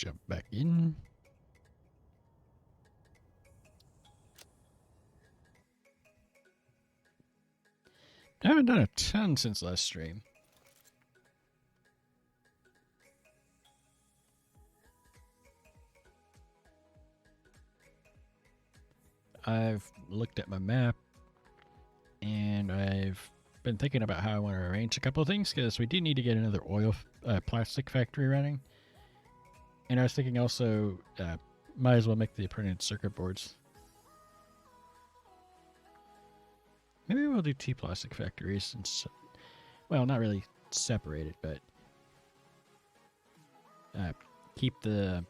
jump back in. I haven't done a ton since last stream. I've looked at my map, and I've been thinking about how I want to arrange a couple of things, because we do need to get another plastic factory running. And I was thinking also, might as well make the printed circuit boards. Maybe we'll do 2 plastic factories, and well, not really separated, but keep the...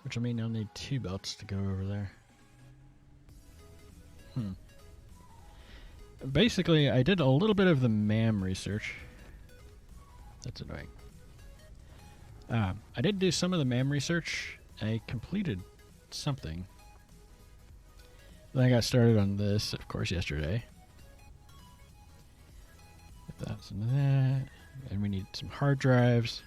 Which will mean I'll need 2 belts to go over there. Basically, I did a little bit of the MAM research. That's annoying. I did do some of the MAM research. I completed something. Then I got started on this, of course, yesterday. Put that, some of that. And we need some hard drives.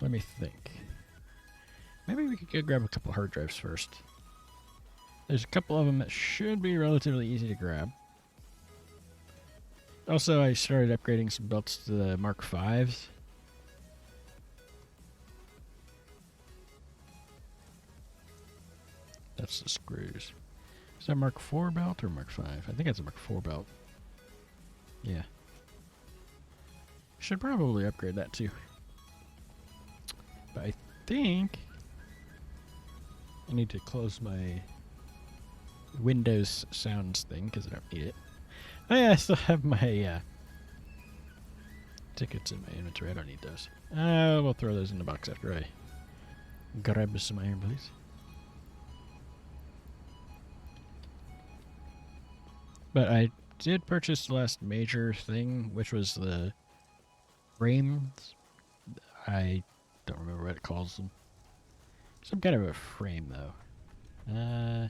Let me think. Maybe we could go grab a couple hard drives first. There's a couple of them that should be relatively easy to grab. Also, I started upgrading some belts to the Mark Vs. That's the screws. Is that Mark 4 belt or Mark 5? I think it's a Mark 4 belt. Yeah. Should probably upgrade that too. But I think I need to close my Windows sounds thing because I don't need it. Oh yeah, I still have my tickets in my inventory. I don't need those. We'll throw those in the box after I grab some iron, please. But I did purchase the last major thing, which was the frames. I don't remember what it calls them. Some kind of a frame, though.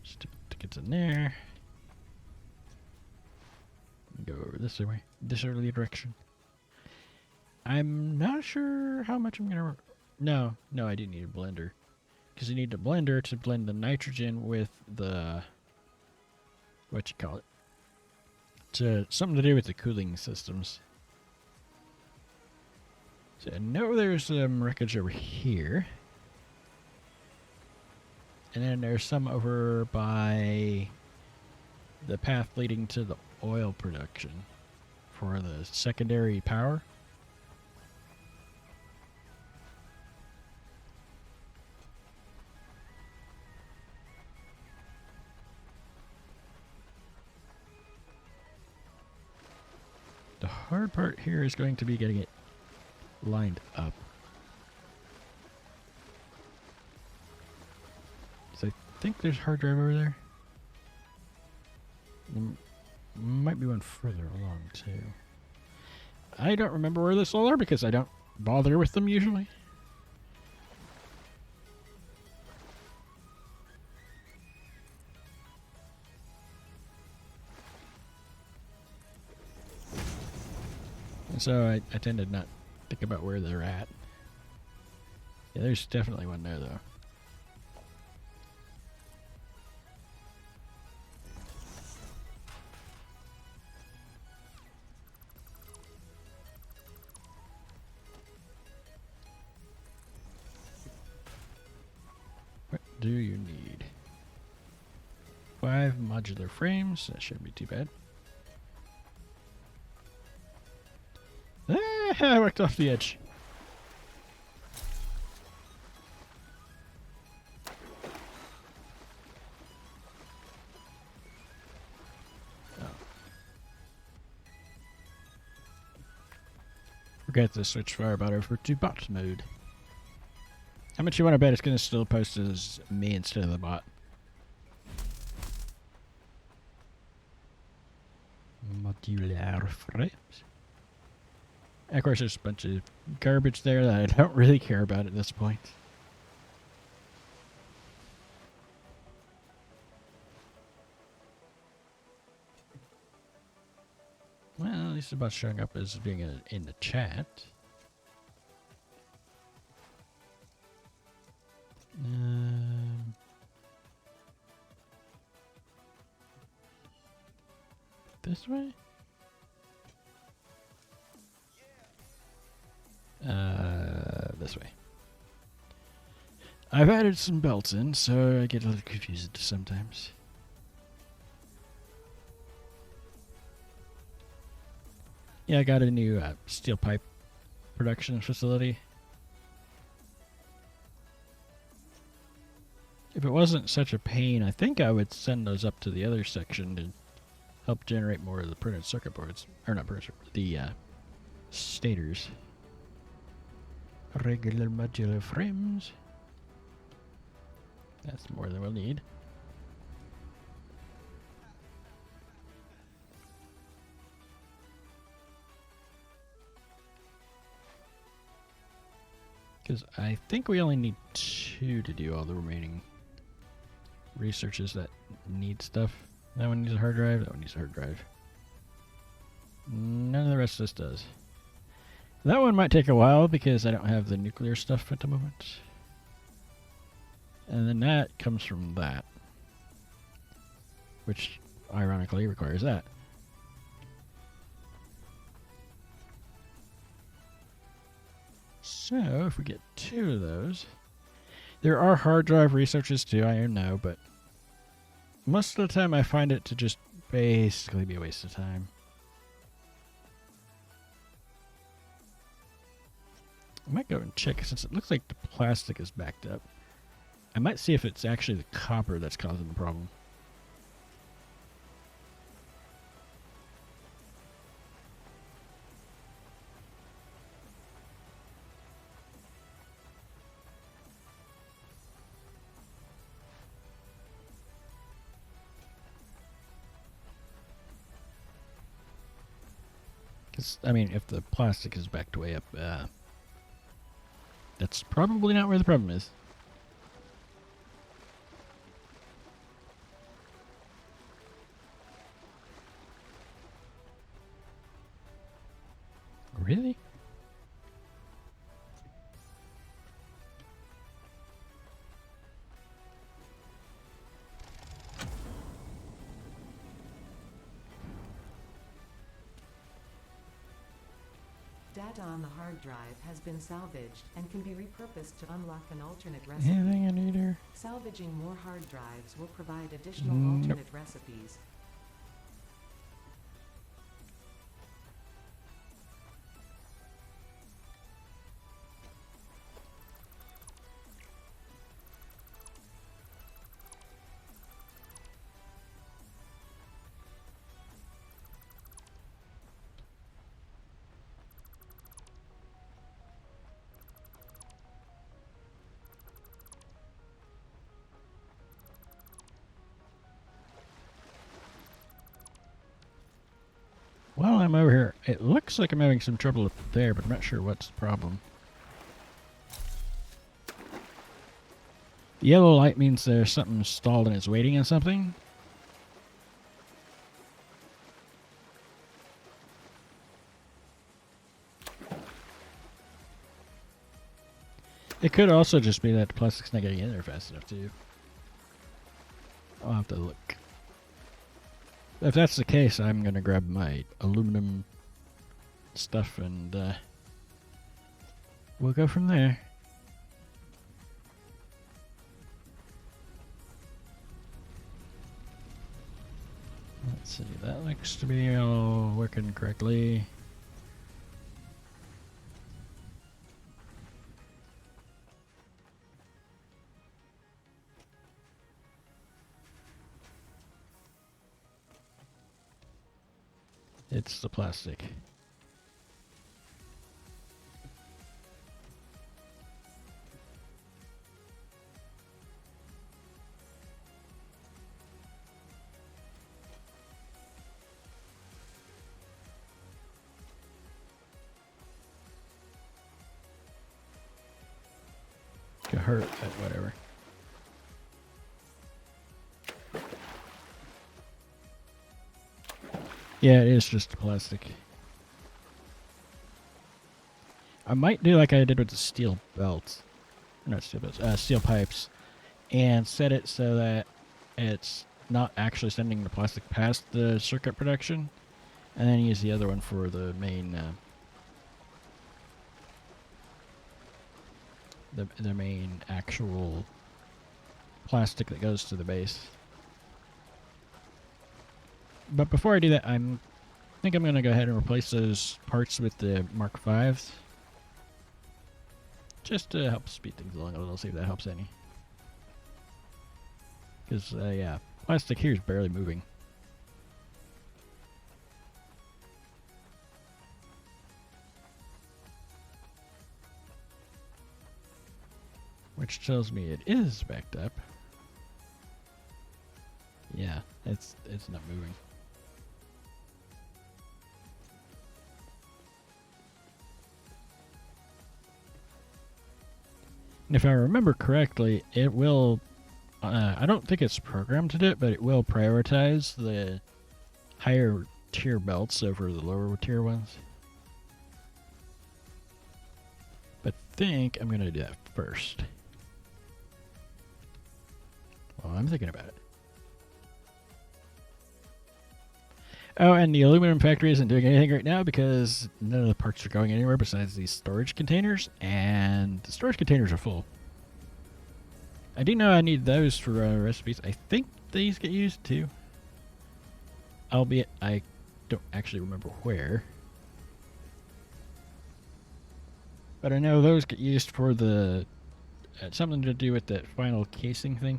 Stick tickets in there. Go over this way, this early direction. I'm not sure how much I'm gonna. No, I do need a blender, because you need a blender to blend the nitrogen with the what you call it. It's something to do with the cooling systems. So I know there's some wreckage over here. And then there's some over by the path leading to the oil production for the secondary power. The hard part here is going to be getting it lined up. So I think there's a hard drive over there. There might be one further along too. I don't remember where this all are because I don't bother with them usually. And so I tend to not think about where they're at. Yeah, there's definitely one there though. What do you need? 5 modular frames. That shouldn't be too bad. I worked off the edge. Oh. Forgot to switch Firebot over to bot mode. How much you want to bet it's going to still post as me instead of the bot? Modular frames. Of course, there's a bunch of garbage there that I don't really care about at this point. at least about showing up as being in the chat. This way? This way. I've added some belts in, so I get a little confused sometimes. Yeah, I got a new steel pipe production facility. If it wasn't such a pain, I think I would send those up to the other section to help generate more of the printed circuit boards. Or not printed circuit, the stators. Regular modular frames. That's more than we'll need. Because I think we only need 2 to do all the remaining researches that need stuff. That one needs a hard drive, that one needs a hard drive. None of the rest of this does. That one might take a while because I don't have the nuclear stuff at the moment. And then that comes from that, which ironically requires that. So if we get 2 of those, there are hard drive researches too, I know, but most of the time I find it to just basically be a waste of time. I might go and check since it looks like the plastic is backed up. I might see if it's actually the copper that's causing the problem. Because, I mean, if the plastic is backed way up, that's probably not where the problem is. Really? Data on the hard drive has been salvaged and can be repurposed to unlock an alternate recipe. Anything I need here? Salvaging more hard drives will provide additional alternate recipes. While I'm over here, it looks like I'm having some trouble up there, but I'm not sure what's the problem. The yellow light means there's something stalled and it's waiting on something. It could also just be that the plastic's not getting in there fast enough, too. I'll have to look. If that's the case, I'm going to grab my aluminum stuff and we'll go from there. Let's see, that looks to be all working correctly. It's the plastic. Could hurt, but whatever. Yeah, it is just plastic. I might do like I did with the steel belts. Not steel belts, steel pipes. And set it so that it's not actually sending the plastic past the circuit protection. And then use the other one for the main, the main actual plastic that goes to the base. But before I do that, I think I'm going to go ahead and replace those parts with the Mark V's. Just to help speed things along a little, see if that helps any. Because, yeah, plastic here is barely moving. Which tells me it is backed up. Yeah, it's not moving. And if I remember correctly, it will... I don't think it's programmed to do it, but it will prioritize the higher tier belts over the lower tier ones. But I think I'm going to do that first. Well, I'm thinking about it. Oh, and the aluminum factory isn't doing anything right now because none of the parts are going anywhere besides these storage containers, and the storage containers are full. I do know I need those for recipes. I think these get used too. Albeit, I don't actually remember where. But I know those get used for the... something to do with that final casing thing.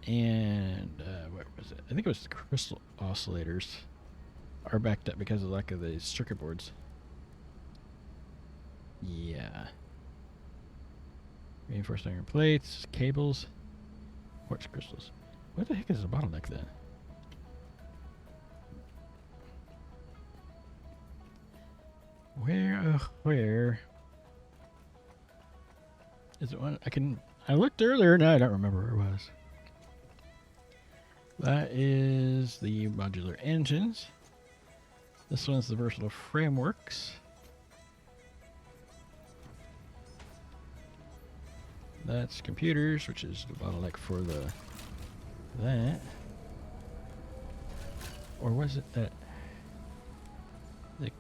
And, where was it? I think it was the crystal oscillators are backed up because of lack of the circuit boards. Yeah. Reinforced iron plates, cables, quartz crystals. What the heck is a bottleneck then? Where is it one? I looked earlier, now I don't remember where it was. That is the modular engines. This one's the versatile frameworks. That's computers, which is the bottleneck for that. Or was it that the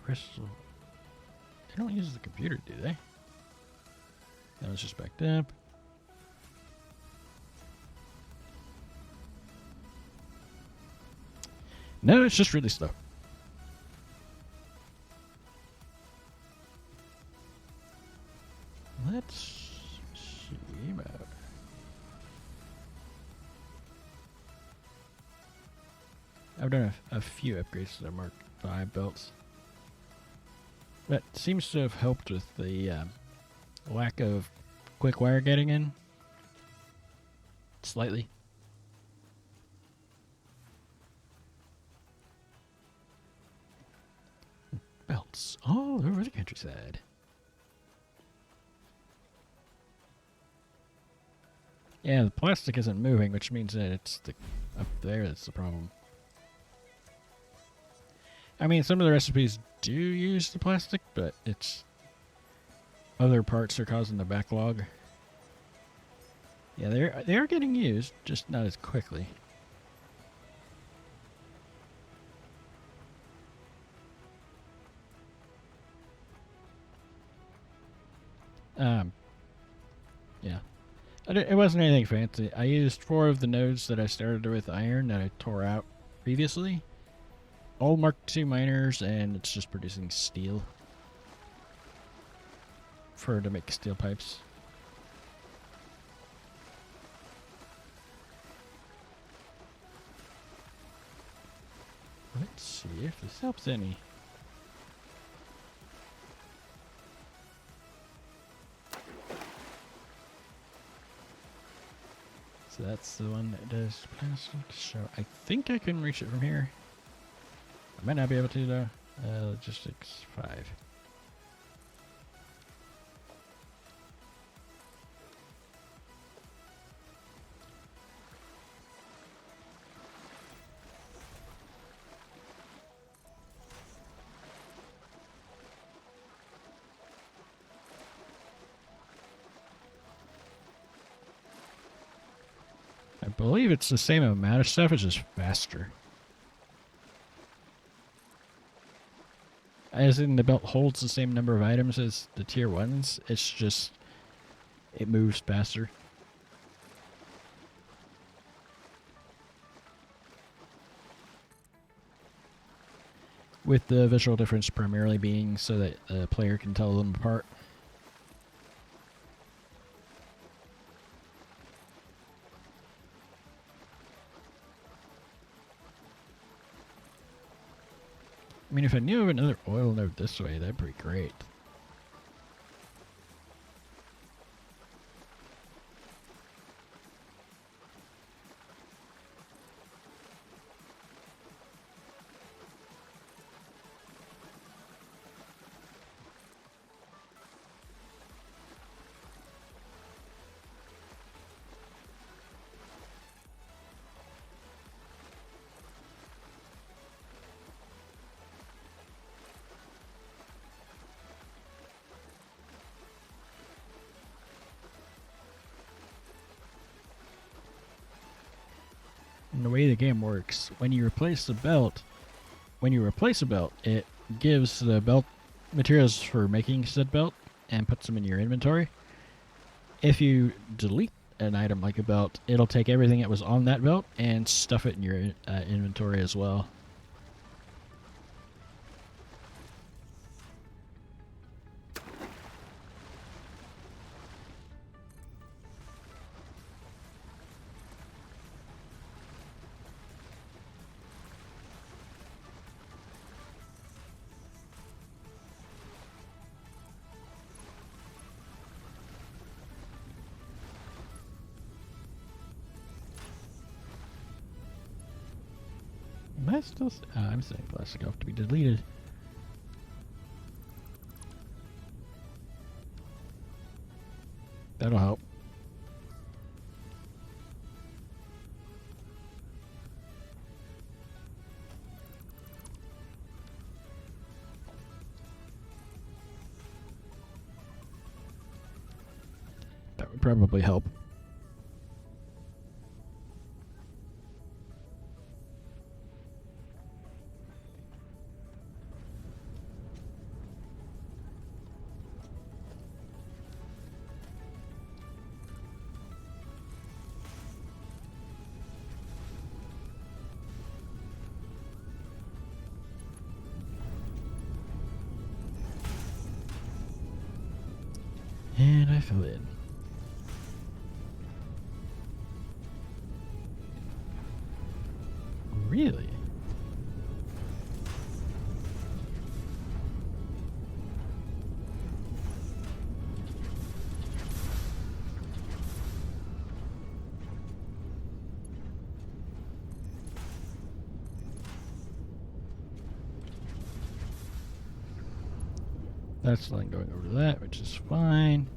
crystal? They don't use the computer, do they? That was just backed up. No, it's just really slow. Let's see about... I've done a few upgrades to the Mark V belts. That seems to have helped with the lack of quick wire getting in. Slightly. Belts all over the countryside. Yeah, the plastic isn't moving, which means that it's up there that's the problem. I mean, some of the recipes do use the plastic, but it's... other parts are causing the backlog. Yeah, they are getting used, just not as quickly. Yeah. It wasn't anything fancy. I used 4 of the nodes that I started with iron that I tore out previously. All Mark II miners, and it's just producing steel to make steel pipes. Let's see if this helps any. So that's the one that does plastic. So I think I can reach it from here. I might not be able to though. Logistics 5. believe it's the same amount of stuff, it's just faster. As in, the belt holds the same number of items as the tier 1s, it's just, it moves faster. With the visual difference primarily being so that the player can tell them apart. I mean, if I knew of another oil node this way, that'd be great. And the way the game works, when you replace a belt, it gives the belt materials for making said belt and puts them in your inventory. If you delete an item like a belt, it'll take everything that was on that belt and stuff it in your inventory as well. Am I still? I'm setting plastic off to be deleted. That'll help. That would probably help. And I fell in. Really? That's line going over to that, which is fine.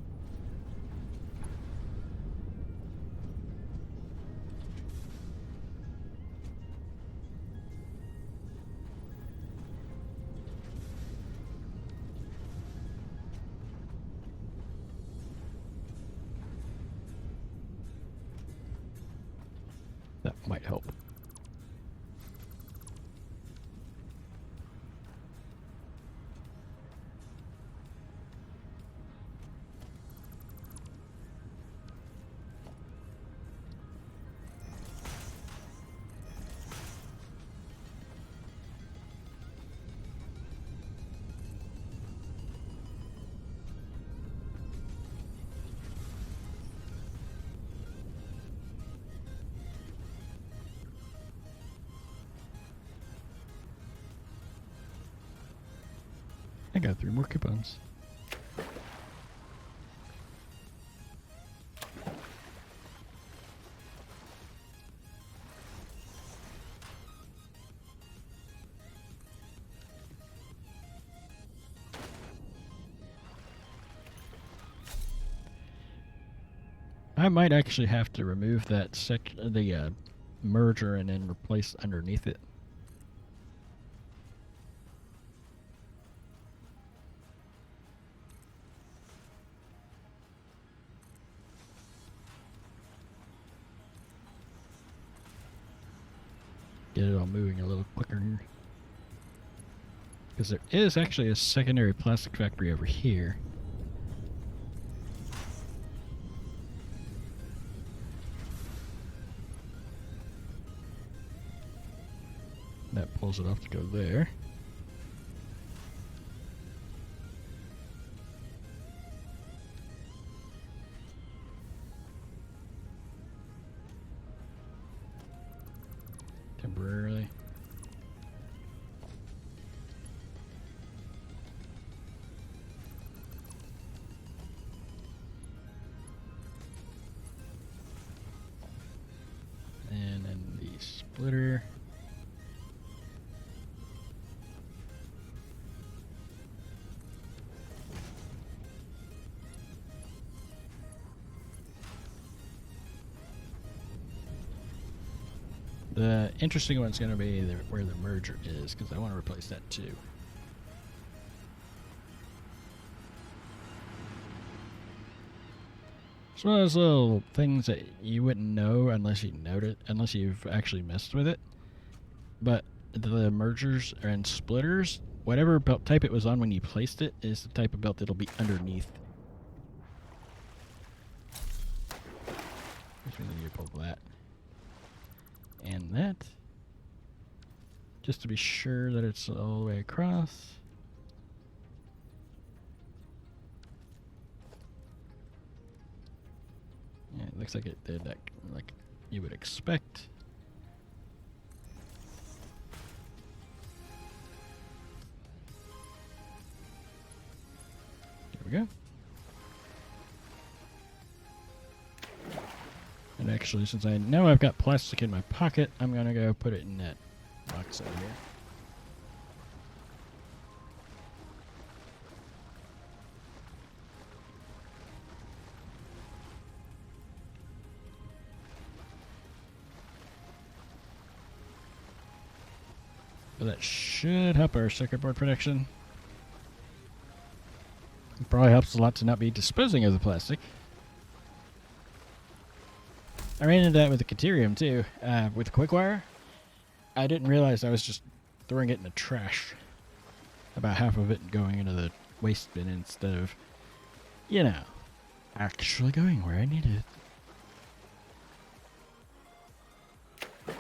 That might help. I got 3 more coupons. I might actually have to remove that the merger and then replace underneath it. get it all moving a little quicker. Because there is actually a secondary plastic factory over here. That pulls it off to go there. Temporarily. And then the splitter. The interesting one's going to be where the merger is, because I want to replace that too. It's one of those little things that you wouldn't know unless you note it, unless you've actually messed with it. But the mergers and splitters, whatever belt type it was on when you placed it, is the type of belt that'll be underneath. Which means you pull that. And that. Just to be sure that it's all the way across. Yeah, it looks like it did that like you would expect. There we go. And actually, since I know I've got plastic in my pocket, I'm going to go put it in that box over here. But that should help our circuit board protection. It probably helps a lot to not be disposing of the plastic. I ran into that with the Caterium too, with the quick wire. I didn't realize I was just throwing it in the trash. About half of it going into the waste bin instead of, you know, actually going where I needed it.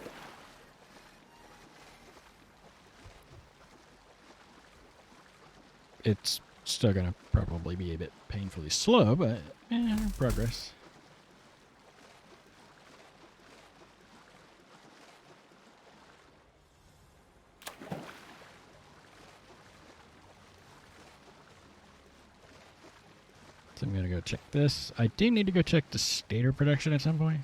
It's still going to probably be a bit painfully slow, but progress. So I'm going to go check this. I do need to go check the stator protection at some point.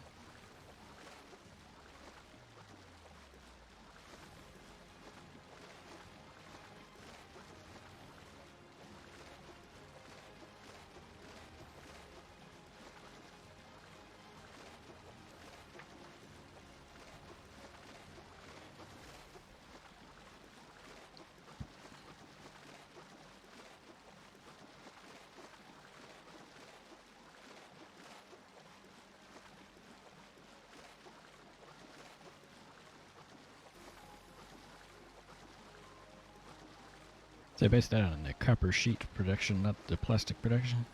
So I based that on the copper sheet protection, not the plastic protection.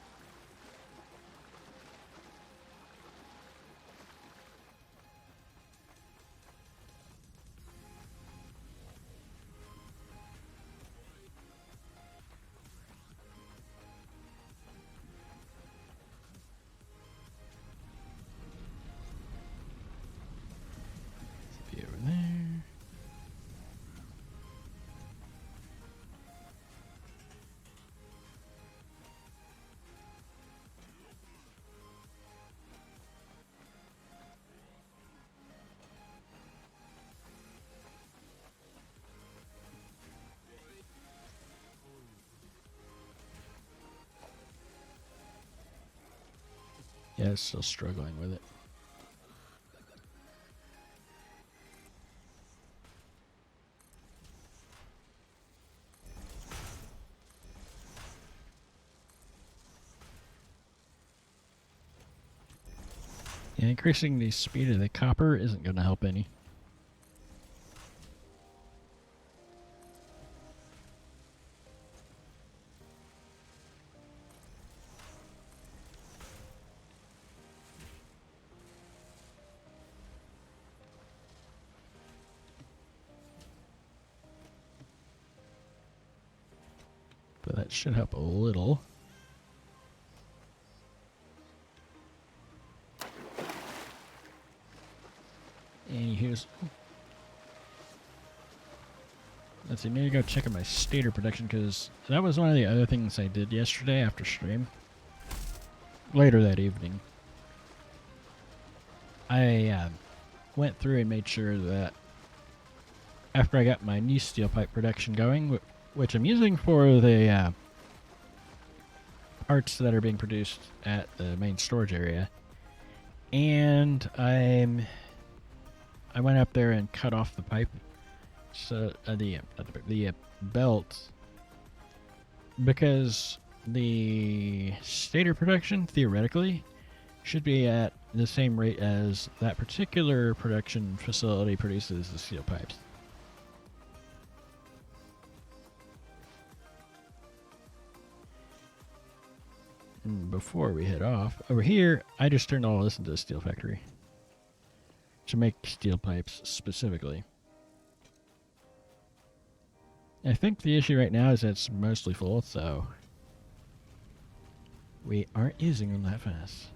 Be over there. Yeah, it's still struggling with it. Yeah, increasing the speed of the copper isn't going to help any. should help a little. And here's... Let's see, maybe go check out my stator production, because that was one of the other things I did yesterday after stream. Later that evening. I went through and made sure that after I got my new steel pipe production going, which I'm using for the parts that are being produced at the main storage area, and I went up there and cut off the pipe, so the belt, because the stator production theoretically should be at the same rate as that particular production facility produces the steel pipes. And before we head off, over here, I just turned all this into a steel factory to make steel pipes specifically. I think the issue right now is that it's mostly full, so we aren't using them that fast.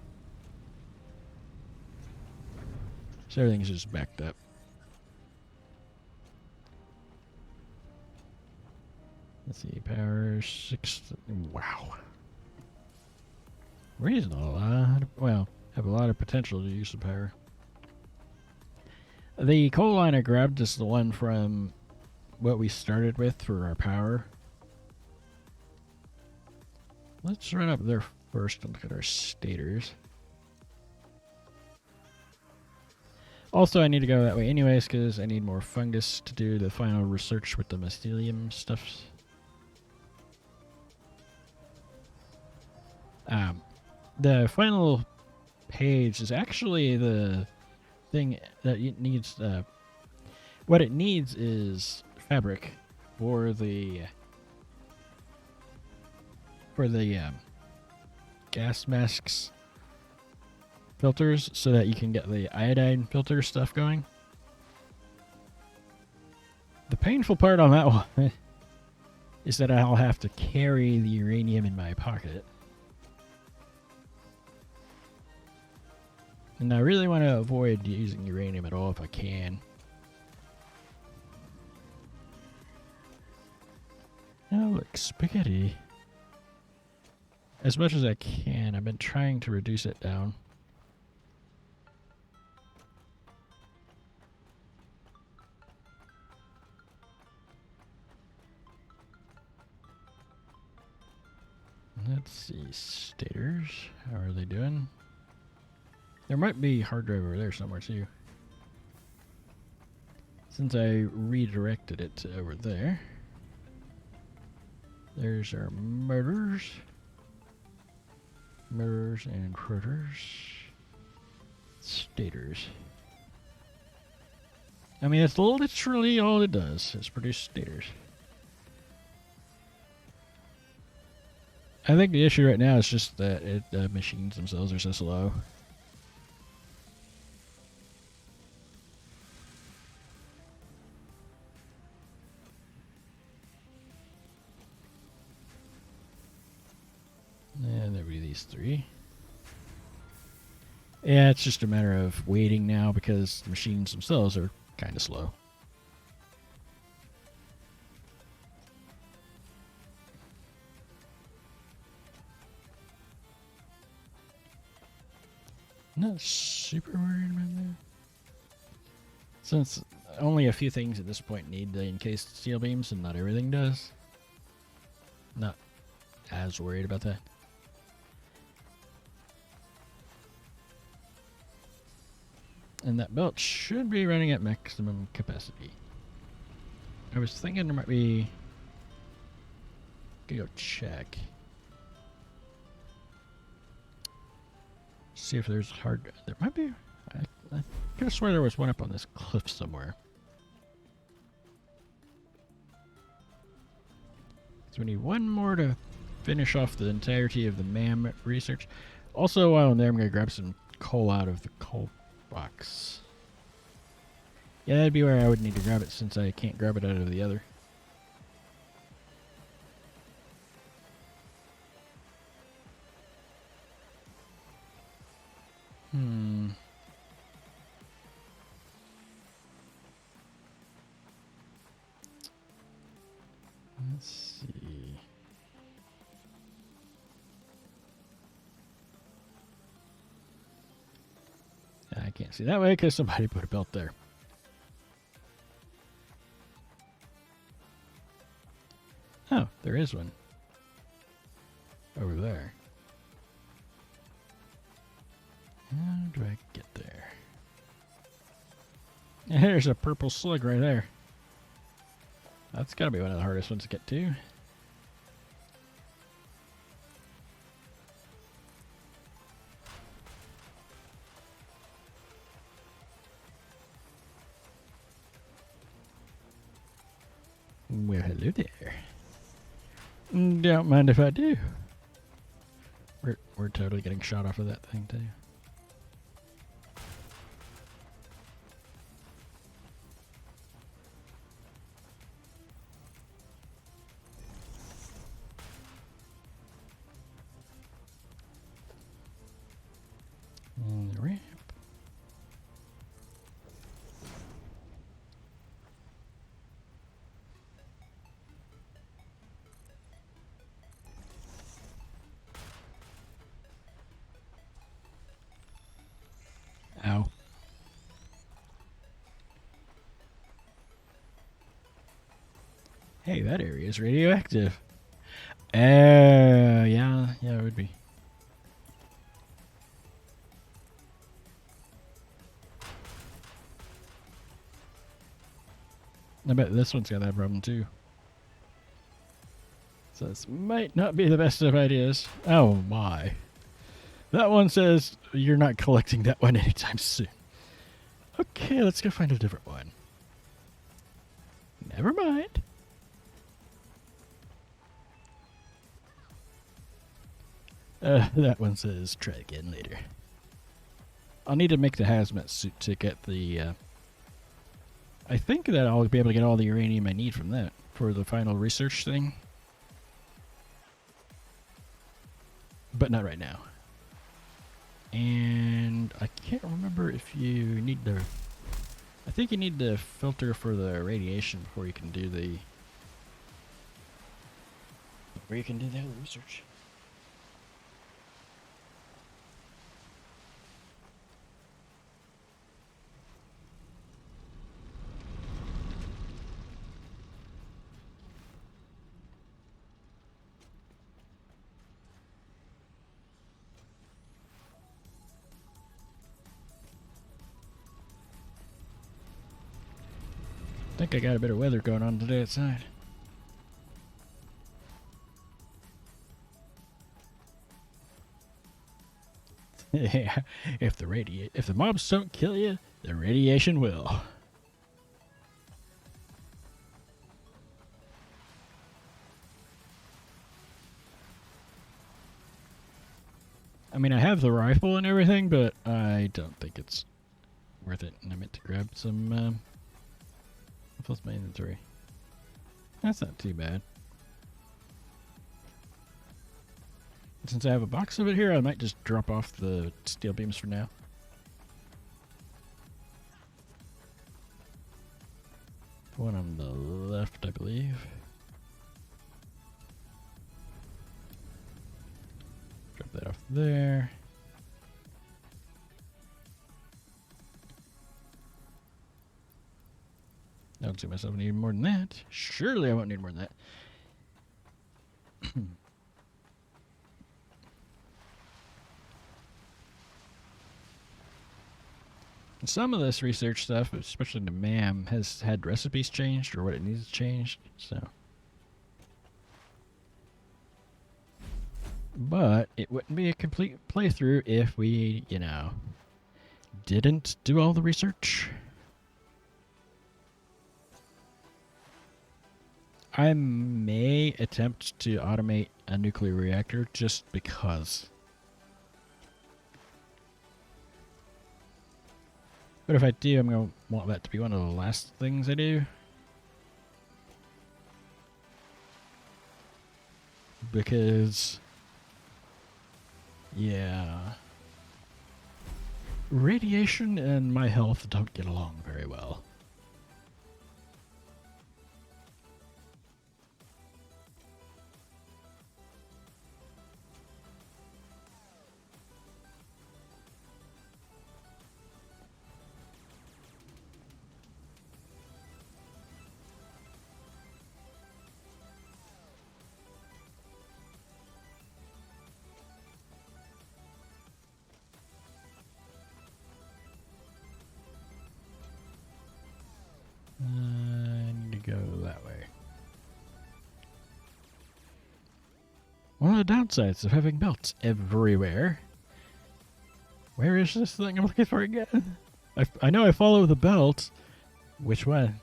So everything's just backed up. Let's see, power 6. Wow. We're using a lot of, well, have a lot of potential to use the power. The coal line I grabbed is the one from what we started with for our power. Let's run up there first and look at our stators. Also, I need to go that way anyways because I need more fungus to do the final research with the mycelium stuff. The final page is actually the thing that it needs. What it needs is fabric for the gas masks filters, so that you can get the iodine filter stuff going. The painful part on that one is that I'll have to carry the uranium in my pocket. And I really want to avoid using uranium at all if I can. Oh, look, spaghetti. As much as I can, I've been trying to reduce it down. Let's see, stators. How are they doing? There might be hard drive over there somewhere too, since I redirected it to over there. There's our motors. Motors and critters. Stators. I mean, that's literally all it does, is produce stators. I think the issue right now is just that the machines themselves are so slow. And there be these 3. Yeah, it's just a matter of waiting now because the machines themselves are kind of slow. Not super worried about that. Since only a few things at this point need the encased steel beams and not everything does. Not as worried about that. And that belt should be running at maximum capacity. I was thinking there might be... Go check. See if there's hard... There might be... I could have sworn there was one up on this cliff somewhere. So we need one more to finish off the entirety of the MAM research. Also, while I'm there, I'm going to grab some coal out of the coal box. Yeah, that'd be where I would need to grab it since I can't grab it out of the other. Let's see. I can't see that way because somebody put a belt there. Oh, there is one. Over there. How do I get there? There's a purple slug right there. That's gotta be one of the hardest ones to get to. Well, hello there. Don't mind if I do. We're totally getting shot off of that thing too. On the ramp. Ow. Hey, that area is radioactive. Yeah, it would be. I bet this one's got that problem too. So this might not be the best of ideas. Oh my. That one says you're not collecting that one anytime soon. Okay, let's go find a different one. Never mind. That one says try again later. I'll need to make the hazmat suit to get the... I think that I'll be able to get all the uranium I need from that for the final research thing. But not right now. And I can't remember if you need to... I think you need to filter for the radiation before you can do the... Where you can do the other research. I think I got a bit of weather going on today outside. Yeah, if the mobs don't kill you, the radiation will. I mean, I have the rifle and everything, but I don't think it's worth it. And I meant to grab some. What's my inventory? That's not too bad. Since I have a box of it here, I might just drop off the steel beams for now. One on the left, I believe. Drop that off there. I don't see myself needing more than that. Surely I won't need more than that. Some of this research stuff, especially the MAM, has had recipes changed or what it needs changed, so. But it wouldn't be a complete playthrough if we, didn't do all the research. I may attempt to automate a nuclear reactor just because. But if I do, I'm going to want that to be one of the last things I do. Because, yeah, radiation and my health don't get along very well. lot of downsides of having belts everywhere. Where is this thing I'm looking for again? I know I follow the belt. Which one?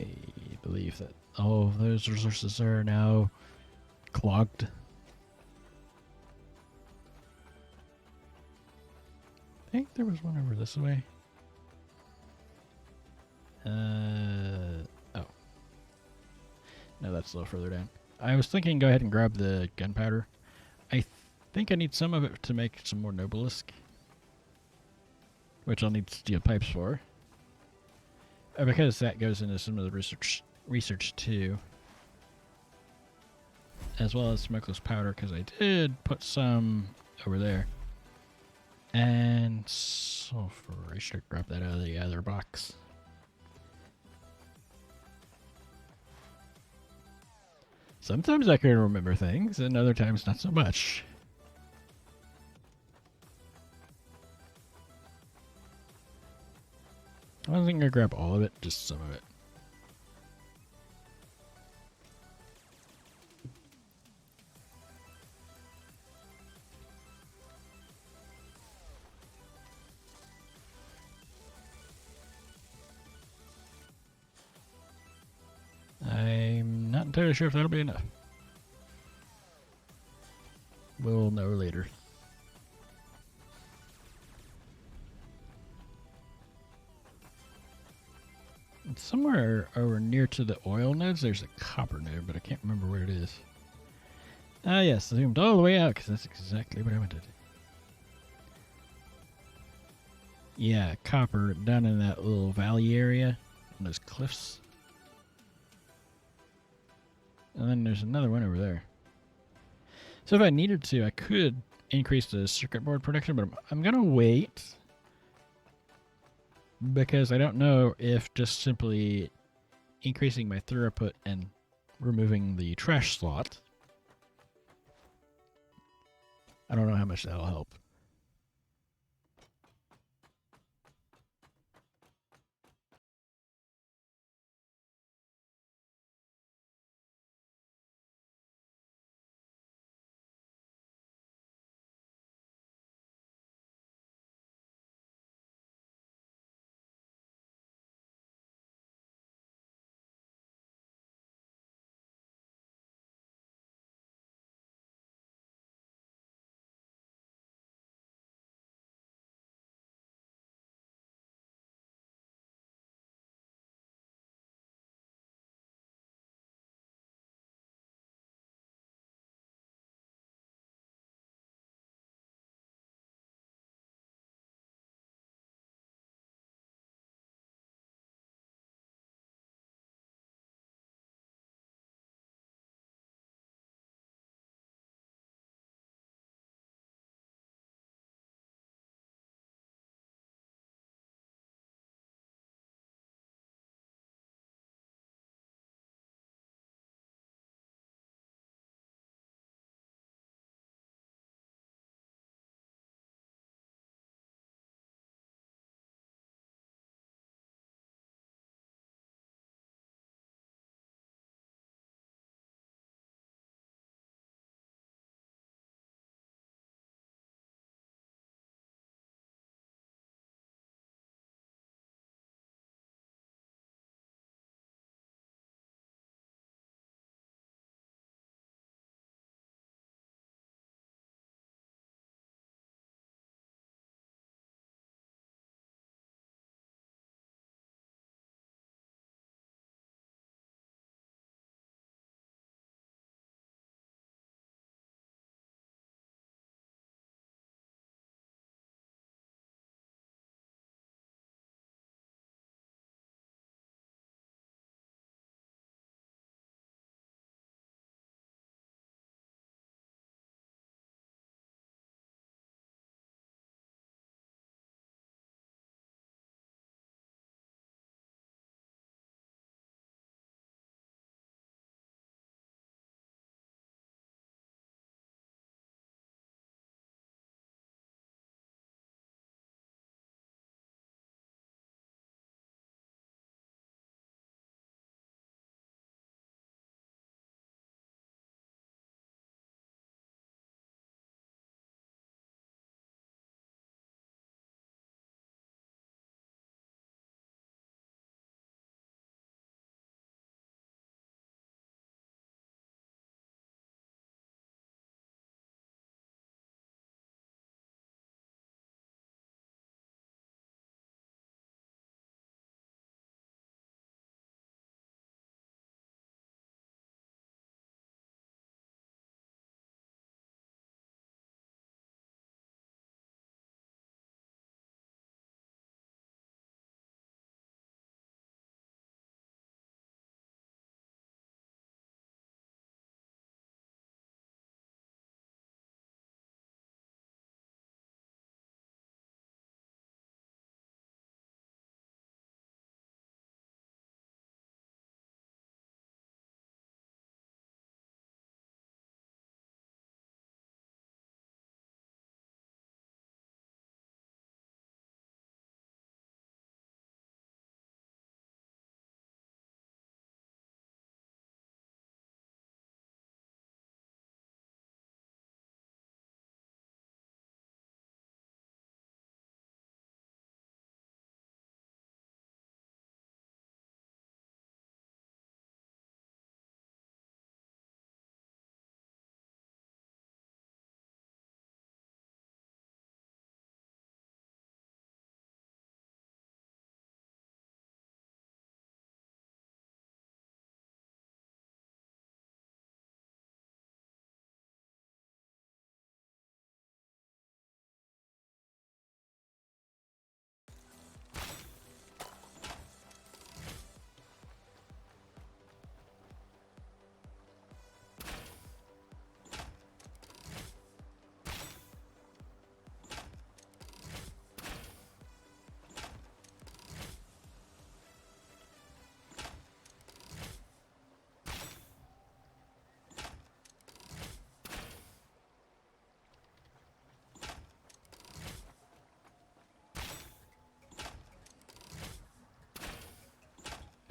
I believe that all of those resources are now clogged. I think there was one over this way. Oh. No, that's a little further down. I was thinking go ahead and grab the gunpowder. I think I need some of it to make some more Nobelisk, which I'll need steel pipes for. Because that goes into some of the research too. As well as smokeless powder, because I did put some over there. And sulfur. I should grab that out of the other box. Sometimes I can remember things, and other times not so much. I wasn't going to grab all of it, just some of it. I'm not entirely sure if that'll be enough. We'll know later. Somewhere over near to the oil nodes, there's a copper node, but I can't remember where it is. Ah, yes, zoomed all the way out, because that's exactly what I wanted. Yeah, copper down in that little valley area, on those cliffs. And then there's another one over there. So if I needed to, I could increase the circuit board production, but I'm going to wait. Because I don't know if just simply increasing my throughput and removing the trash slot, I don't know how much that'll help.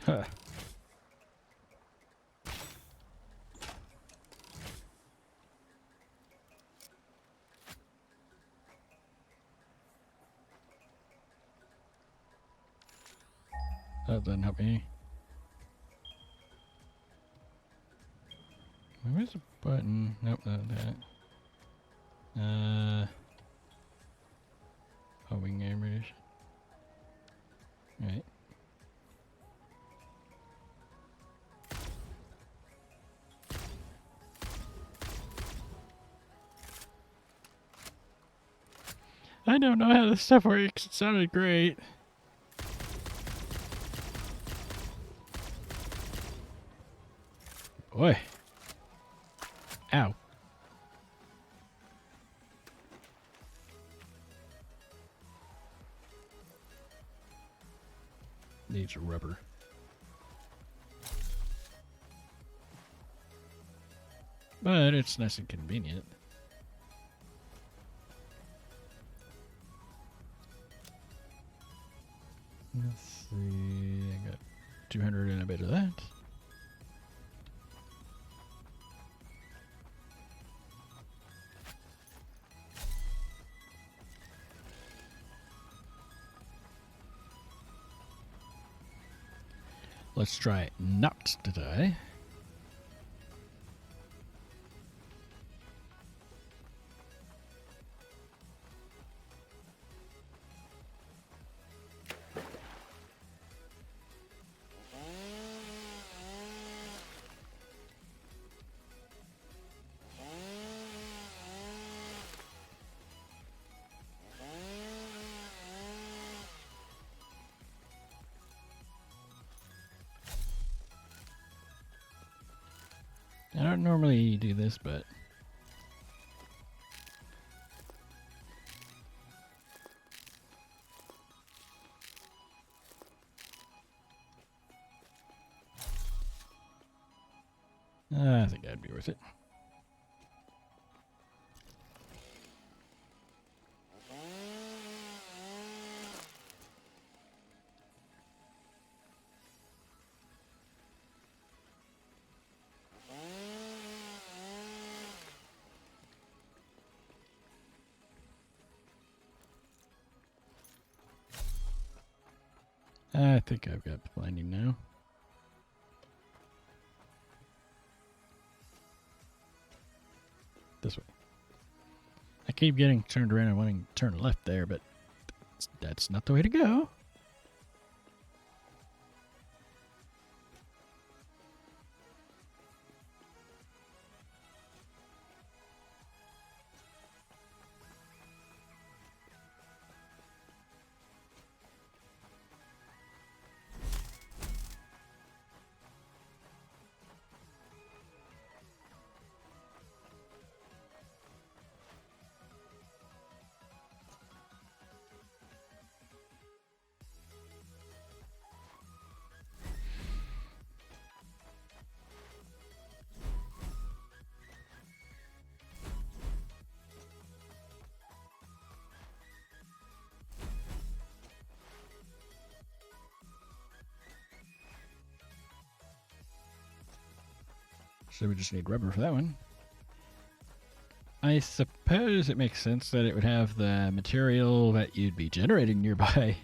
Huh. That doesn't help me. Where's the button? Nope, not that. Homing aimers. Right. I don't know how this stuff works. It sounded great. Boy. Ow. Needs a rubber. But it's nice and convenient. Let's see. I got 200 and a bit of that. Let's try not to die. I don't normally do this, but I think that'd be worth it. I think I've got blinding now. This way. I keep getting turned around and wanting to turn left there, but that's not the way to go. So we just need rubber for that one. I suppose it makes sense that it would have the material that you'd be generating nearby.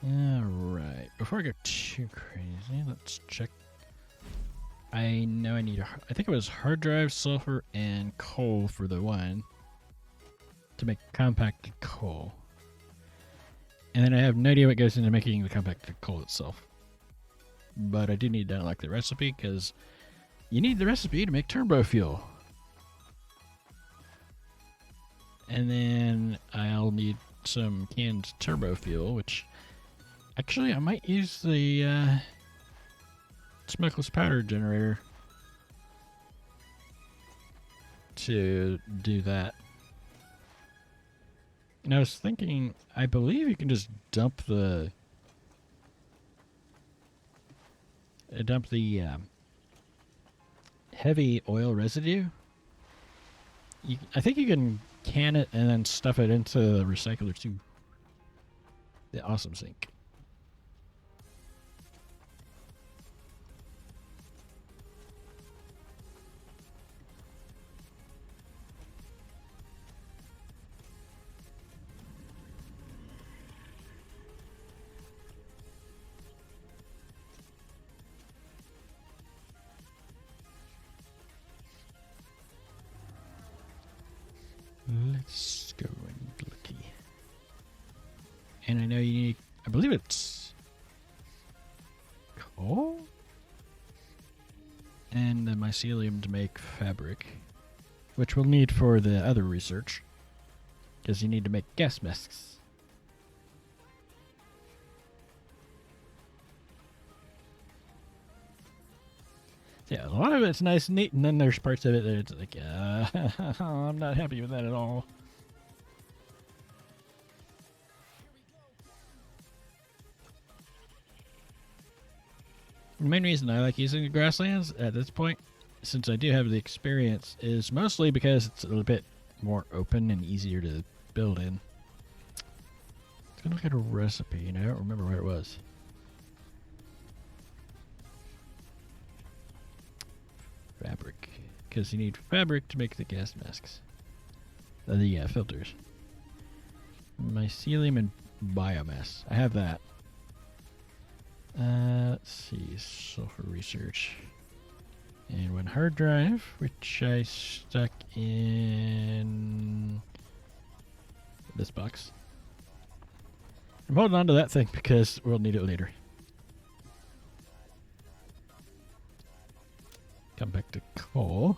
Alright, before I go too crazy, let's check. I know I need I think it was hard drive, sulfur, and coal for the one to make compacted coal. And then I have no idea what goes into making the compacted coal itself. But I do need to unlock the recipe, because you need the recipe to make turbo fuel. And then I'll need some canned turbo fuel, which actually I might use the smokeless powder generator to do that. And I was thinking, I believe you can just dump the heavy oil residue I think you can can it and then stuff it into the recycler too. The awesome sink. Let's go and looky. And I know you need, I believe it's coal and the mycelium to make fabric, which we'll need for the other research, because you need to make gas masks. Yeah, a lot of it's nice and neat, and then there's parts of it that it's like, I'm not happy with that at all. The main reason I like using the grasslands at this point, since I do have the experience, is mostly because it's a little bit more open and easier to build in. Let's go look at a recipe, and I don't remember where it was. Fabric, because you need fabric to make the gas masks. The filters. Mycelium and biomass. I have that. Let's see, sulfur research. And one hard drive, which I stuck in this box. I'm holding on to that thing because we'll need it later. Come back to coal.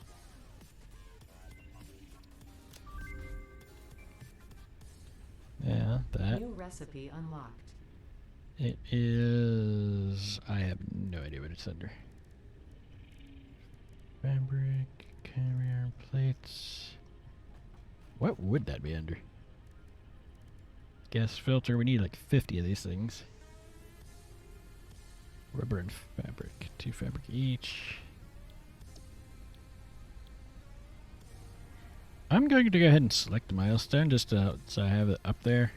Yeah, that. New recipe unlocked. It is... I have no idea what it's under. Fabric, carrier plates. What would that be under? Gas filter. We need like 50 of these things. Rubber and fabric. 2 fabric each. I'm going to go ahead and select the milestone just so I have it up there.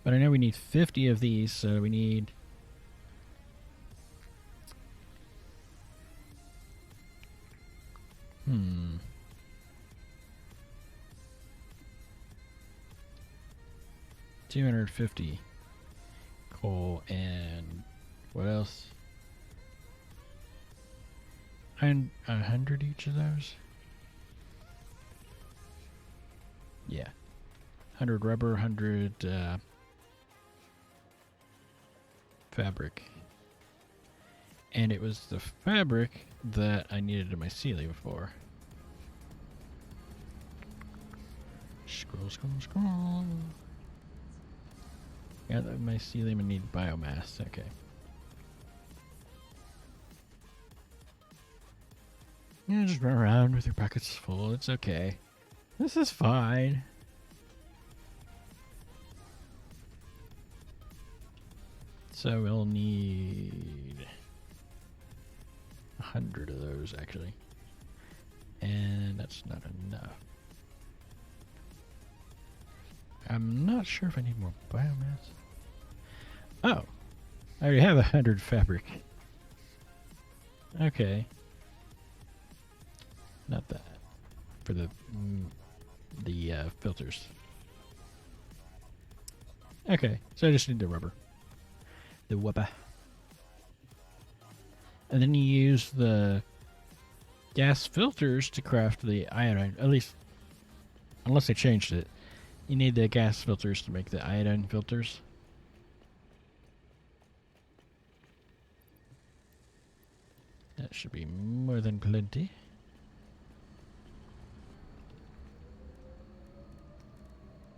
But I know we need 50 of these, so we need... Hmm. $250 coal and what else? And 100 each of those? Yeah. 100 rubber, 100 fabric. And it was the fabric that I needed in my mycelium for. Scroll, scroll, scroll. Got that mycelium and need biomass. Okay. Yeah, just run around with your pockets full. It's okay. This is fine. So we'll need 100 of those actually. And that's not enough. I'm not sure if I need more biomass. Oh, I already have 100 fabric. Okay. Not that. For the filters. Okay, so I just need the rubber. The rubber. And then you use the gas filters to craft the iodine. At least, unless they changed it. You need the gas filters to make the iodine filters. That should be more than plenty.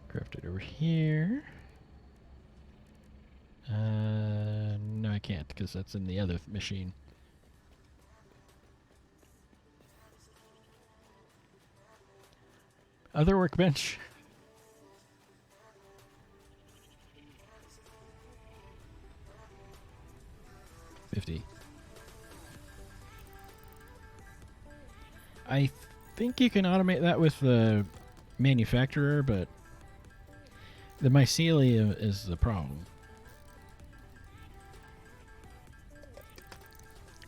Craft it over here. No, I can't because that's in the other machine. Other workbench. $50. I think you can automate that with the manufacturer, but the mycelia is the problem.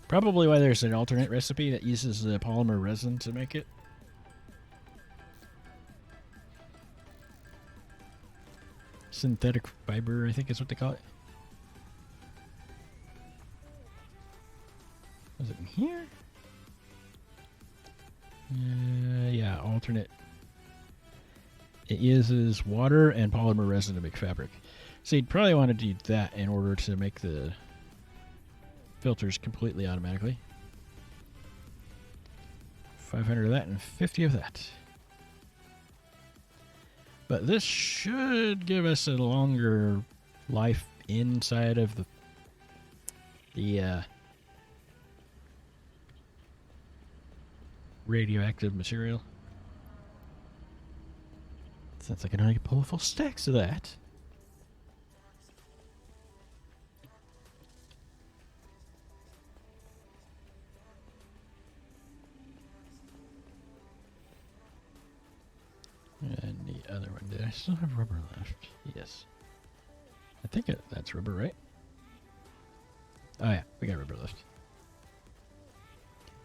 Probably why there's an alternate recipe that uses the polymer resin to make it. Synthetic fiber, I think is what they call it. Was it in here? Yeah, alternate. It uses water and polymer resin to make fabric. So you'd probably want to do that in order to make the filters completely automatically. 500 of that and 50 of that. But this should give us a longer life inside of the radioactive material. Since I can only pull full stacks of that. And the other one, did I still have rubber left? Yes. I think that's rubber, right? Oh yeah, we got rubber left.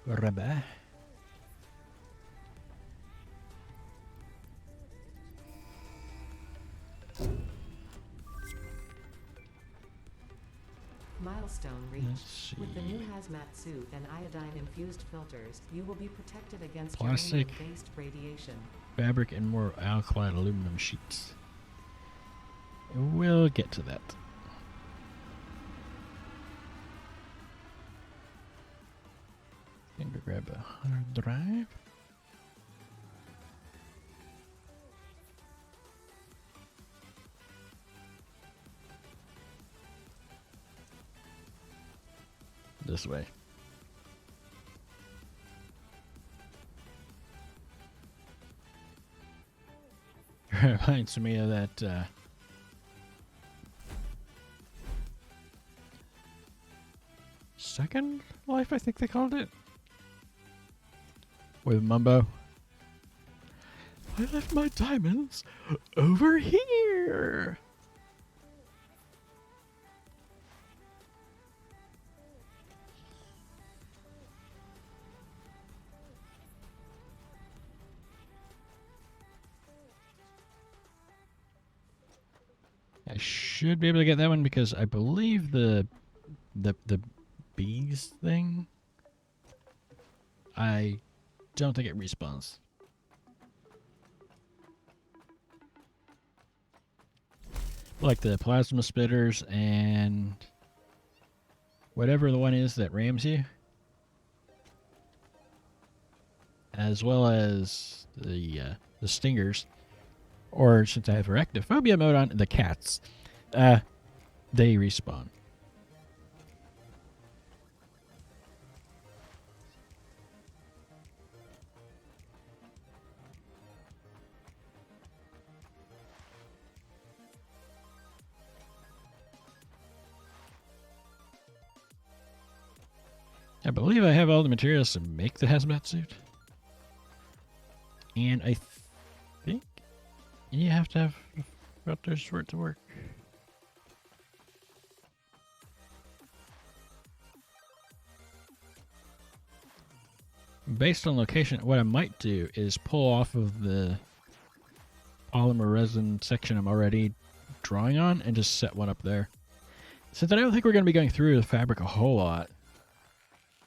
Rubber. Milestone reached. Let's see. With the new hazmat suit and iodine-infused filters, you will be protected against Plastic. uranium-based radiation. Fabric and more alkaline aluminum sheets. We'll get to that. Going to grab a hard drive. This way. Reminds me of that Second Life, I think they called it, with Mumbo. I left my diamonds over here. I should be able to get that one because I believe the bees thing, I don't think it respawns. Like the plasma spitters and whatever the one is that rams you, as well as the stingers. Or since I have arachnophobia mode on, the cats. They respawn. I believe I have all the materials to make the hazmat suit. And I think you have to have filters for it to work. Based on location, what I might do is pull off of the polymer resin section I'm already drawing on and just set one up there. Since I don't think we're going to be going through the fabric a whole lot,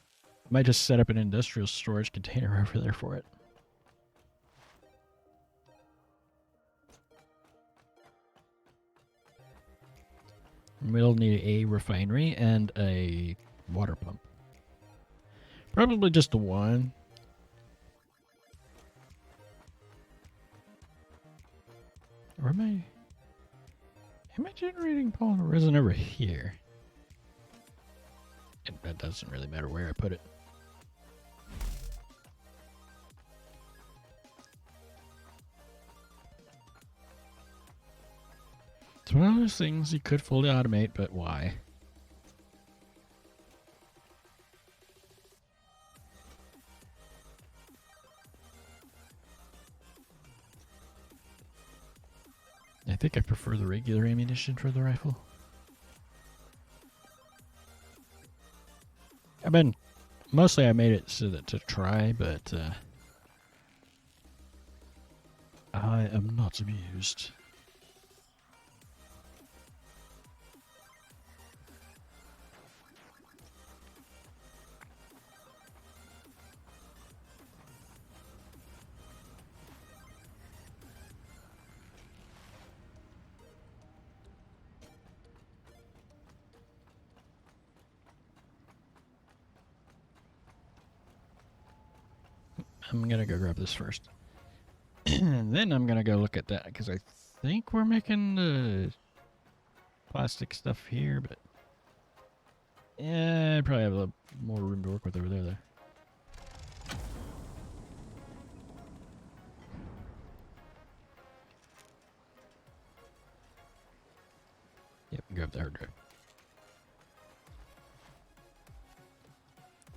I might just set up an industrial storage container over there for it. We'll need a refinery and a water pump. Probably just the one. Or am I generating polymer resin over here? And that doesn't really matter where I put it. It's one of those things you could fully automate, but why? I think I prefer the regular ammunition for the rifle. Mostly I made it so that to try, but I am not amused. I'm gonna go grab this first. And then I'm gonna go look at that, because I think we're making the plastic stuff here, but yeah, I probably have a little more room to work with over there, though. Yep, grab the hard drive.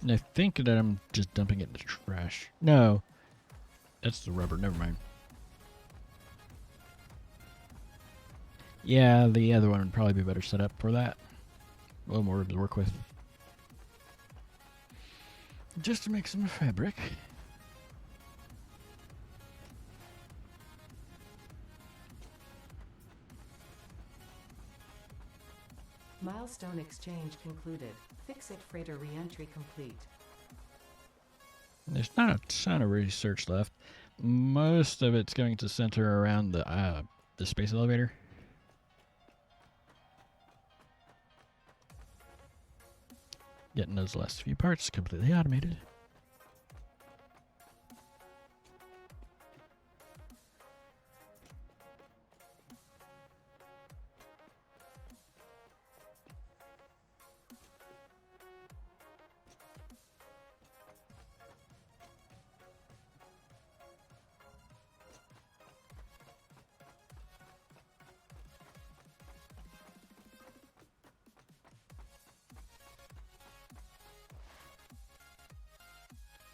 And I think that I'm just dumping it in the trash. No, that's the rubber. Never mind. Yeah, the other one would probably be better set up for that. A little more room to work with. Just to make some fabric. Milestone exchange concluded. Fix-it freighter re-entry complete. There's not a ton of research left. Most of it's going to center around the space elevator. Getting those last few parts completely automated.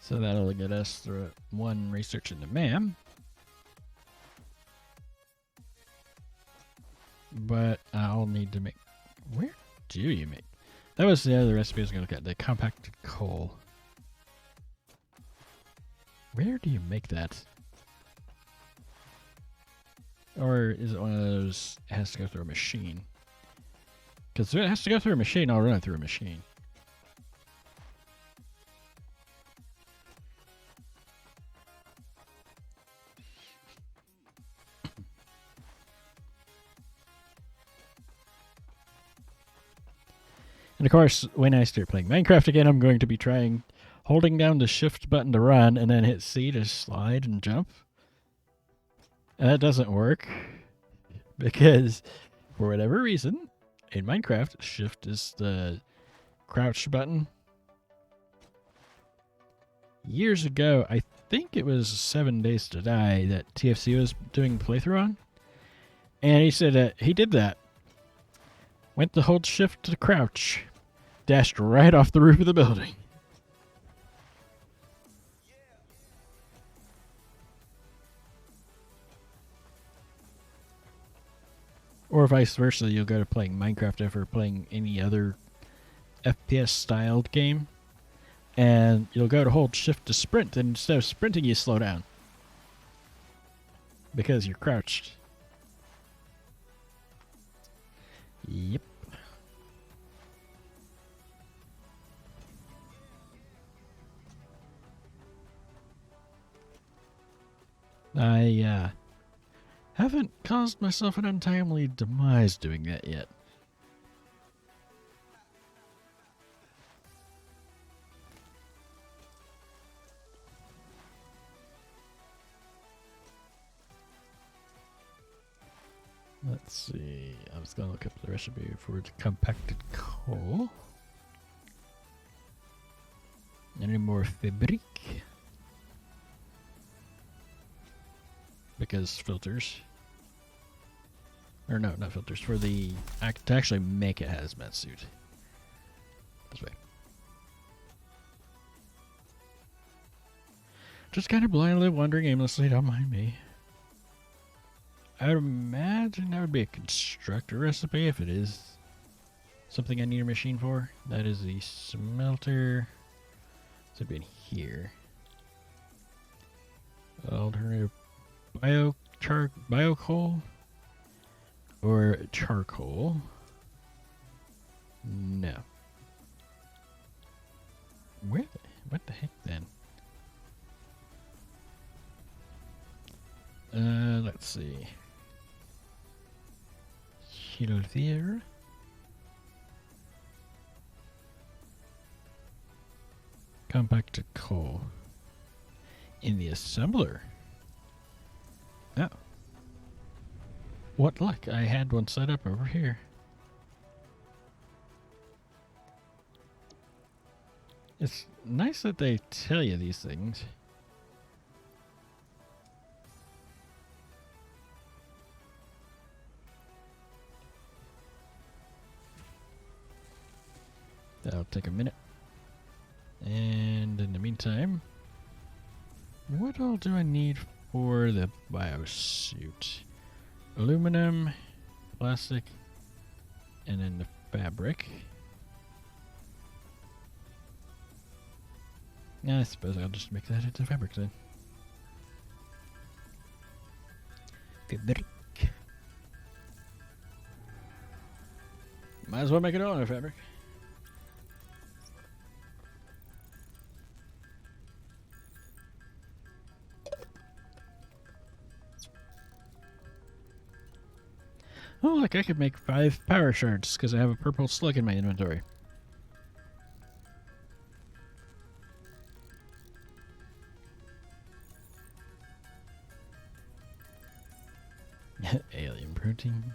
So that'll get us through one research into MAM. But I'll need to make... Where do you make... That was the other recipe I was going to look at. The compacted coal. Where do you make that? Or is it one of those... It has to go through a machine? Because if it has to go through a machine, I'll run it through a machine. And of course, when I start playing Minecraft again, I'm going to be trying holding down the shift button to run and then hit C to slide and jump. And that doesn't work because for whatever reason, in Minecraft, shift is the crouch button. Years ago, I think it was 7 Days to Die that TFC was doing the playthrough on. And he said that he did that. Went to hold shift to crouch. Dashed right off the roof of the building. Or vice versa, you'll go to playing Minecraft after playing any other FPS styled game. And you'll go to hold shift to sprint, and instead of sprinting, you slow down. Because you're crouched. Yep. I haven't caused myself an untimely demise doing that yet. Let's see. I was going to look up the recipe for the compacted coal. Any more fabric? Because filters. Or no, not filters. For the... to actually make a hazmat suit. This way. Just kind of blindly wandering aimlessly, don't mind me. I would imagine that would be a constructor recipe if it is something I need a machine for. That is the smelter. Should be in here. Alternative bio-coal or charcoal. No. What the heck then? Let's see. Here. Compacted coal. In the assembler. Oh. What luck. I had one set up over here. It's nice that they tell you these things. That'll take a minute. And in the meantime, what all do I need for the biosuit? Aluminum, plastic, and then the fabric. Yeah, I suppose I'll just make that into fabric then. Fabric. Might as well make it all in fabric. Oh, look, I could make 5 power shards because I have a purple slug in my inventory. Alien protein.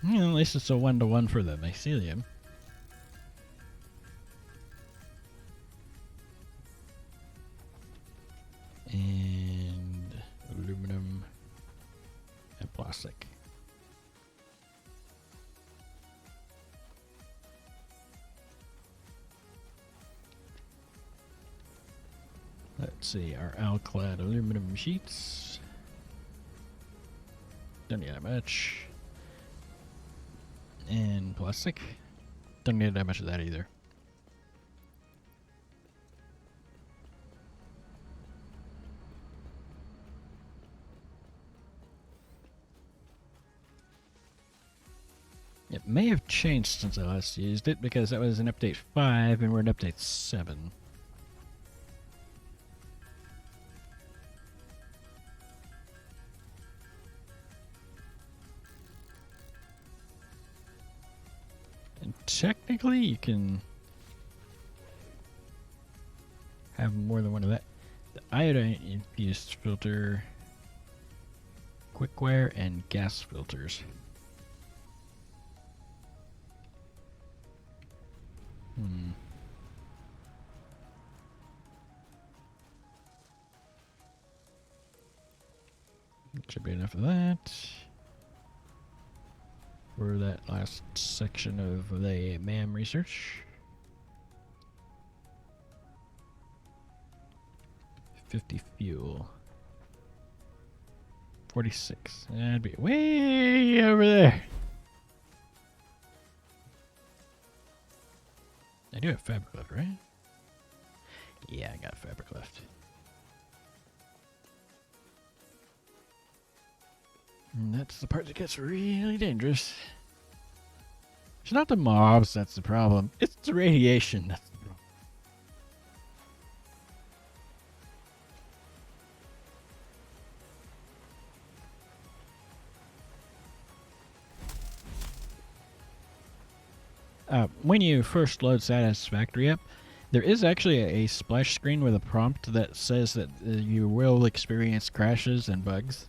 Well, at least it's a 1-to-1 for the mycelium. And aluminum and plastic. Let's see, our alclad aluminum sheets. Don't need that much. And plastic. Don't need that much of that either. It may have changed since I last used it because that was in update 5 and we're in update 7. And technically you can have more than one of that. The iodine infused filter, quickware, and gas filters. Should be enough of that for that last section of the MAM research. 50 fuel. 46. That'd be way over there. I do have fabric left, right? Yeah, I got fabric left. And that's the part that gets really dangerous. It's not the mobs that's the problem. It's the radiation that's the problem. When you first load Satisfactory up, there is actually a splash screen with a prompt that says that you will experience crashes and bugs.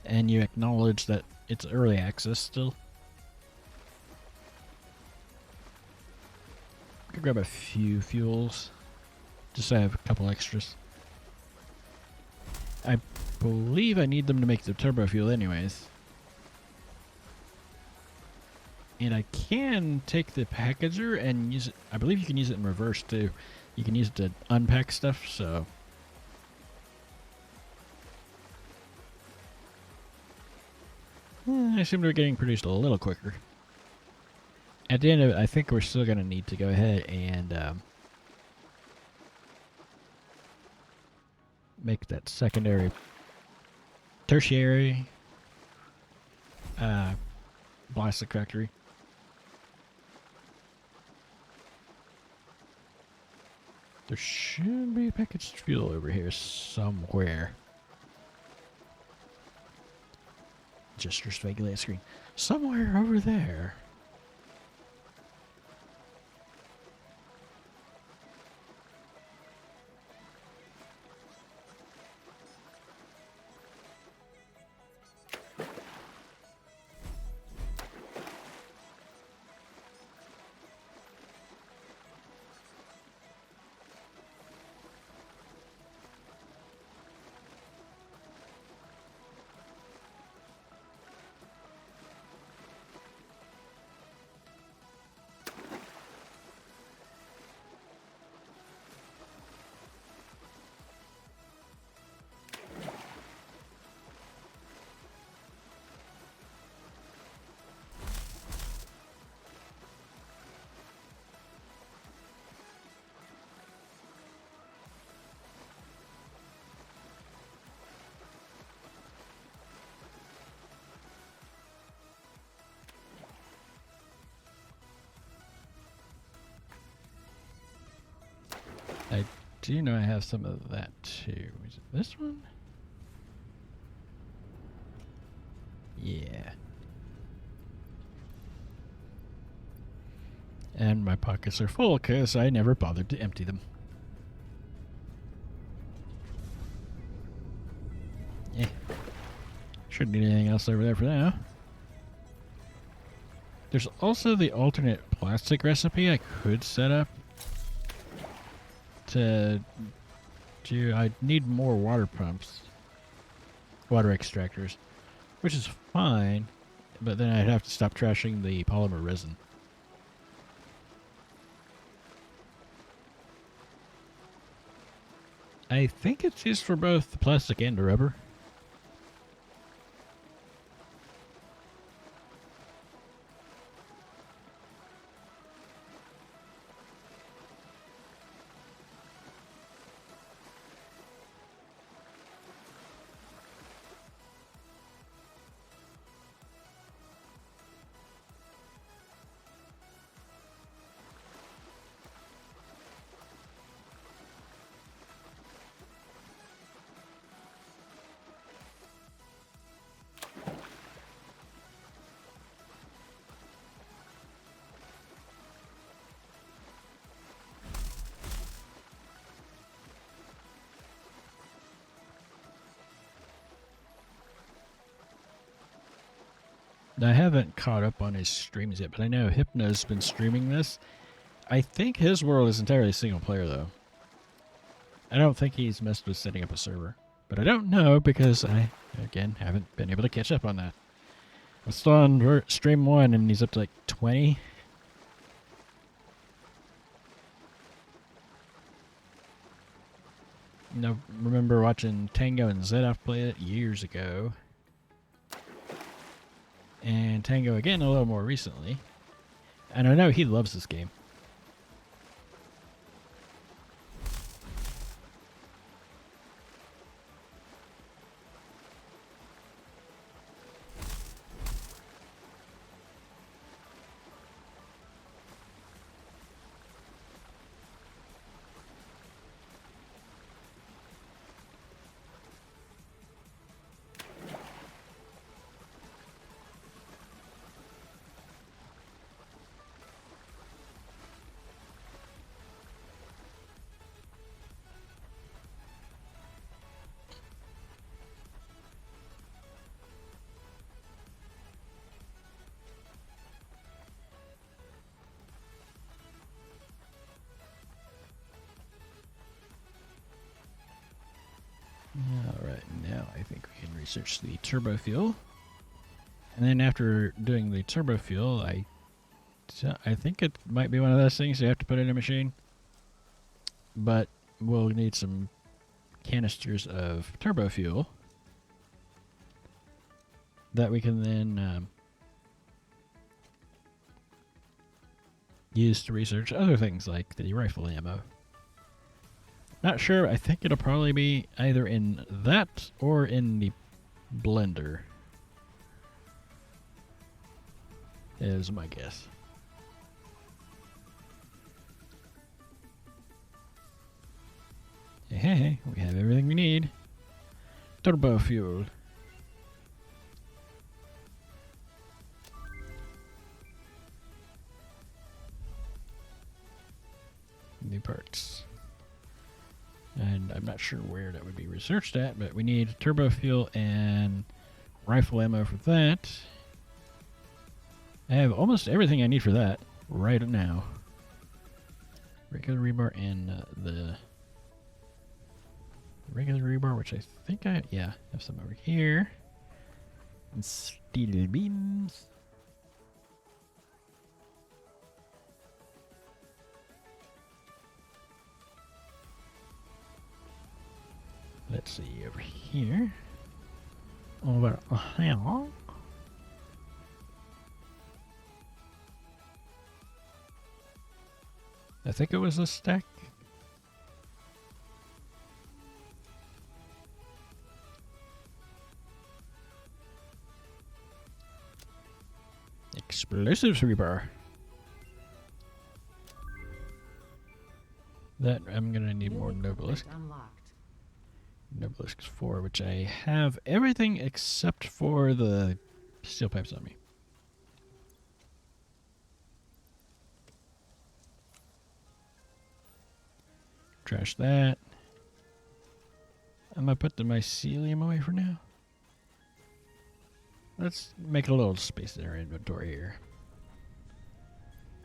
And you acknowledge that it's early access still. I could grab a few fuels, just so I have a couple extras. I believe I need them to make the turbo fuel anyways. And I can take the packager and use it. I believe you can use it in reverse too. You can use it to unpack stuff, so. I seem to be getting produced a little quicker. At the end of it, I think we're still going to need to go ahead and make that secondary, tertiary plastic factory. There should be packaged fuel over here somewhere. Gestures vaguely on screen. Somewhere over there. I do know I have some of that too. Is it this one? Yeah. And my pockets are full because I never bothered to empty them. Yeah. Shouldn't need anything else over there for now. There's also the alternate plastic recipe I could set up to do. I need more water pumps, water extractors, which is fine, but then I'd have to stop trashing the polymer resin. I think it's used for both the plastic and the rubber. I haven't caught up on his streams yet, but I know Hypno's been streaming this. I think his world is entirely single player, though. I don't think he's messed with setting up a server. But I don't know because I, again, haven't been able to catch up on that. I'm still on stream 1 and he's up to like 20. I remember watching Tango and Zedoff play it years ago. And Tango again a little more recently. And I know he loves this game. Alright, now I think we can research the turbo fuel. And then after doing the turbo fuel, I So I think it might be one of those things you have to put in a machine. But we'll need some canisters of turbo fuel that we can then use to research other things like the rifle ammo. Not sure. I think it'll probably be either in that or in the blender, is my guess. Hey, we have everything we need. Turbo fuel. New parts. And I'm not sure where that would be researched at, but we need turbo fuel and rifle ammo for that. I have almost everything I need for that right now. Regular rebar and the regular rebar, which I think I have some over here. And steel beams. Let's see over here. Over here. I think it was a stack. Explosives rebar. That I'm gonna need more Nobelisks. Nobelisks 4, which I have everything except for the steel pipes on me. Trash that. I'm gonna put the mycelium away for now. Let's make a little space in our inventory here.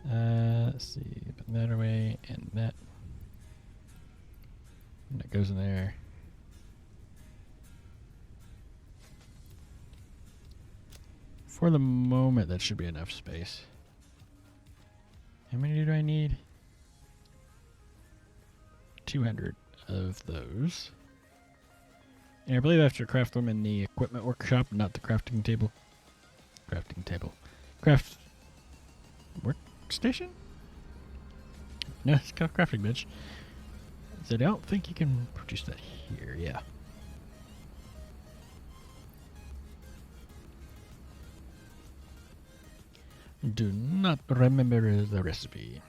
Let's see, put that away and that. And that goes in there. For the moment, that should be enough space. How many do I need? 200 of those. And I believe I have to craft them in the equipment workshop, not the crafting table. Crafting table. Craft workstation? No, it's called crafting bench. So I don't think you can produce that here, yeah. Do not remember the recipe.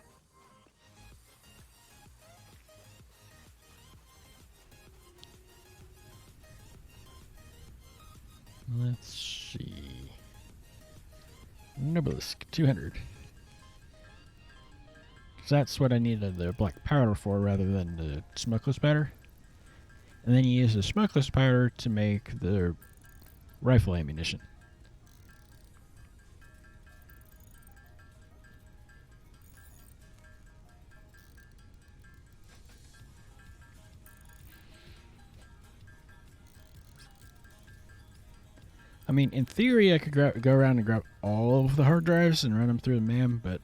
Let's see. Nobelisk 200. So that's what I needed the black powder for rather than the smokeless powder. And then you use the smokeless powder to make the rifle ammunition. I mean, in theory, I could go around and grab all of the hard drives and run them through the MAM, but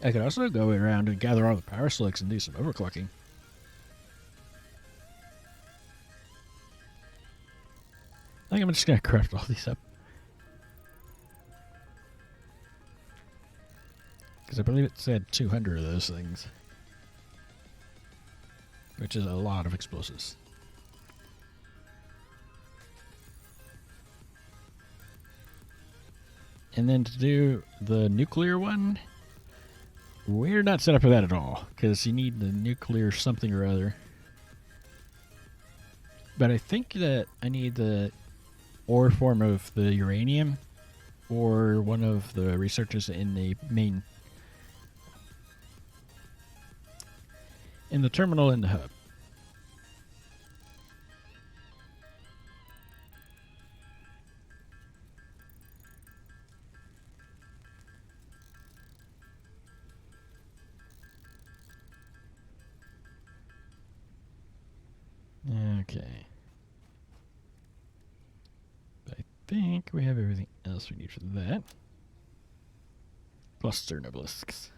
I could also go around and gather all the power slicks and do some overclocking. I think I'm just going to craft all these up. Because I believe it said 200 of those things. Which is a lot of explosives. And then to do the nuclear one, we're not set up for that at all. Because you need the nuclear something or other. But I think that I need the ore form of the uranium or one of the researchers in the main in the terminal in the hub. Okay. I think we have everything else we need for that. Cluster nobelisks.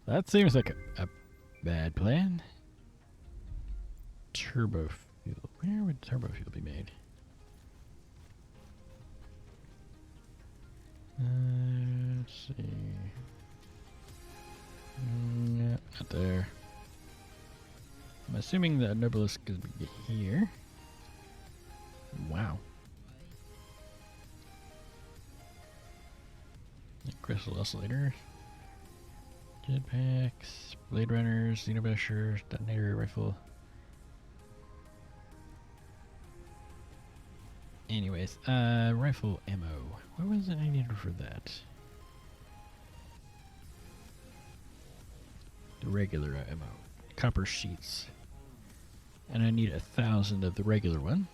That seems like a bad plan. Turbo fuel. Where would turbo fuel be made? Let's see. No, not there. I'm assuming the Nobelisk is here. Wow. Crystal oscillators. Jetpacks. Blade runners. Xenobashers. Detonator rifle. Anyways, rifle ammo. What was it I needed for that? The regular ammo. Copper sheets. And I need 1,000 of the regular one.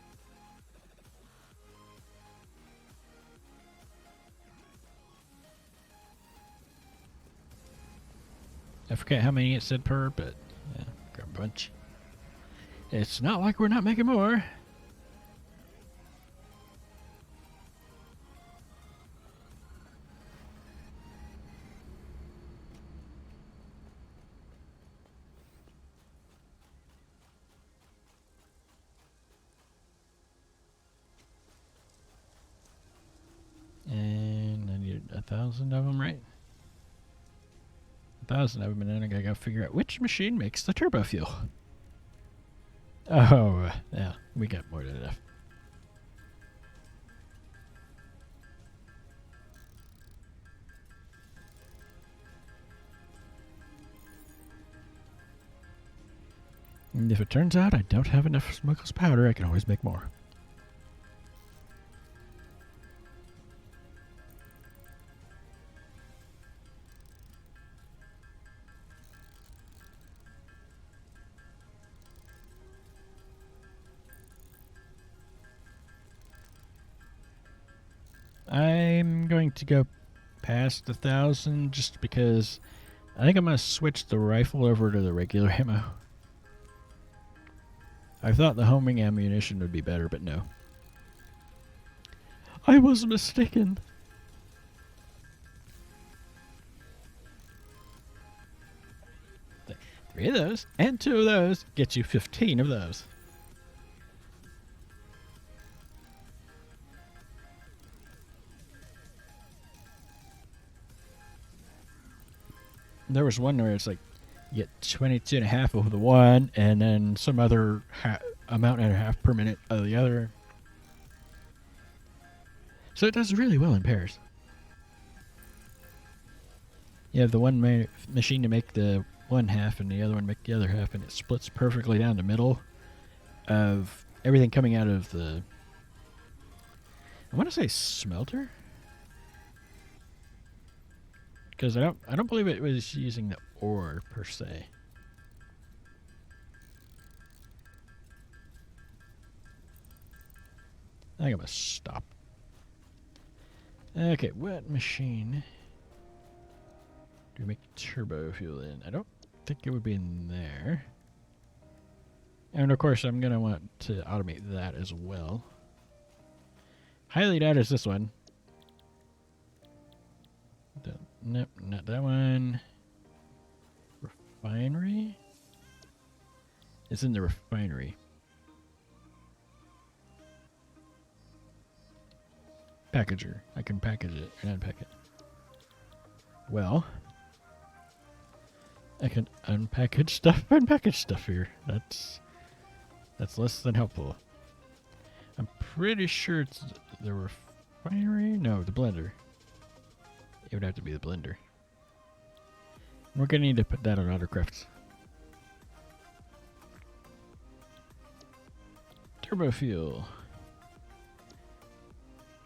I forget how many it said per, but yeah, grab a bunch. It's not like we're not making more. And I need 1,000 of them, right? 1,000 of them, and then I gotta figure out which machine makes the turbo fuel. Oh, yeah, we got more than enough. And if it turns out I don't have enough smokeless powder, I can always make more. I'm going to go past 1,000 just because I think I'm going to switch the rifle over to the regular ammo. I thought the homing ammunition would be better, but no. I was mistaken. Three of those and 2 of those get you 15 of those. There was one where it's like you get 22 and a half of the one and then some other amount and a half per minute of the other. So it does really well in pairs. You have the one machine to make the one half and the other one make the other half, and it splits perfectly down the middle of everything coming out of the, I want to say smelter, because I don't believe it was using the ore per se. I think I'm gonna stop. Okay, what machine do we make turbo fuel in? I don't think it would be in there. And of course, I'm gonna want to automate that as well. Highly doubt it's this one. Nope, not that one. Refinery? It's in the refinery. Packager. I can package it and unpack it. Well, I can unpackage stuff and package stuff here. That's less than helpful. I'm pretty sure it's the refinery. No, the blender. It would have to be the blender. We're gonna need to put that on autocrafts. Turbo fuel.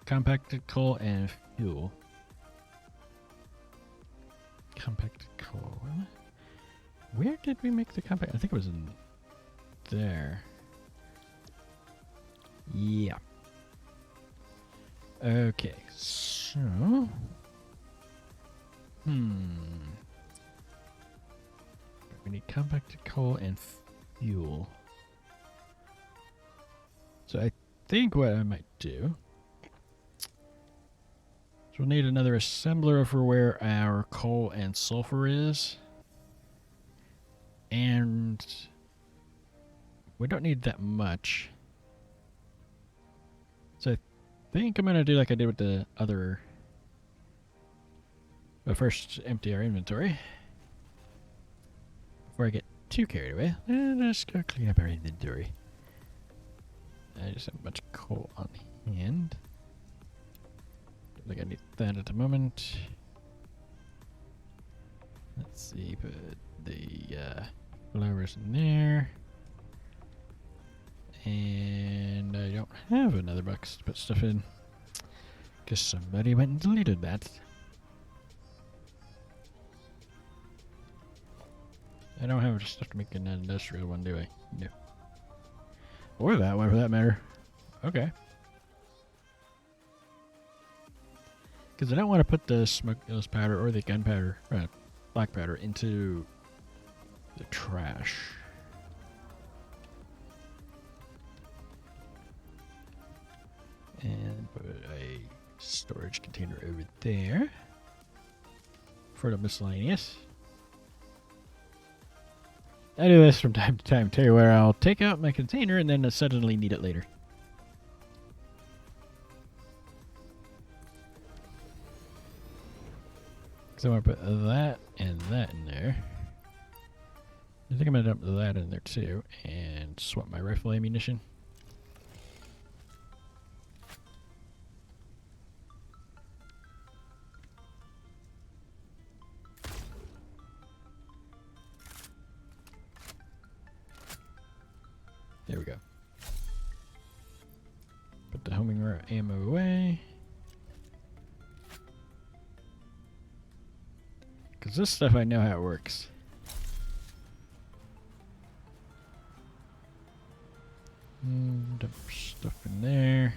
Compacted coal and fuel. Compacted coal. Where did we make the compact? I think it was in there. Yeah. Okay, so... We need compacted coal and fuel. So I think what I might do is we'll need another assembler for where our coal and sulfur is. And we don't need that much. So I think I'm going to do like I did with the other. But first, empty our inventory. Before I get too carried away, let's go clean up our inventory. I just have a bunch of coal on hand. Don't think I need that at the moment. Let's see, put the flowers in there. And I don't have another box to put stuff in. Guess somebody went and deleted that. I don't have stuff to make an industrial one, do I? No. Or that one, for that matter. Okay. Because I don't want to put the smokeless powder or the gunpowder, black powder, into the trash. And put a storage container over there for the miscellaneous. I do this from time to time too, where I'll take out my container and then suddenly need it later. So I'm going to put that and that in there. I think I'm going to dump that in there too and swap my rifle ammunition. There we go. Put the homing ammo away. Because this stuff I know how it works. Dump stuff in there.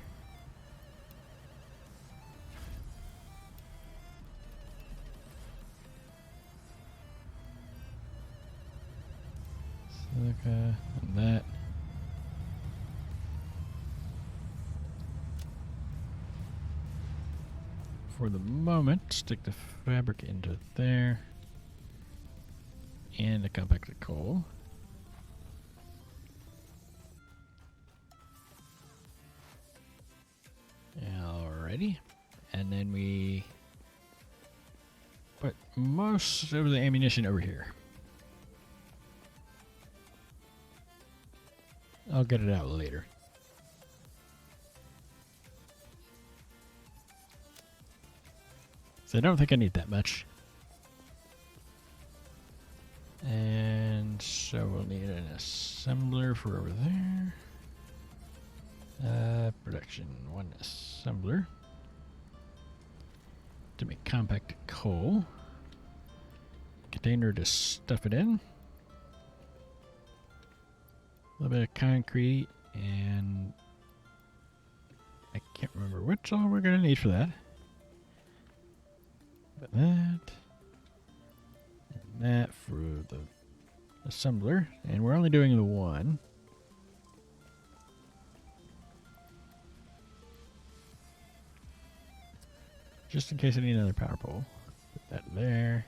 Silica and that. For the moment, stick the fabric into there. And the compacted coal. Alrighty. And then we put most of the ammunition over here. I'll get it out later. So I don't think I need that much. And so we'll need an assembler for over there. Production, one assembler. To make compacted coal. Container to stuff it in. A little bit of concrete and I can't remember which all we're going to need for that. But that and that for the assembler, and we're only doing the one. Just in case I need another power pole. Put that there.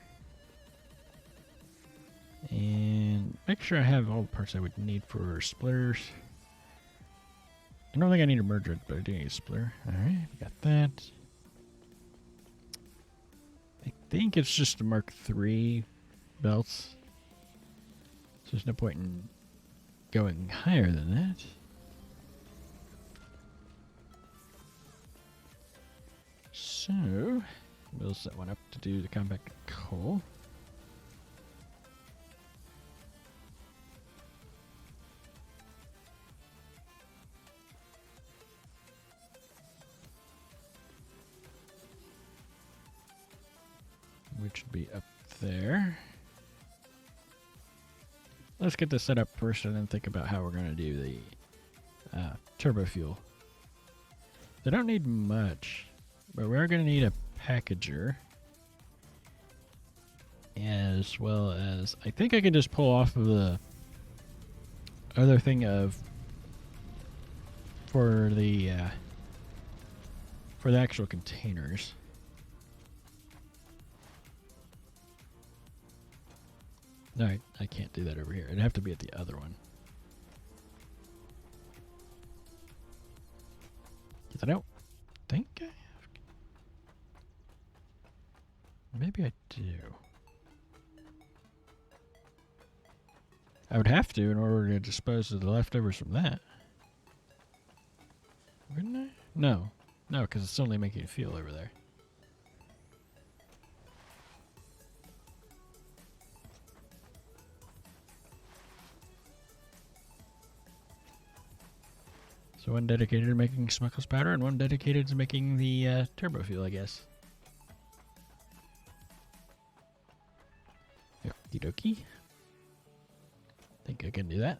And make sure I have all the parts I would need for splitters. I don't think I need a merger, but I do need a splitter. Alright, got that. I think it's just the Mark III belts. So there's no point in going higher than that. So we'll set one up to do the compacted coal. Which would be up there. Let's get this set up first and then think about how we're going to do the turbo fuel. They don't need much, but we are going to need a packager. As well as, I think I can just pull off of the other thing of for the actual containers. No, I can't do that over here. It'd have to be at the other one. Because I don't think I have. Maybe I do. I would have to in order to dispose of the leftovers from that. Wouldn't I? No. No, because it's only making fuel over there. So one dedicated to making Smuggler's powder and one dedicated to making the turbo fuel, I guess. Okie dokie. Think I can do that.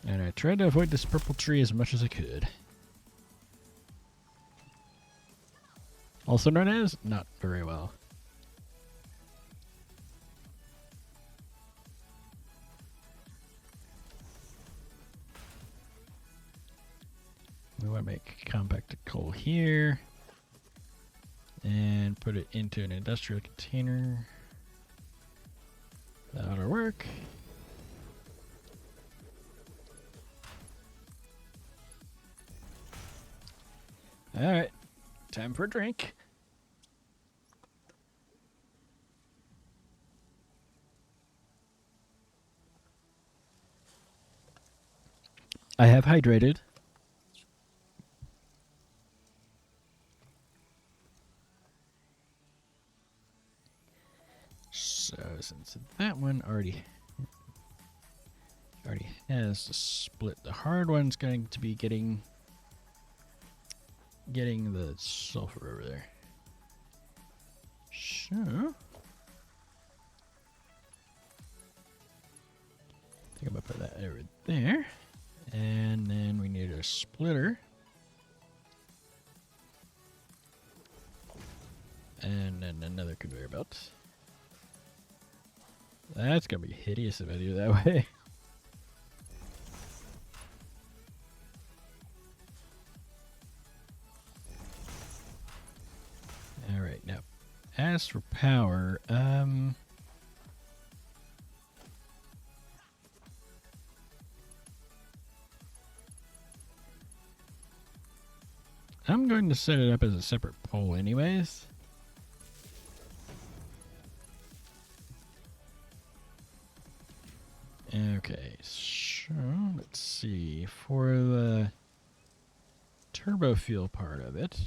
And I tried to avoid this purple tree as much as I could. Also known as not very well. We want to make compacted coal here and put it into an industrial container. That ought to work. Alright, time for a drink. I have hydrated. So since that one already has the split, the hard one's going to be getting the sulfur over there. So I think I'm gonna put that over there. And then we need a splitter. And then another conveyor belt. That's gonna be hideous if I do it that way. Alright, now as for power, I'm going to set it up as a separate pole anyways. Okay, so let's see. For the turbo fuel part of it,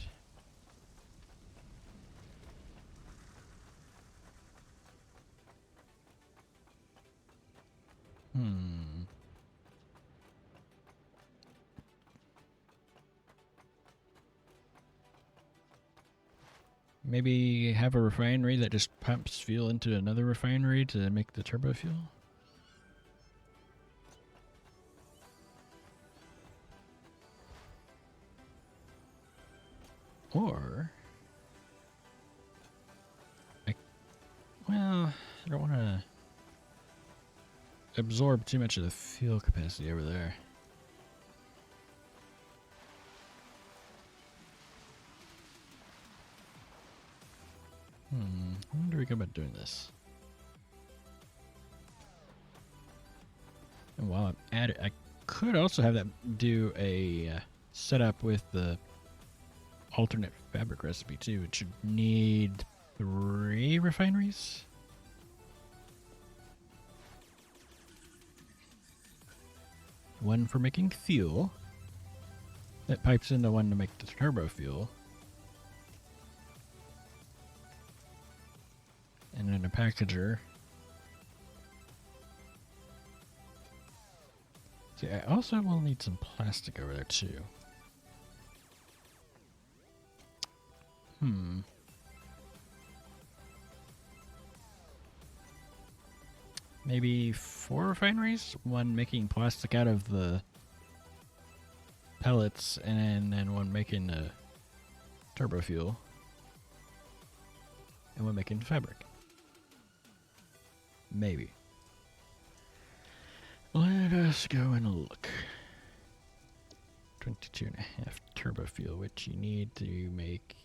maybe have a refinery that just pumps fuel into another refinery to make the turbo fuel? Or, I don't want to absorb too much of the fuel capacity over there. How do we go about doing this? And while I'm at it, I could also have that do a setup with the alternate fabric recipe too. It should need 3 refineries. One for making fuel. That pipes into one to make the turbo fuel. And then a packager. See, I also will need some plastic over there too. Maybe 4 refineries? One making plastic out of the pellets, and then one making turbo fuel. And one making fabric. Maybe. Let us go and look. 22.5 turbo fuel, which you need to make.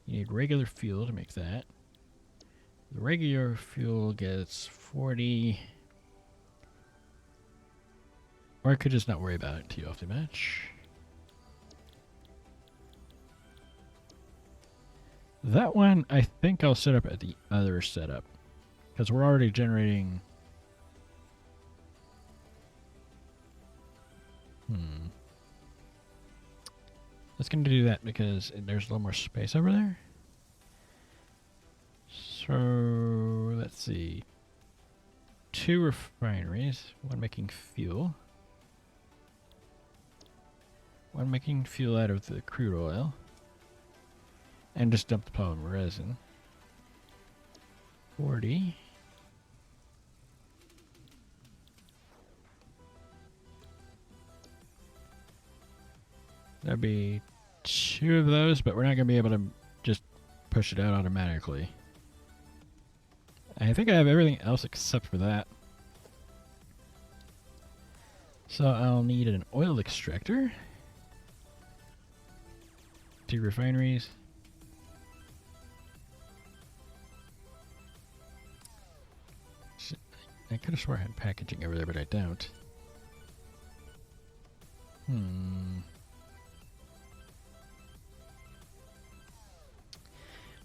You need regular fuel to make that. The regular fuel gets 40. Or I could just not worry about it until you off the match. That one, I think I'll set up at the other setup. Because we're already generating... Let's going to do that because there's a little more space over there. So, let's see. 2 refineries. One making fuel. One making fuel out of the crude oil. And just dump the polymer resin. 40. That'd be 2 of those, but we're not going to be able to just push it out automatically. I think I have everything else except for that. So I'll need an oil extractor. 2 refineries. I could have swore I had packaging over there, but I don't.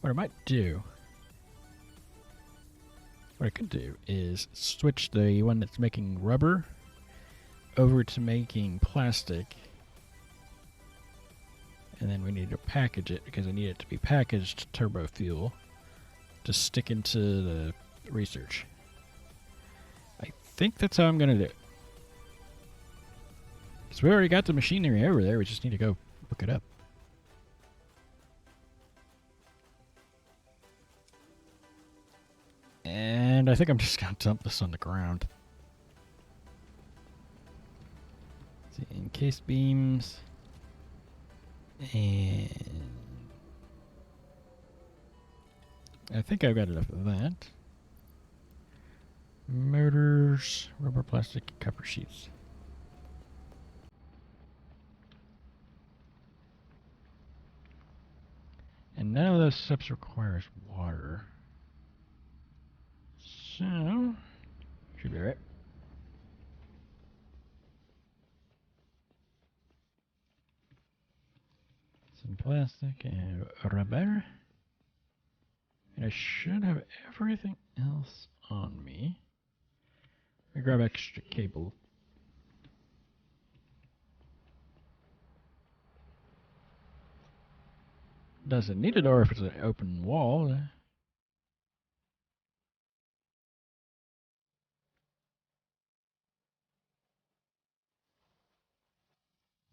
What I might do... What I could do is switch the one that's making rubber over to making plastic. And then we need to package it because I need it to be packaged turbo fuel to stick into the research. I think that's how I'm going to do it. Because we already got the machinery over there, we just need to go look it up. And I think I'm just going to dump this on the ground. Let's see, encased beams. And I think I've got enough of that. Motors, rubber, plastic, copper sheets. And none of those steps requires water. So, should be right. Some plastic and rubber. And I should have everything else on me. I grab extra cable. Doesn't need a door if it's an open wall.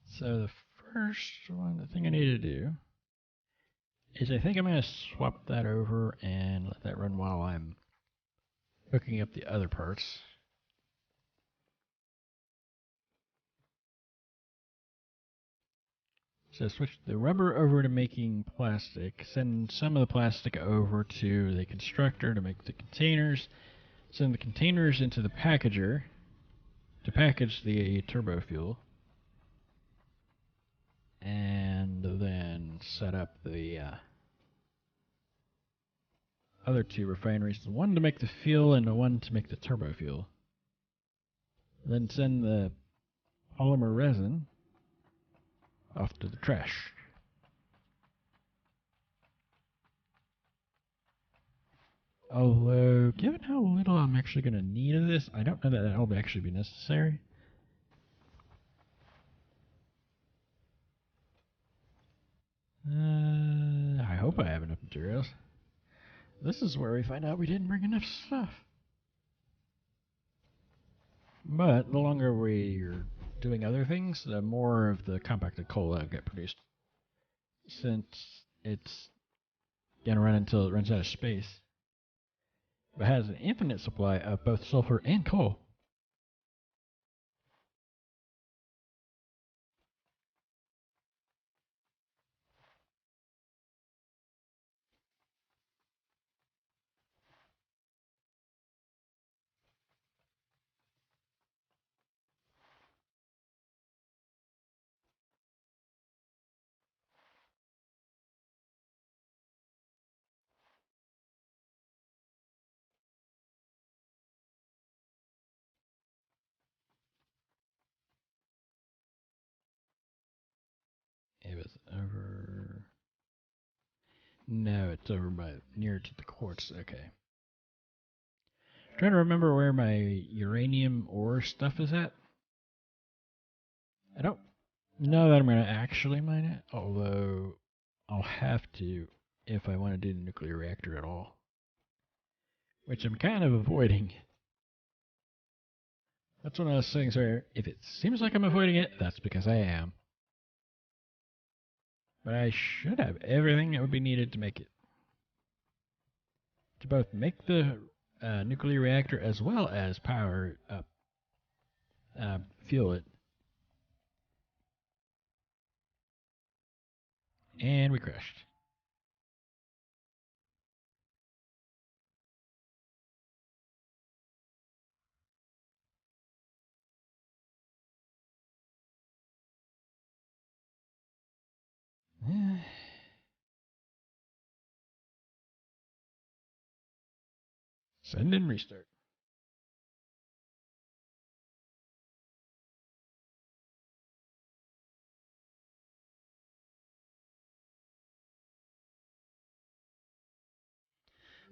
So the first one, the thing I need to do is I think I'm going to swap that over and let that run while I'm hooking up the other parts. So switch the rubber over to making plastic, send some of the plastic over to the constructor to make the containers, send the containers into the packager to package the turbo fuel, and then set up the other 2 refineries, the one to make the fuel and the one to make the turbo fuel. Then send the polymer resin off to the trash. Although, given how little I'm actually going to need of this, I don't know that that'll actually be necessary. I hope I have enough materials. This is where we find out we didn't bring enough stuff. But the longer we're doing other things, the more of the compacted coal that'll get produced. Since it's going to run until it runs out of space. But it has an infinite supply of both sulfur and coal. over. No, it's over by near to the quartz. Okay. Trying to remember where my uranium ore stuff is at. I don't know that I'm going to actually mine it, although I'll have to if I want to do the nuclear reactor at all, which I'm kind of avoiding. That's one of those things where if it seems like I'm avoiding it, that's because I am. But I should have everything that would be needed to make it. To both make the nuclear reactor as well as power up, fuel it. And we crashed. Send and restart.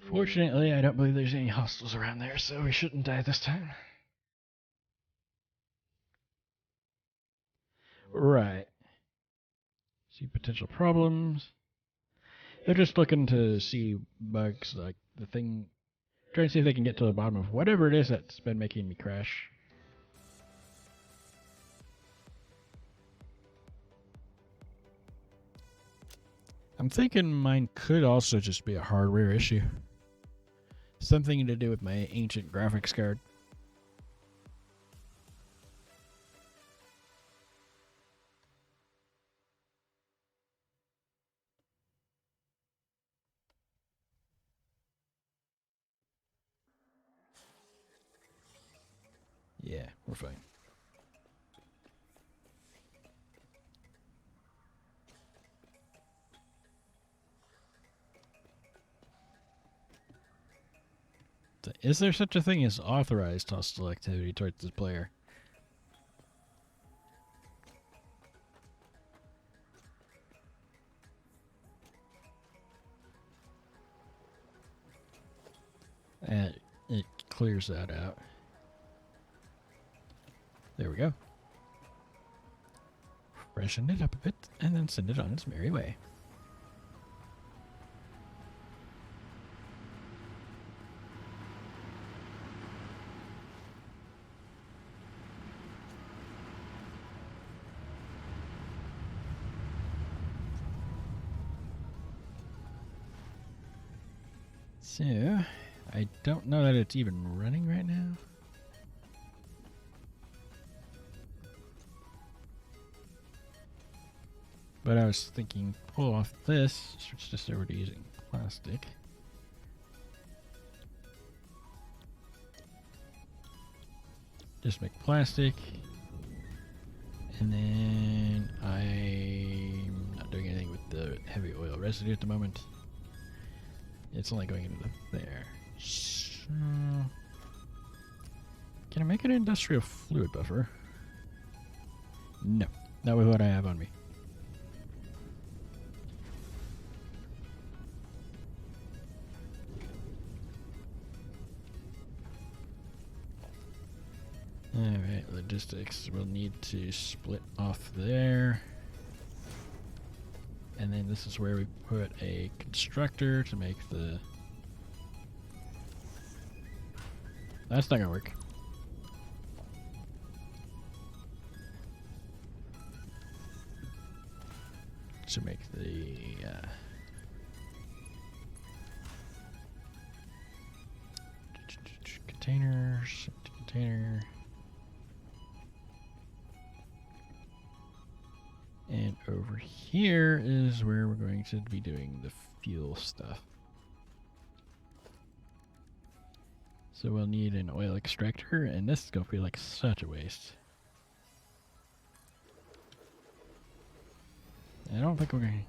Fortunately, I don't believe there's any hostiles around there, so we shouldn't die this time. Right. See potential problems. They're just looking to see bugs, like the thing. Trying to see if they can get to the bottom of whatever it is that's been making me crash. I'm thinking mine could also just be a hardware issue. Something to do with my ancient graphics card. Yeah, we're fine. Is there such a thing as authorized hostile activity towards the player? And it clears that out. There we go. Freshen it up a bit, and then send it on its merry way. So, I don't know that it's even running right now. But I was thinking, pull off this, switch this over to using plastic. Just make plastic. And then I'm not doing anything with the heavy oil residue at the moment. It's only going into there. So, can I make an industrial fluid buffer? No, not with what I have on me. Alright, logistics. We'll need to split off there. And then this is where we put a constructor to make the... That's not gonna work. To make the... containers, container... And over here is where we're going to be doing the fuel stuff. So we'll need an oil extractor, and this is going to feel like such a waste. I don't think we're going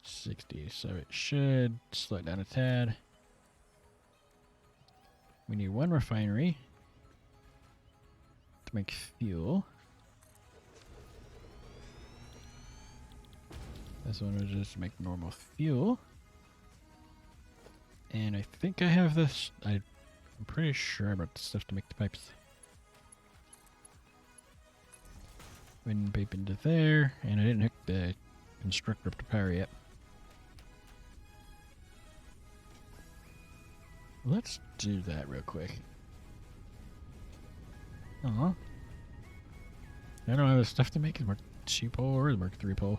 to 60, so it should slow it down a tad. We need one refinery to make fuel. This one was just make normal fuel. And I think I have this. I'm pretty sure I brought the stuff to make the pipes. Wind pipe into there, and I didn't hook the constructor up to power yet. Let's do that real quick. I don't have the stuff to make the Mark 2 pole or the Mark 3 pole.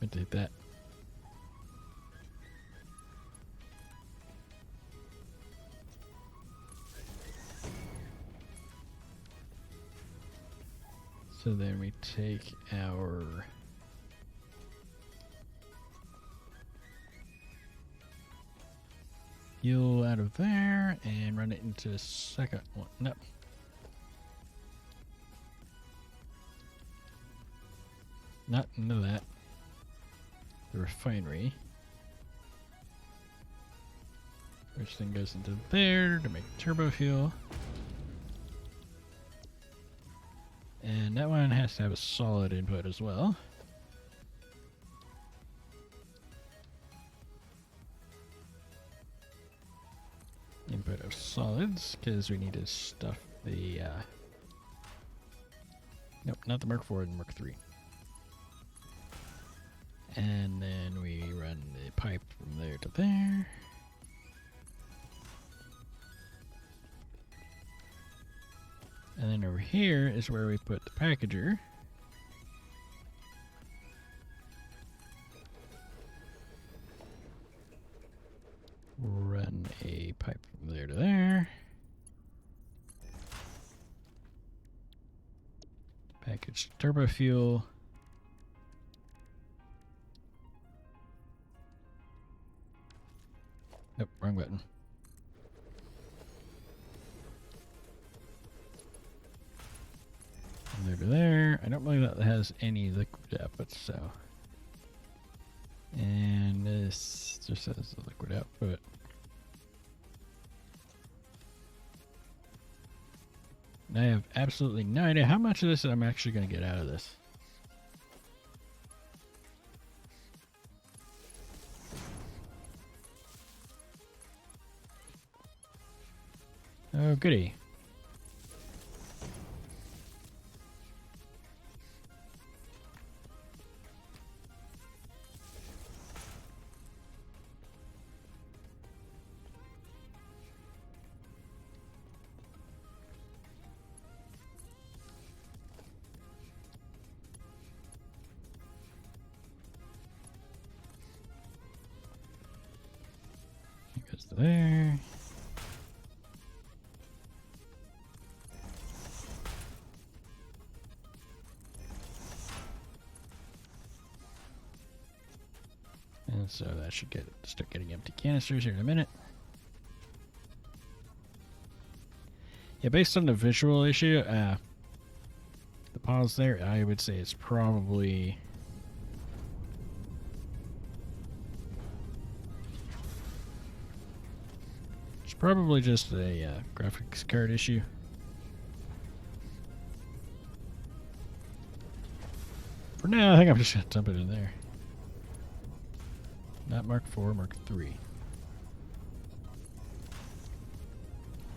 Meant to hit that. So then we take our fuel out of there and run it into the second one. No. Not into that. The refinery. Which then goes into there to make turbo fuel. And that one has to have a solid input as well. Input of solids, because we need to stuff the, nope, not the Mark IV, the Mark III. And then we run the pipe from there to there. And then over here is where we put the packager. Run a pipe from there to there. Package turbo fuel. Nope, wrong button. From there to there. I don't believe that has any liquid output, so. And this just says the liquid output. And I have absolutely no idea how much of this I'm actually going to get out of this. Oh, goody. It goes to there. And so that should start getting empty canisters here in a minute. Yeah, based on the visual issue, the pause there, I would say it's probably just a graphics card issue. For now, I think I'm just gonna dump it in there. Not Mark IV, Mark III.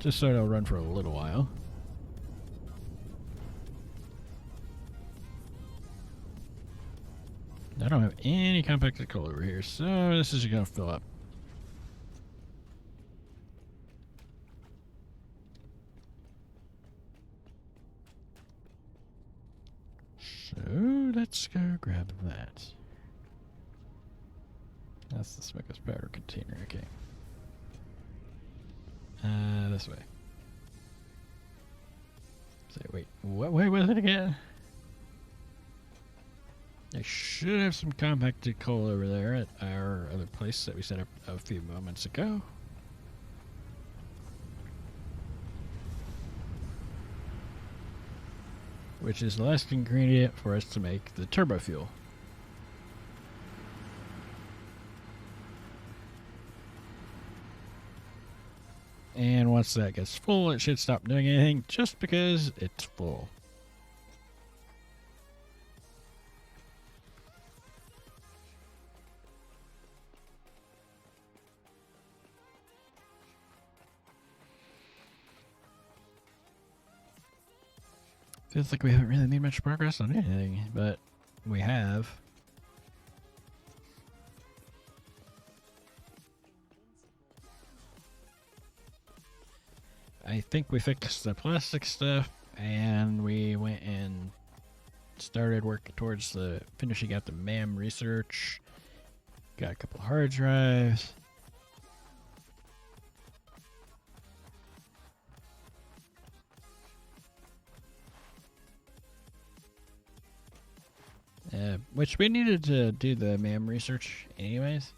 Just so it'll run for a little while. I don't have any compacted coal over here, so this is going to fill up. So let's go grab that. That's the smokeless powder container, okay. This way. Say, wait, what way was it again? I should have some compacted coal over there at our other place that we set up a few moments ago. Which is the last ingredient for us to make the turbo fuel. And once that gets full, it should stop doing anything just because it's full. Feels like we haven't really made much progress on anything, but we have. I think we fixed the plastic stuff, and we went and started working towards the finishing out the MAM research. Got a couple hard drives. Which we needed to do the MAM research anyways.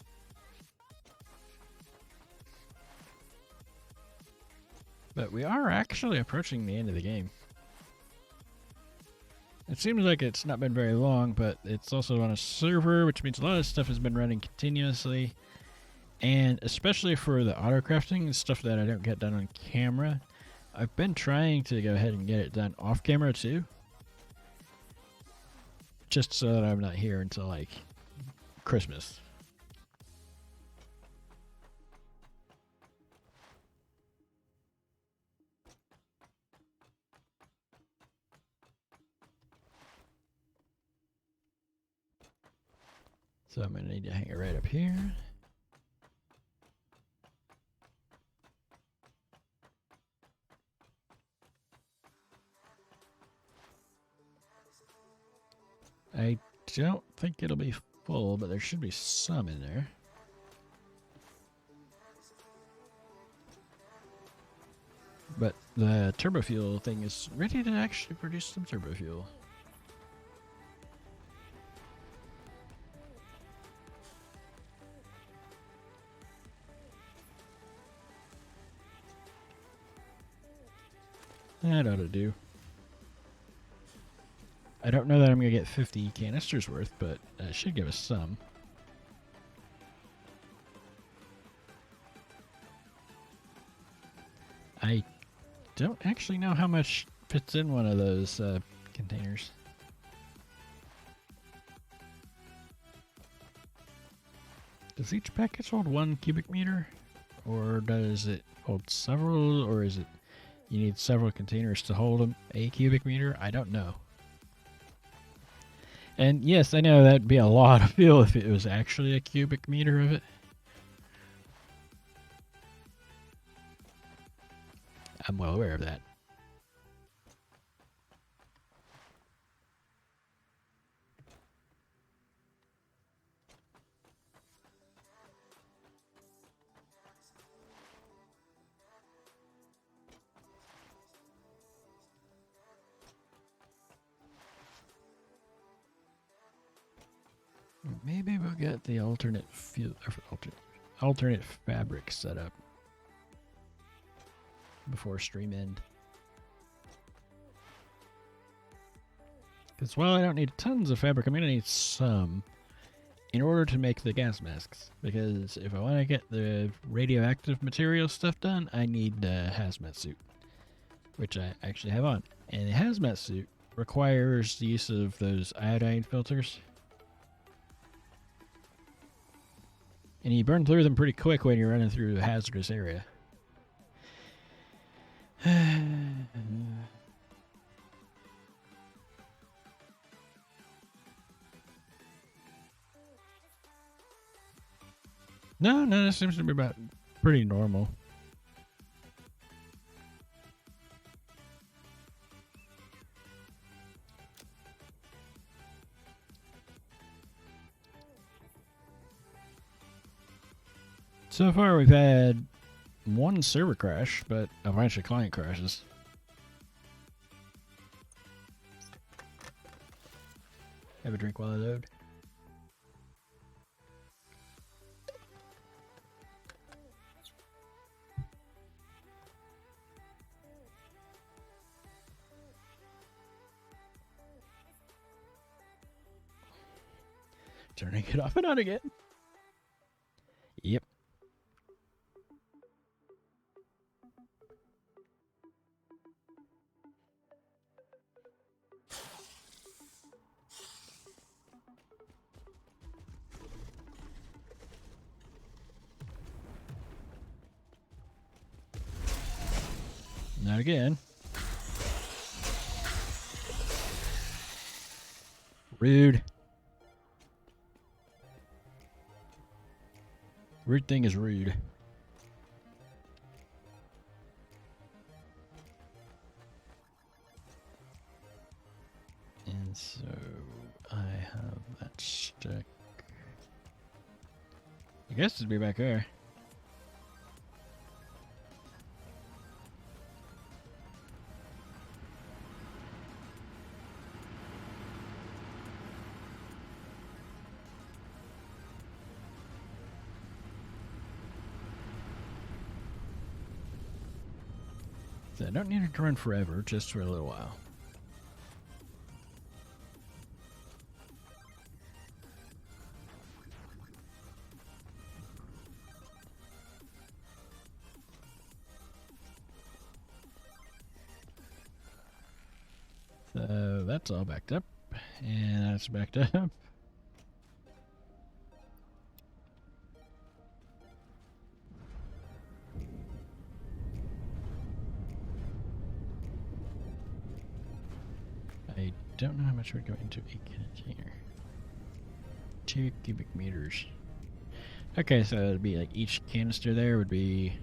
But we are actually approaching the end of the game. It seems like it's not been very long, but it's also on a server, which means a lot of stuff has been running continuously. And especially for the auto-crafting, stuff that I don't get done on camera, I've been trying to go ahead and get it done off camera too. Just so that I'm not here until like Christmas. So I'm going to need to hang it right up here. I don't think it'll be full, but there should be some in there. But the turbo fuel thing is ready to actually produce some turbo fuel. That ought to do. I don't know that I'm going to get 50 canisters worth, but it should give us some. I don't actually know how much fits in one of those containers. Does each package hold 1 cubic meter? Or does it hold several? Or is it you need several containers to hold a cubic meter? I don't know. And yes, I know that'd be a lot of fuel if it was actually a cubic meter of it. I'm well aware of that. Maybe we'll get the alternate fuel, alternate fabric set up before stream end. Because while I don't need tons of fabric, I'm going to need some in order to make the gas masks. Because if I want to get the radioactive material stuff done, I need a hazmat suit, which I actually have on. And the hazmat suit requires the use of those iodine filters. And you burn through them pretty quick when you're running through a hazardous area. No, this seems to be about pretty normal. So far we've had one server crash, but a bunch of client crashes. Have a drink while I load. Turning it off and on again. Yep. Not again. Rude. Rude thing is rude. And so I have that stick. I guess it'd be back there. So I don't need it to run forever, just for a little while. So that's all backed up, and that's backed up. I don't know how much would go into a container. 2 cubic meters. Okay, so it'd be like each canister there would be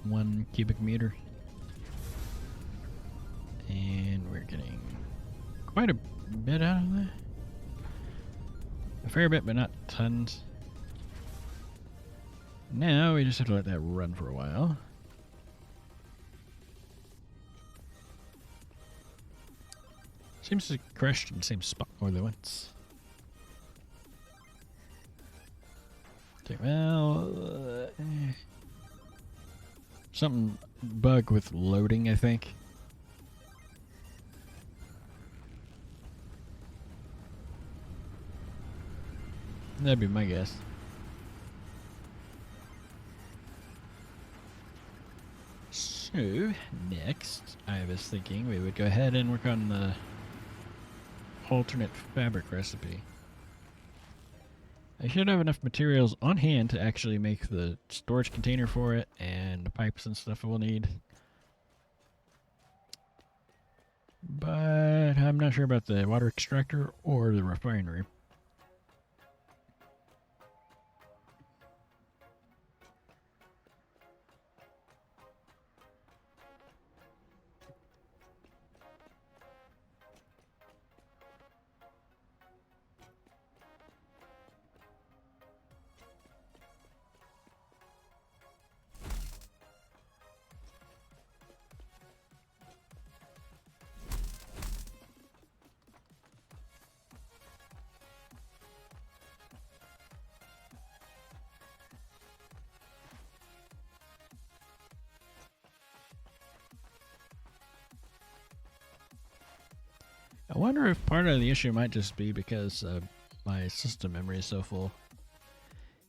1 cubic meter. And we're getting quite a bit out of that. A fair bit, but not tons. Now we just have to let that run for a while. Seems to crash in the same spot more than once. Okay, well, something bug with loading, I think. That'd be my guess. So, next, I was thinking we would go ahead and work on the alternate fabric recipe. I should have enough materials on hand to actually make the storage container for it and the pipes and stuff we'll need. But I'm not sure about the water extractor or the refinery. I wonder if part of the issue might just be because my system memory is so full.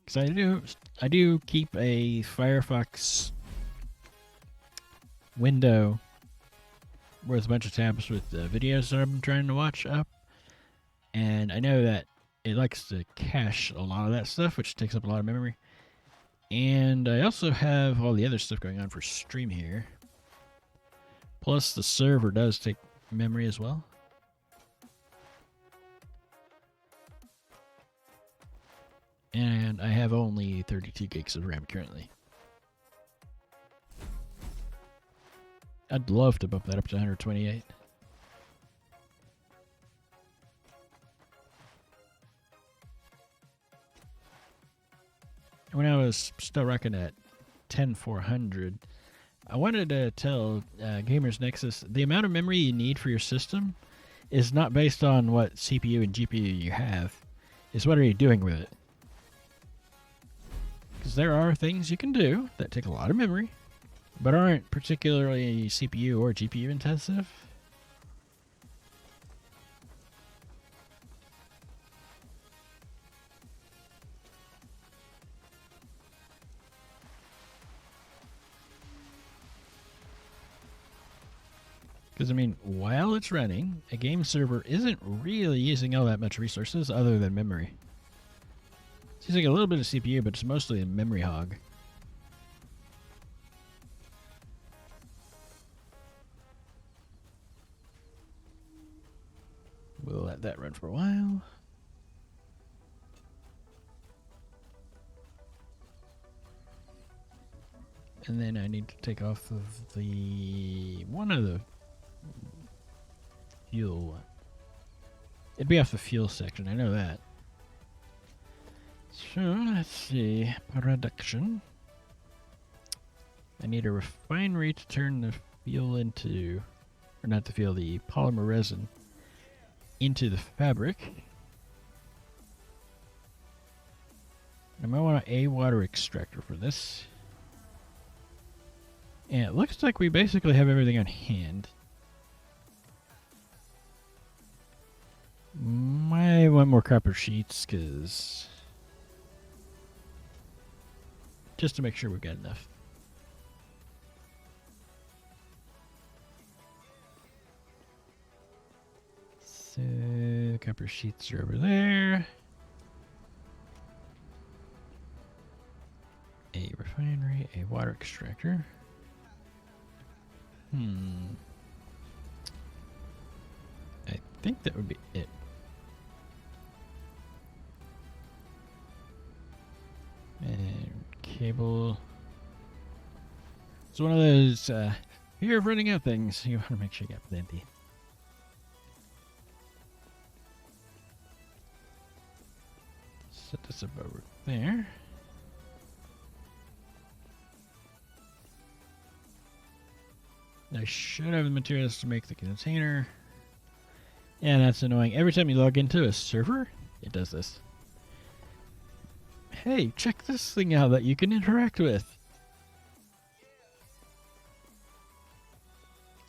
Because I do keep a Firefox window with a bunch of tabs with videos that I'm trying to watch up, and I know that it likes to cache a lot of that stuff, which takes up a lot of memory. And I also have all the other stuff going on for stream here. Plus, the server does take memory as well. And I have only 32 gigs of RAM currently. I'd love to bump that up to 128. When I was still rocking at 10400, I wanted to tell Gamers Nexus the amount of memory you need for your system is not based on what CPU and GPU you have. It's what are you doing with it. Because there are things you can do that take a lot of memory, but aren't particularly CPU or GPU intensive. Because, I mean, while it's running, a game server isn't really using all that much resources other than memory. It's using a little bit of CPU, but it's mostly a memory hog. let that run for a while. And then I need to take off of one of the fuel. It'd be off the fuel section, I know that. So, let's see. Production. I need a refinery to turn the fuel into, or not the fuel, the polymer resin into the fabric. I might want a water extractor for this. And it looks like we basically have everything on hand. Might want more copper sheets, because just to make sure we've got enough. So, copper sheets are over there. A refinery, a water extractor. I think that would be it. And cable. It's one of those fear of running out things. You want to make sure you got plenty. Set this up over there. I should have the materials to make the container. Yeah, that's annoying. Every time you log into a server, it does this. Hey, check this thing out that you can interact with.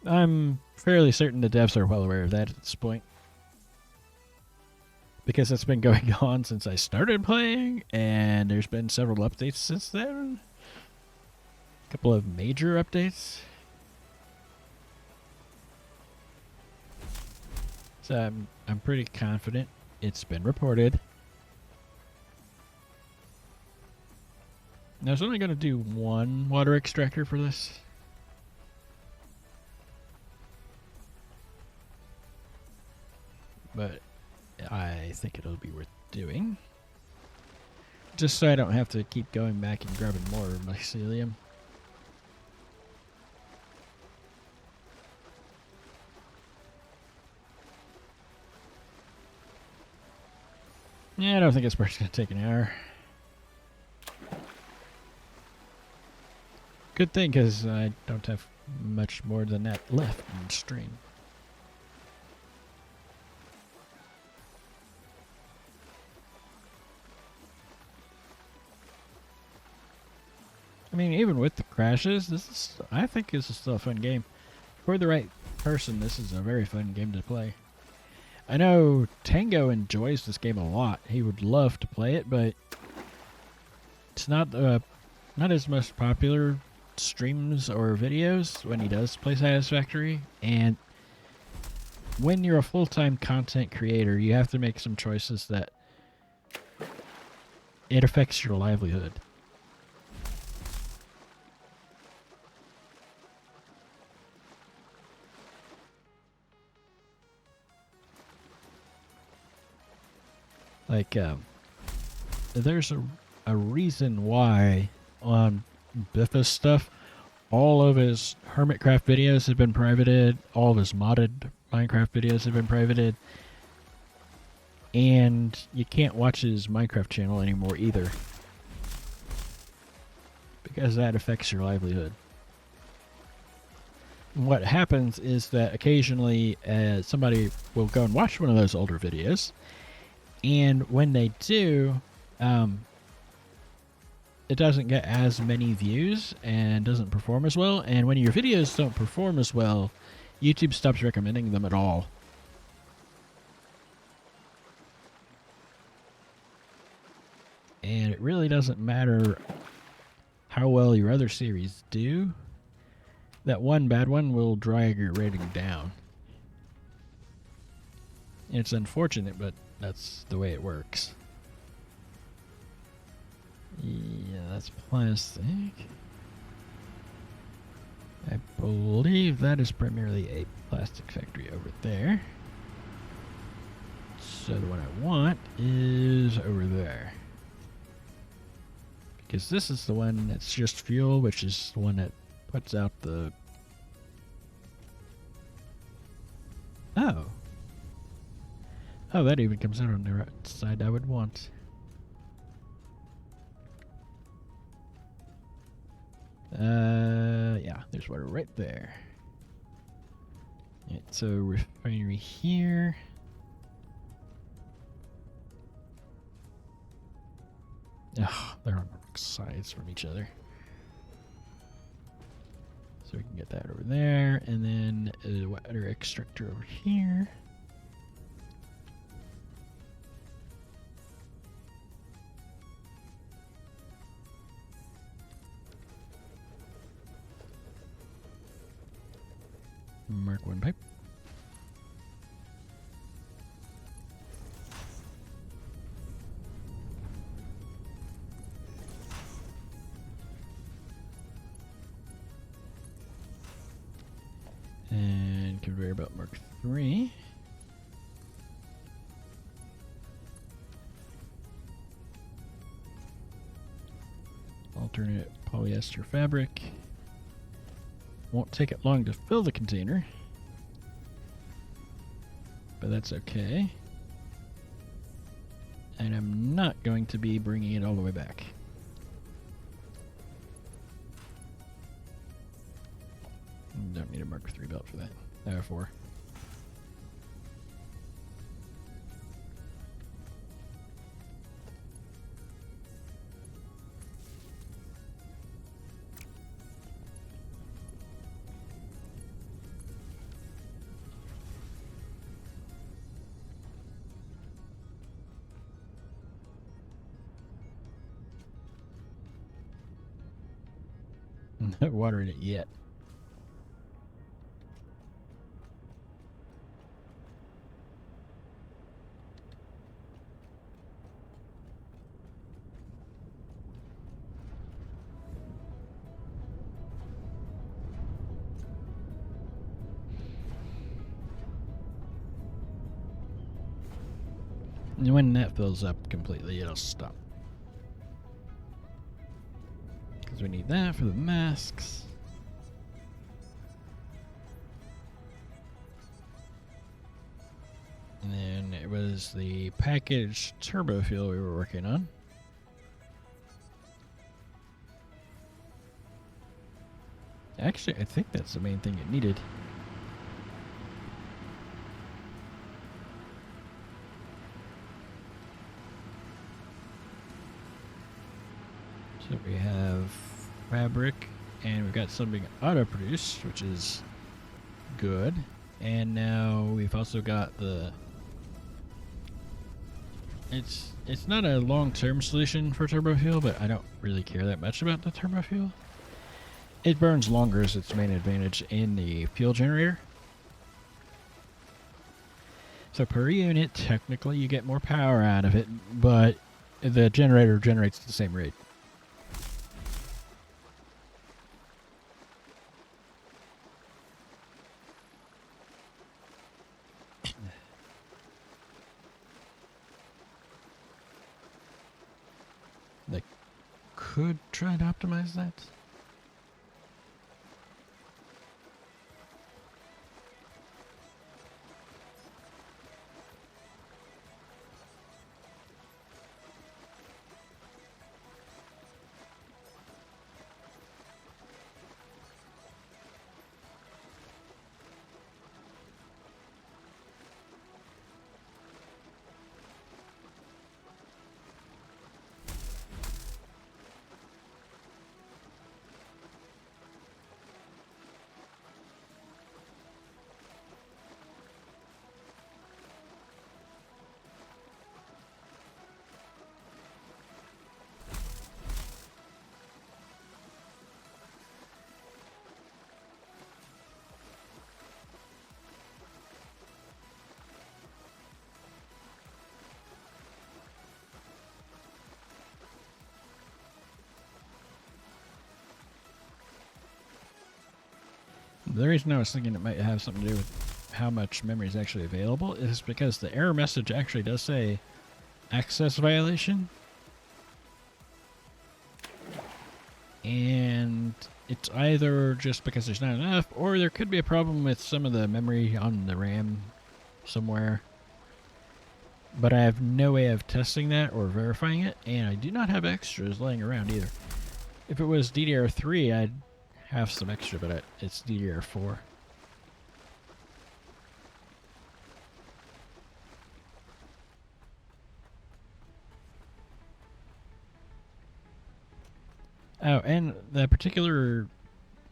I'm fairly certain the devs are well aware of that at this point, because it's been going on since I started playing, and there's been several updates since then. A couple of major updates. So I'm pretty confident it's been reported. Now I was only going to do one water extractor for this. But I think it'll be worth doing. Just so I don't have to keep going back and grabbing more mycelium. Yeah, I don't think this part's going to take an hour. Good thing, because I don't have much more than that left in stream. I mean, even with the crashes, I think this is still a fun game. For the right person, this is a very fun game to play. I know Tango enjoys this game a lot. He would love to play it, but it's not his most popular streams or videos when he does play Satisfactory. And when you're a full-time content creator, you have to make some choices that it affects your livelihood. Like, there's a reason why on Biff's stuff, all of his Hermitcraft videos have been privated, all of his modded Minecraft videos have been privated, and you can't watch his Minecraft channel anymore either, because that affects your livelihood. What happens is that occasionally somebody will go and watch one of those older videos, and when they do, it doesn't get as many views and doesn't perform as well. And when your videos don't perform as well, YouTube stops recommending them at all. And it really doesn't matter how well your other series do. That one bad one will drag your rating down. It's unfortunate, but that's the way it works. Yeah, that's plastic. I believe that is primarily a plastic factory over there. So the one I want is over there. Because this is the one that's just fuel, which is the one that puts out the... Oh. Oh, that even comes out on the right side I would want. Yeah, there's water right there. Right, so refinery here. Ugh, they're on sides from each other. So we can get that over there, and then a water extractor over here. Mark 1 pipe. And conveyor belt Mark 3. Alternate polyester fabric. Won't take it long to fill the container, but that's okay. And I'm not going to be bringing it all the way back. Don't need a Mark 3 belt for that. 4. Not watering it yet. And when that fills up completely, it'll stop. Because we need that for the masks. And then it was the packaged turbo fuel we were working on. Actually, I think that's the main thing it needed. So we have fabric, and we've got something auto-produced, which is good. And now we've also got the... It's not a long-term solution for turbo fuel, but I don't really care that much about the turbo fuel. It burns longer as its main advantage in the fuel generator. So per unit, technically you get more power out of it, but the generator generates at the same rate. They could try to optimize that. The reason I was thinking it might have something to do with how much memory is actually available is because the error message actually does say access violation. And it's either just because there's not enough, or there could be a problem with some of the memory on the RAM somewhere. But I have no way of testing that or verifying it, and I do not have extras laying around either. If it was DDR3, I'd have some extra, but it's DDR4. Oh, and the particular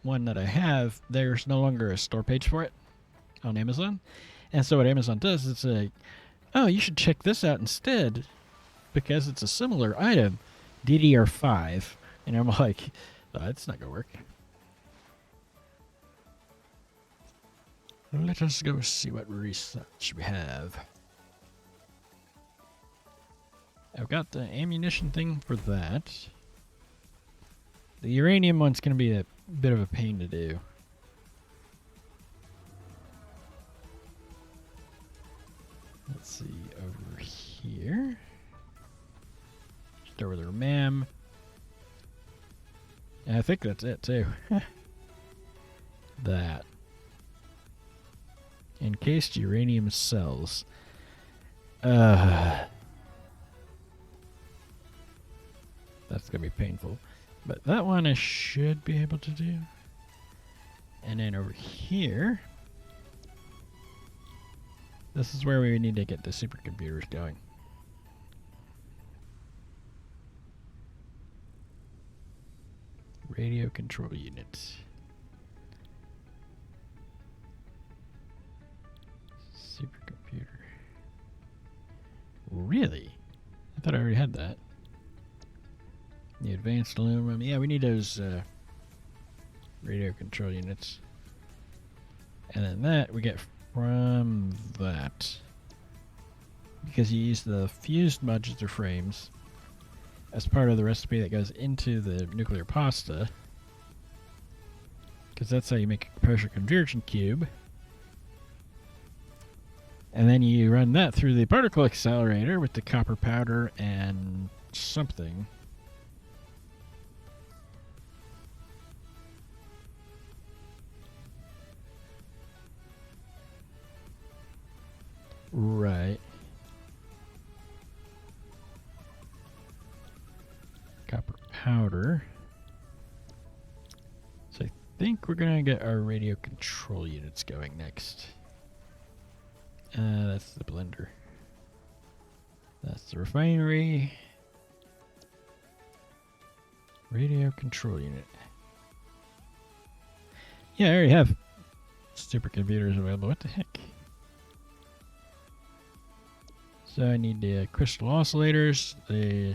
one that I have, there's no longer a store page for it on Amazon. And so what Amazon does is say, oh, you should check this out instead because it's a similar item, DDR5. And I'm like, oh, it's not going to work. Let us go see what research we have. I've got the ammunition thing for that. The uranium one's going to be a bit of a pain to do. Let's see, over here. Start with our MAM. And I think that's it, too. That. Encased uranium cells. That's going to be painful. But that one I should be able to do. And then over here, this is where we need to get the supercomputers going. Radio control units. Supercomputer. Really? I thought I already had that. The advanced aluminum. Yeah, we need those radio control units. And then that we get from that. Because you use the fused modular frames as part of the recipe that goes into the nuclear pasta. Because that's how you make a pressure conversion cube. And then you run that through the particle accelerator with the copper powder and something. Right. Copper powder. So I think we're going to get our radio control units going next. That's the blender. That's the refinery. Radio control unit. Yeah, I already have supercomputers available. What the heck? So I need the crystal oscillators, the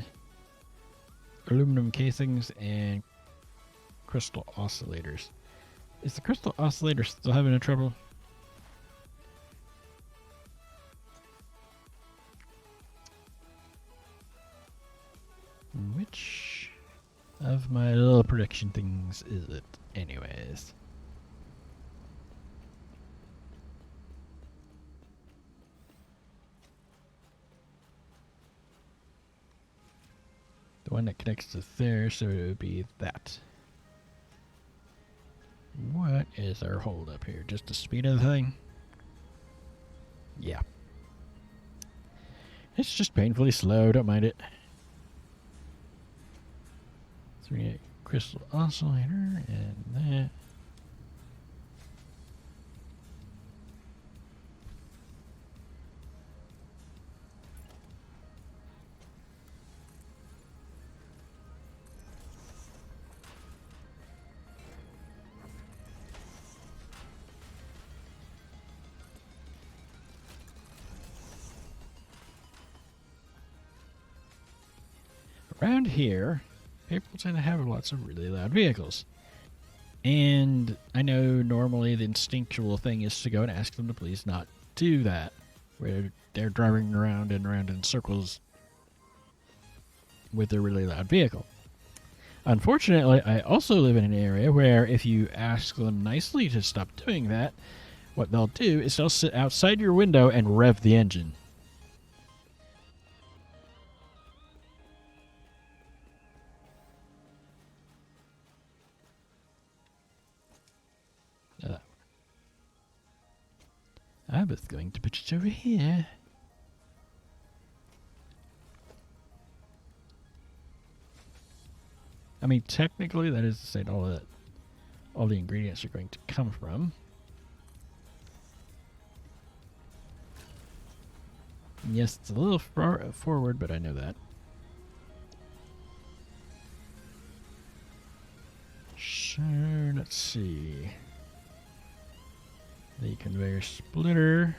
aluminum casings, and crystal oscillators. Is the crystal oscillator still having a trouble? Which of my little prediction things is it, anyways? The one that connects to there, so it would be that. What is our hold up here? Just the speed of the thing? Yeah. It's just painfully slow, don't mind it. So we need a crystal oscillator and that. Around here, people tend to have lots of really loud vehicles. And I know normally the instinctual thing is to go and ask them to please not do that, where they're driving around and around in circles with their really loud vehicle. Unfortunately, I also live in an area where if you ask them nicely to stop doing that, what they'll do is they'll sit outside your window and rev the engine. I was going to put it over here. I mean, technically, that is to say all the ingredients are going to come from. Yes, it's a little forward, but I know that. Sure, let's see. The conveyor splitter.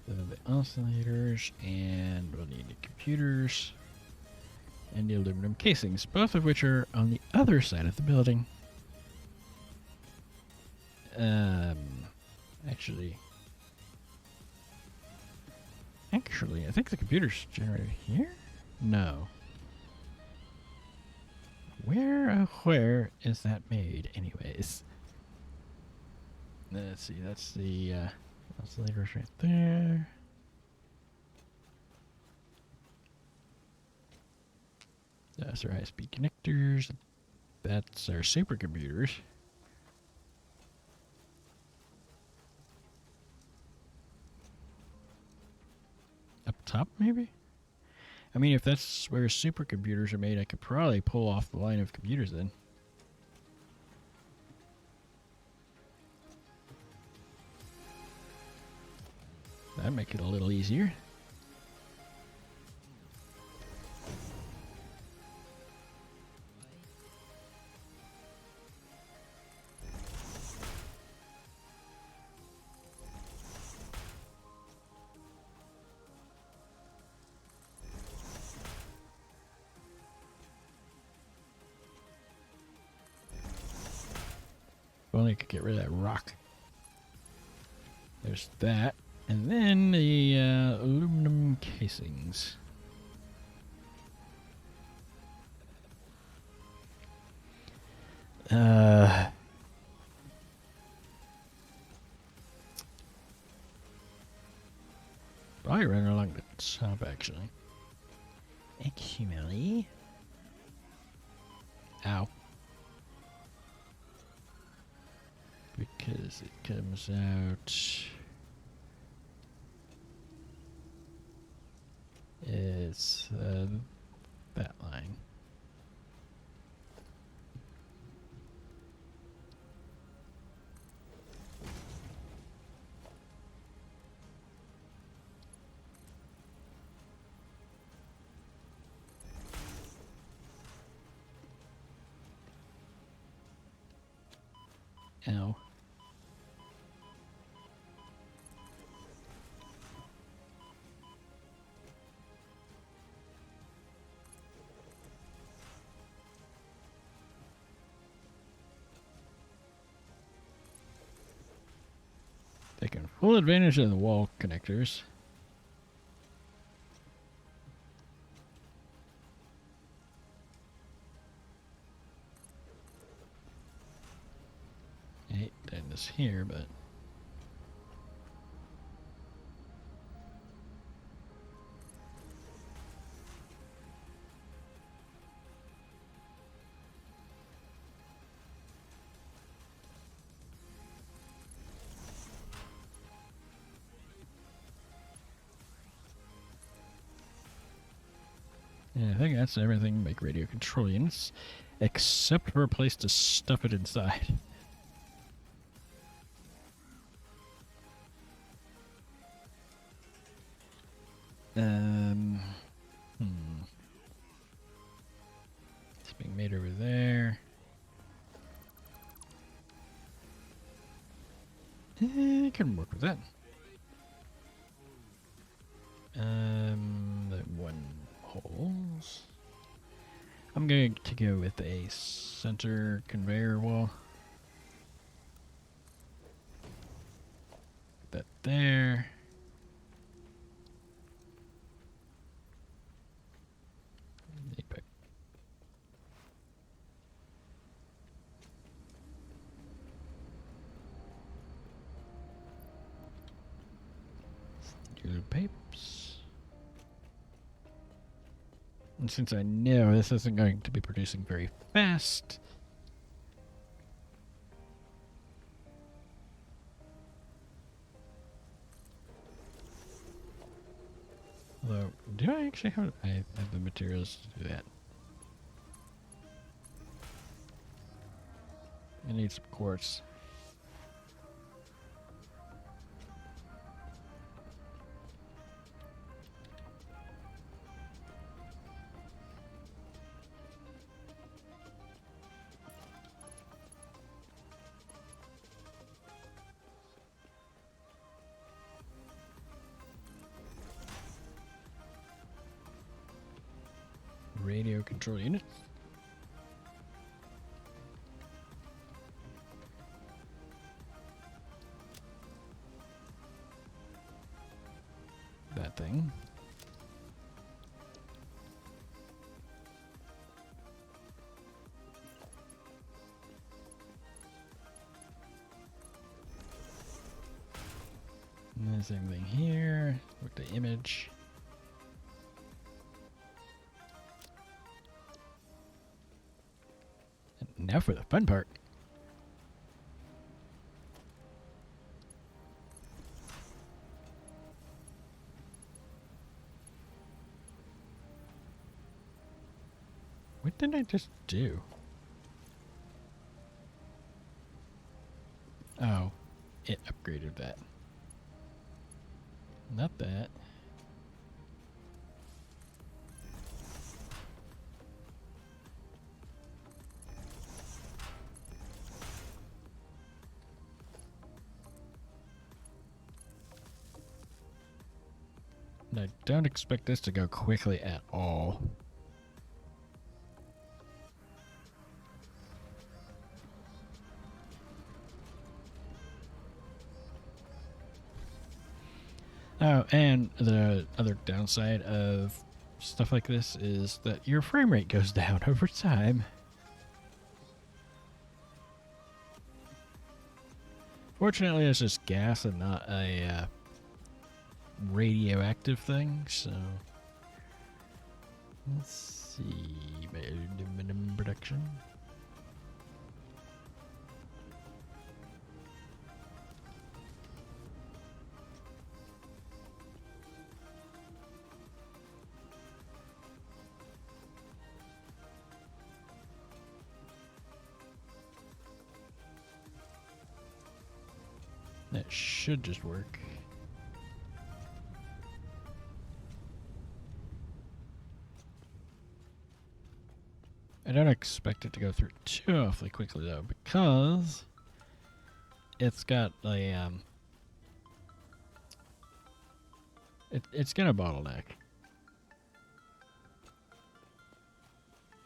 The oscillators, and we'll need the computers and the aluminum casings, both of which are on the other side of the building. Actually, I think the computer's generated here? No. Where is that made, anyways? Let's see, that's the oscillators right there. That's our high-speed connectors. That's our supercomputers. Up top, maybe? I mean, if that's where supercomputers are made, I could probably pull off the line of computers then. That'd make it a little easier. If only I could get rid of that rock. There's that. And then the aluminum casings. Probably run along the top, actually. Ow. Because it comes out... It's that line. Ow. Taking full advantage of the wall connectors. I hate doing this here, but... Yeah, I think that's everything make radio control units, except for a place to stuff it inside. It's being made over there. I can work with that. The one holes. I'm going to go with a center conveyor wall. Put that there. Yellow pipes. And since I know this isn't going to be producing very fast, although, do I actually have? I have the materials to do that. I need some quartz. Radio control unit. That thing. And the same thing here with the image. And now for the fun part. What did I just do? Oh, it upgraded that. Not that. And I don't expect this to go quickly at all. Oh, and the other downside of stuff like this is that your frame rate goes down over time. Fortunately, it's just gas and not a radioactive thing, so let's see. Minimum production. That should just work. I don't expect it to go through too awfully quickly though, because it's got a it's gonna bottleneck.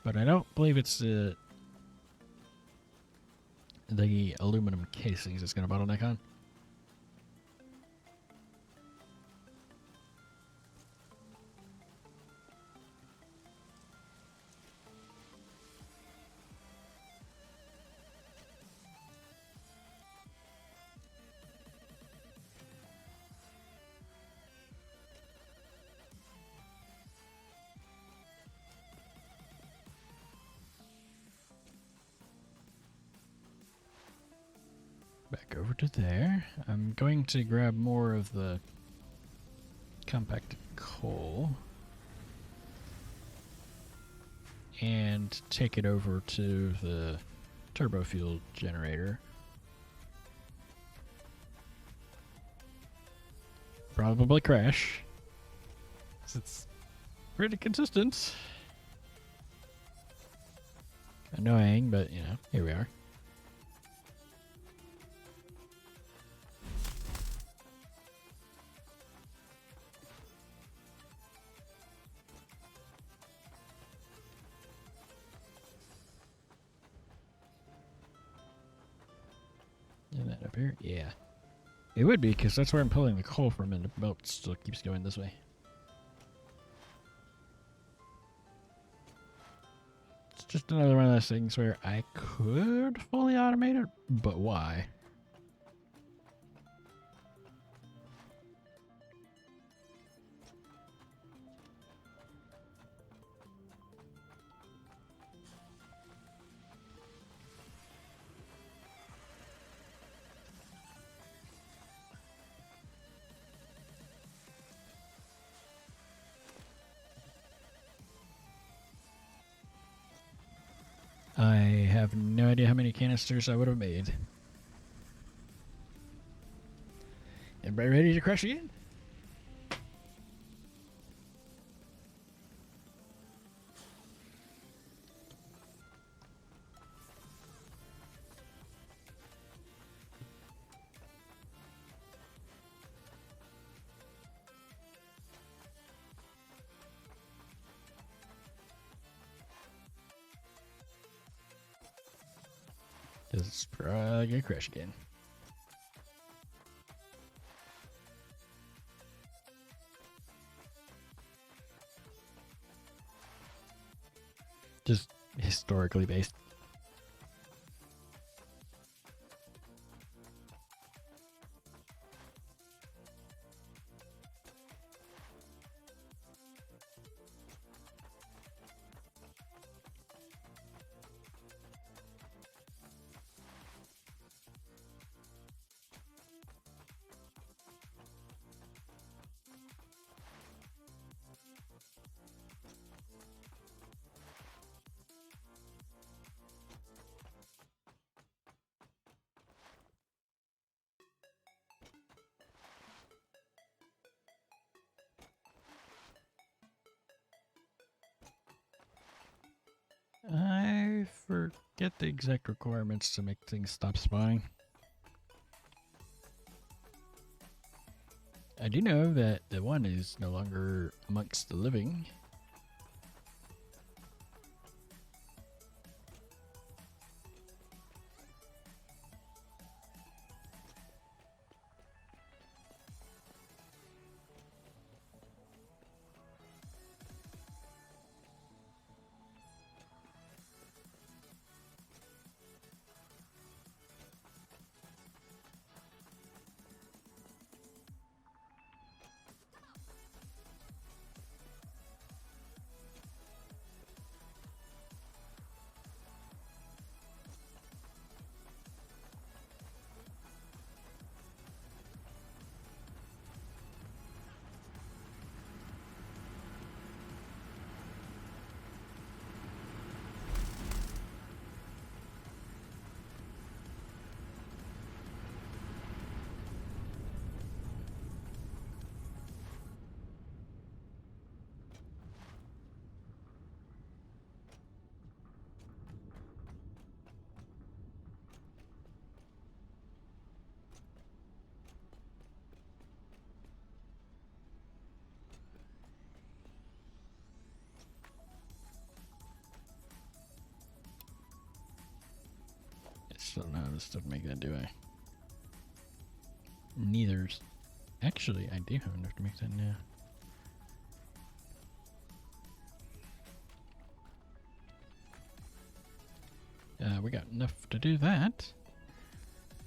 But I don't believe it's the aluminum casings it's gonna bottleneck on. Back over to there. I'm going to grab more of the compacted coal and take it over to the turbo fuel generator. Probably crash, 'cause it's pretty consistent. Annoying, but you know, here we are. Up here? Yeah. It would be, because that's where I'm pulling the coal from, and the boat still keeps going this way. It's just another one of those things where I could fully automate it, but why? I have no idea how many canisters I would have made. Everybody ready to crash again? It's probably gonna crash again. Just historically based. I forget the exact requirements to make things stop spawning. I do know that the one is no longer amongst the living. I still don't know how this stuff make that, do I? Neither's. Actually, I do have enough to make that now. We got enough to do that.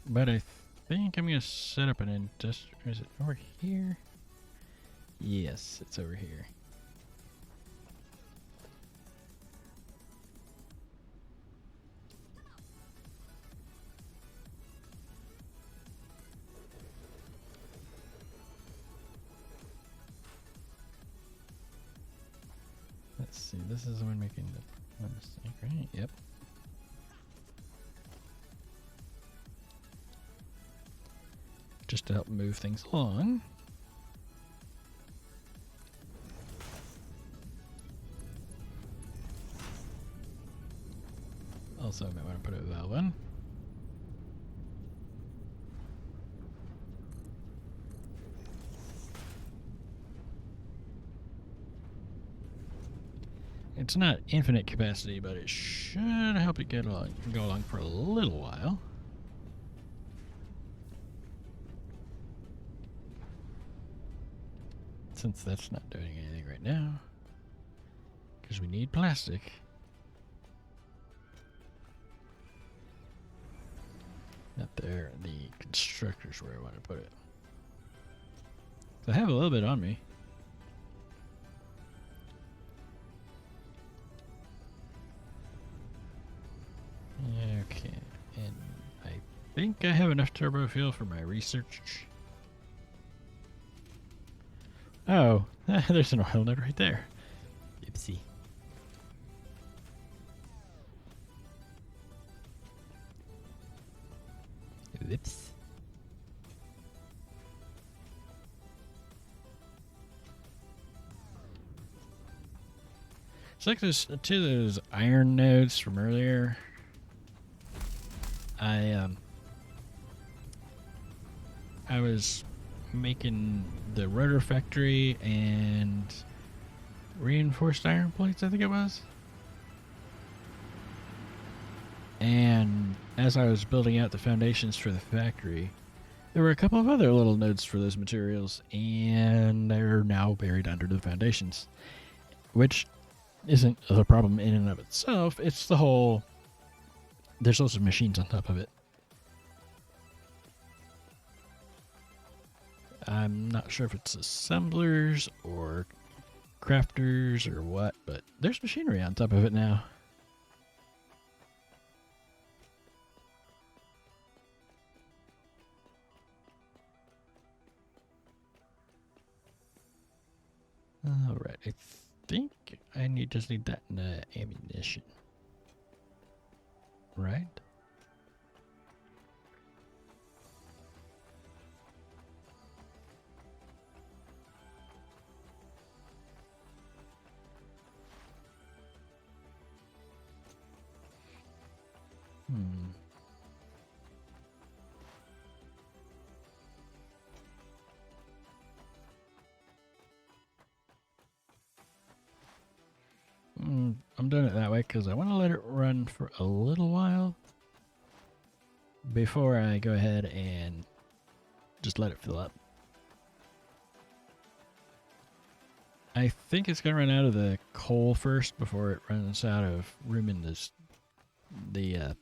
But I think I'm going to set up an industrial... Is it over here? Yes, it's over here. Let's see, this is the one making the mistake, right? Yep. Just to help move things along. Also, I might want to put a valve in. It's not infinite capacity, but it should help it go along for a little while. since that's not doing anything right now, because we need plastic. Not there. The constructor's where I want to put it. So I have a little bit on me. Okay, and I think I have enough turbo fuel for my research. Oh, there's an oil node right there. Oopsie. Whoops. It's like those two of those iron nodes from earlier. I was making the rotor factory and reinforced iron plates, I think it was. And as I was building out the foundations for the factory, there were a couple of other little nodes for those materials, and they're now buried under the foundations, which isn't the problem in and of itself. It's the whole... There's lots of machines on top of it. I'm not sure if it's assemblers or crafters or what, but there's machinery on top of it now. Alright, I think I just need that in ammunition. Right? I'm doing it that way because I want to let it run for a little while before I go ahead and just let it fill up. I think it's going to run out of the coal first before it runs out of room in this the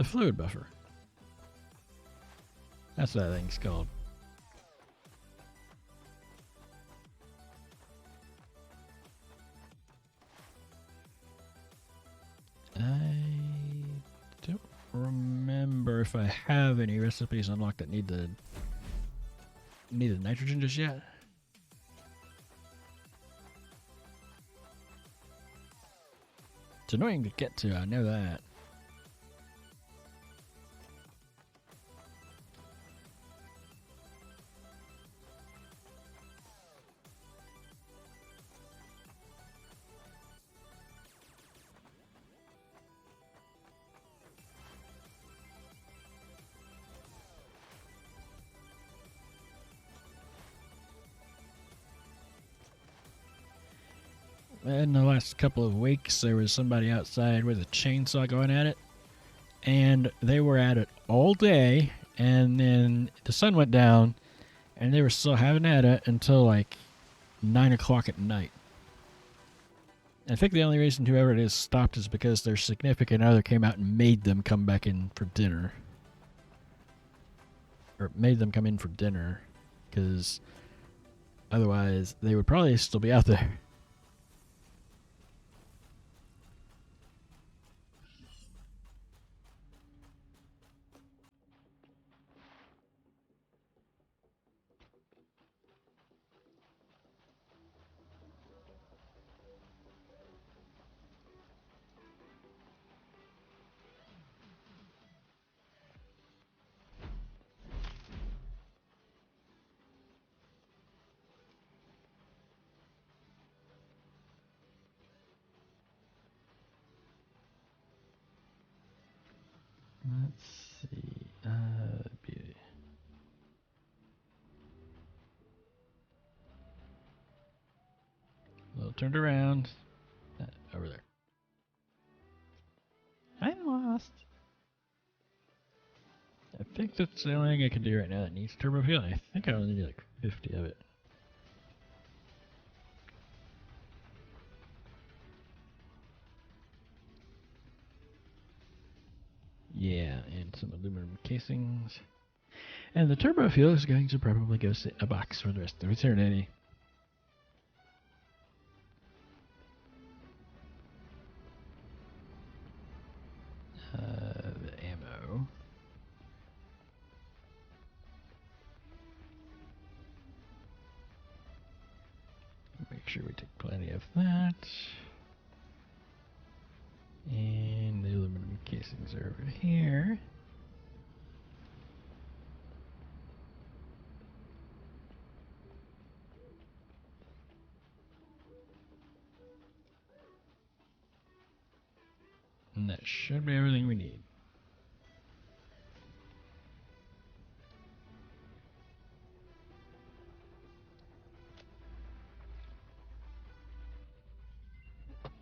fluid buffer. That's what that thing's called. I don't remember if I have any recipes unlocked that need the nitrogen just yet. It's annoying to get to, I know that. In the last couple of weeks, there was somebody outside with a chainsaw going at it, and they were at it all day, and then the sun went down, and they were still having at it until like 9 o'clock at night. I think the only reason whoever it is stopped is because their significant other came out and made them come back in for dinner. Or made them come in for dinner, because otherwise they would probably still be out there. Let's see. Be a little turned around. Over there. I'm lost. I think that's the only thing I can do right now that needs turbo fuel. I think I only need like 50 of it. Yeah, and some aluminum casings. And the turbo fuel is going to probably go sit in a box for the rest of eternity. The ammo. Make sure we take plenty of that. And the aluminum casings are over here. And that should be everything we need.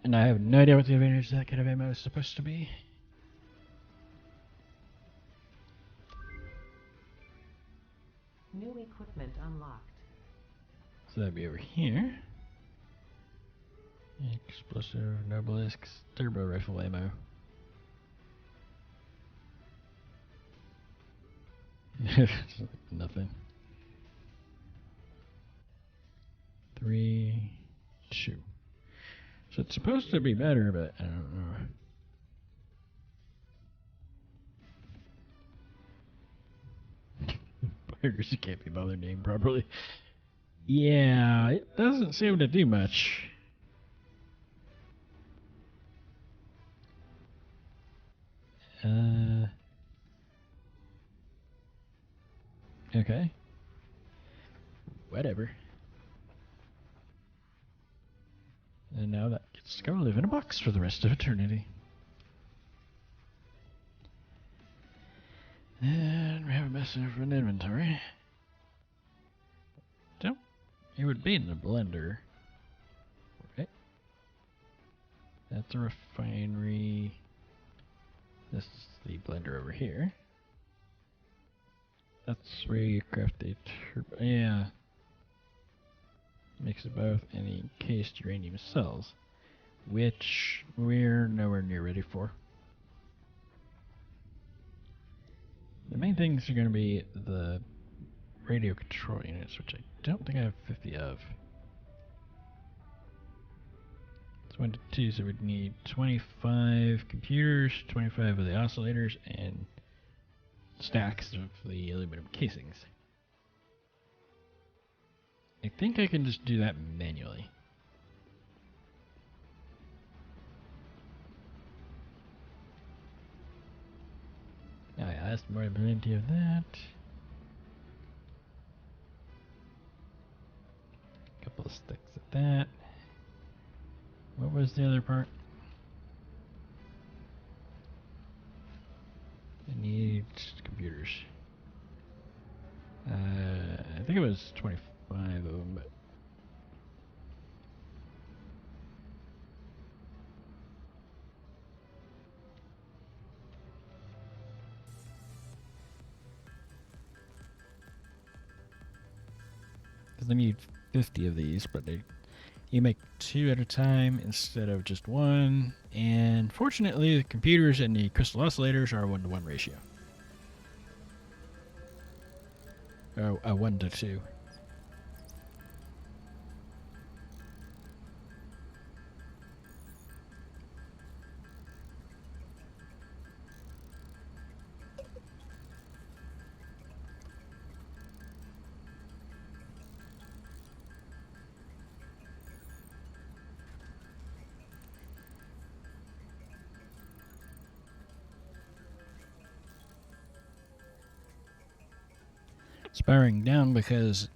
And I have no idea what the advantage of that kind of ammo is supposed to be. New equipment unlocked. So that'd be over here. Explosive Nobelisks turbo rifle ammo. Nothing. 3, 2. So it's supposed to be better, but I don't know. Fighters you can't be bothered named properly. Yeah, it doesn't seem to do much. Okay. Whatever. And now that gets to go live in a box for the rest of eternity. And we have a mess of an inventory. So, it would be in the blender. Right? That's a refinery. This is the blender over here. That's where you craft a turbo. Yeah. Mix of both and encased uranium cells, which we're nowhere near ready for. The main things are going to be the radio control units, which I don't think I have 50 of. It's 1 to 2, so we'd need 25 computers, 25 of the oscillators, and stacks of the aluminum casings. I think I can just do that manually. Oh yeah, that's more than plenty of that. Couple of sticks of that. What was the other part? I need computers. I think it was 25 of them, but because I need 50 of these, but you make 2 at a time instead of just 1. And fortunately, the computers and the crystal oscillators are a 1-to-1 ratio. Oh, a 1 to 2. Spiraling down because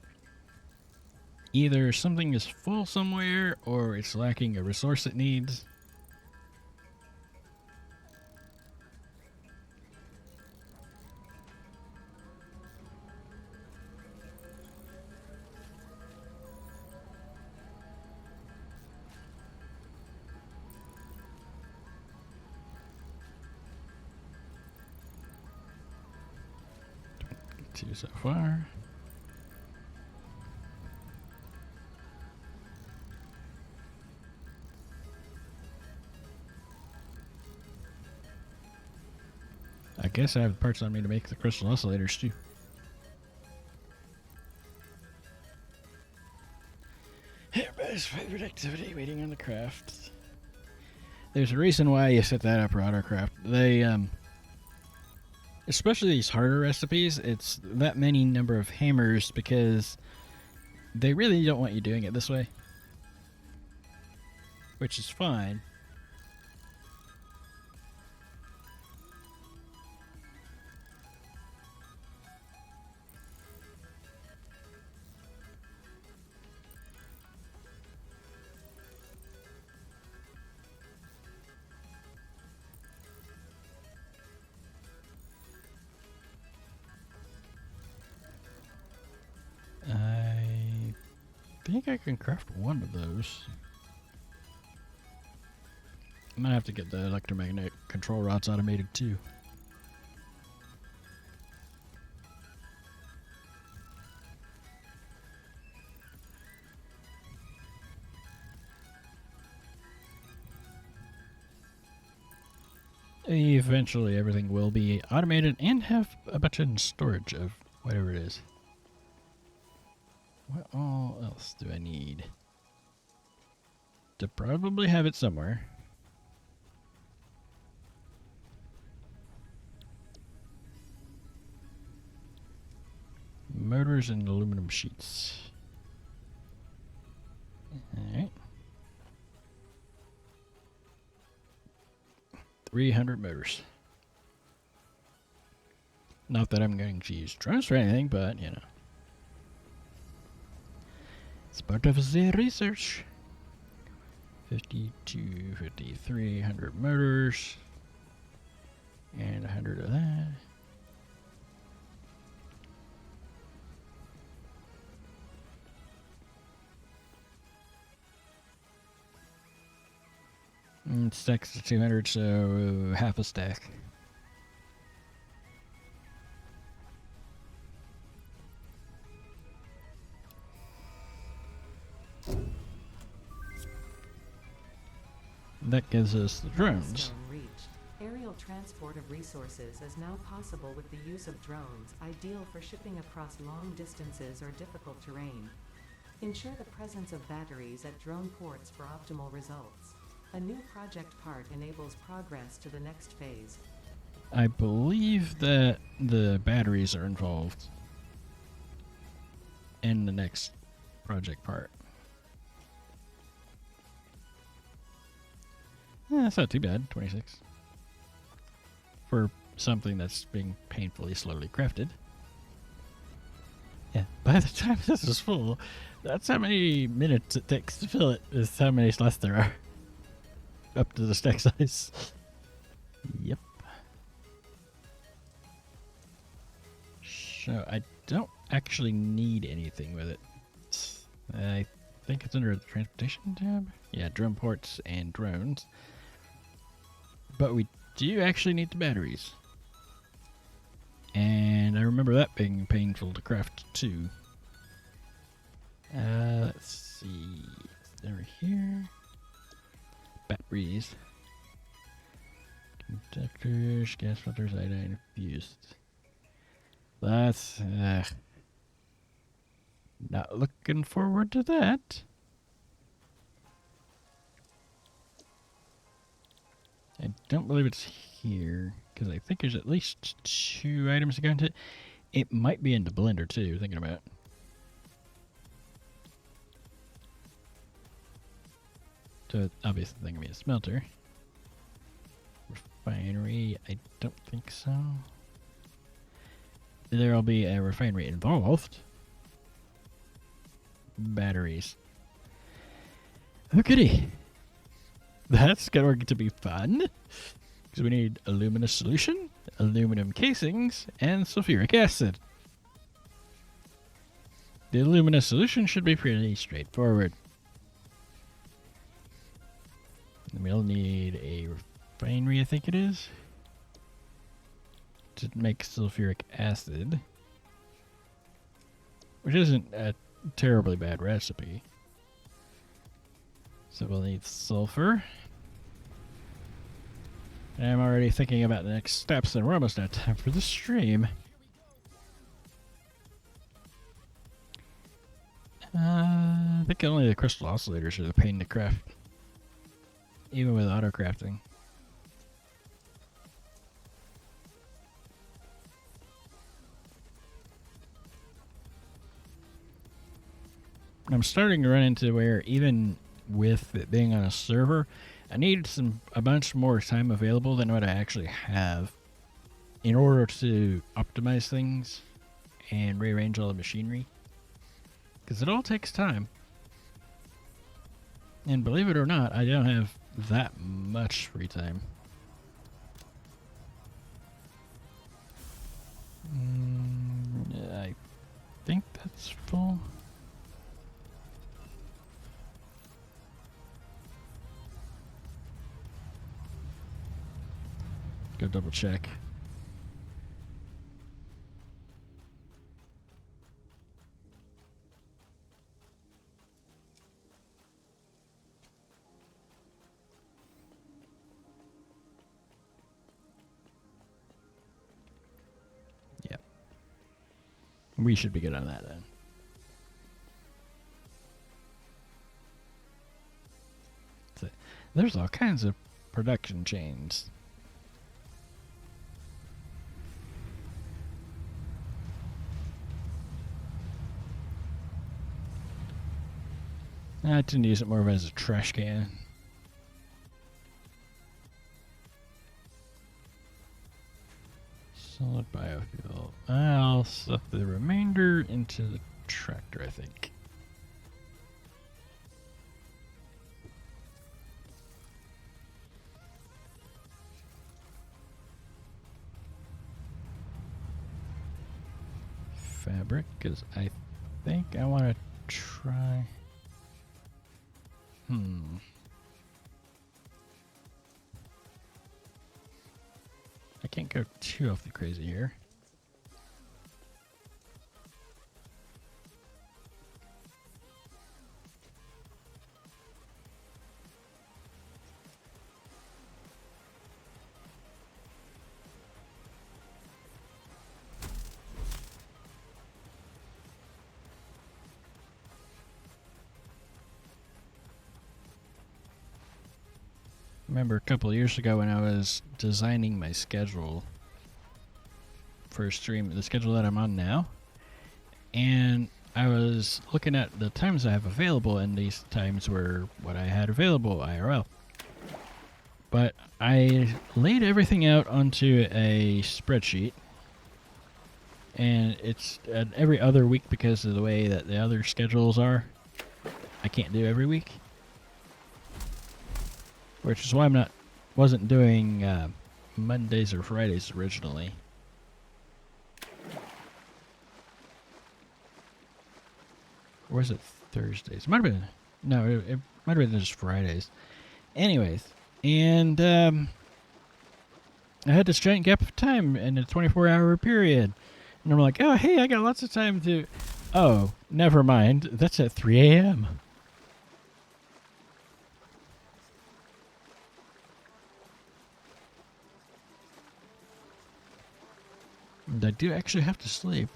either something is full somewhere or it's lacking a resource it needs. Two so far. guess I have the parts on me to make the crystal oscillators too. Everybody's favorite activity, waiting on the craft. There's a reason why you set that up for autocraft. They, especially these harder recipes, it's that many number of hammers because they really don't want you doing it this way. Which is fine. I think I can craft one of those. I'm gonna have to get the electromagnetic control rods automated too. Eventually everything will be automated and have a bunch in storage of whatever it is. What all else do I need? To probably have it somewhere. Motors and aluminum sheets. Alright. 300 motors. Not that I'm going to use drones or anything, but, you know. It's part of the research. 52, 53, 100 motors. And 100 of that. Stacks to 200, so half a stack. That gives us the drones. Milestone reached. Aerial transport of resources is now possible with the use of drones, ideal for shipping across long distances or difficult terrain. Ensure the presence of batteries at drone ports for optimal results. A new project part enables progress to the next phase. I believe that the batteries are involved in the next project part. Yeah, that's not too bad, 26. For something that's being painfully slowly crafted. Yeah, by the time this is full, that's how many minutes it takes to fill it, is how many slots there are. Up to the stack size. Yep. So I don't actually need anything with it. I think it's under the transportation tab. Yeah, drone ports and drones. But we do actually need the batteries. And I remember that being painful to craft too. Let's see. It's over here. Batteries. Conductors, gas filters, iodine infused. That's not looking forward to that. I don't believe it's here because I think there's at least 2 items to go into it. It might be in the blender too, thinking about it. So obviously thing gonna be a smelter. Refinery, I don't think so. There'll be a refinery involved. Batteries. Okay. That's going to be fun. Because we need aluminum solution, aluminum casings, and sulfuric acid. The aluminum solution should be pretty straightforward. And we'll need a refinery, I think it is, to make sulfuric acid. Which isn't a terribly bad recipe. So we'll need sulfur. And I'm already thinking about the next steps, and we're almost out of time for the stream. I think only the crystal oscillators are the pain to craft. Even with auto crafting. I'm starting to run into where even with it being on a server, I need a bunch more time available than what I actually have in order to optimize things and rearrange all the machinery. Because it all takes time. And believe it or not, I don't have that much free time. I think that's full. Go double check. Yep. We should be good on that then. So, there's all kinds of production chains. I tend to use it more of as a trash can. Solid biofuel. I'll stuff the remainder into the tractor, I think. Fabric, because I think I want to try... I can't go too awfully crazy here. Remember a couple of years ago when I was designing my schedule for a stream, the schedule that I'm on now, and I was looking at the times I have available, and these times were what I had available IRL. But I laid everything out onto a spreadsheet, and it's every other week because of the way that the other schedules are. I can't do every week. Which is why wasn't doing Mondays or Fridays originally. Or was it Thursdays? It might have been. No, it might have been just Fridays. Anyways, and I had this giant gap of time in a 24-hour period. And I'm like, oh, hey, I got lots of time to... Oh, never mind. That's at 3 a.m. And I do actually have to sleep.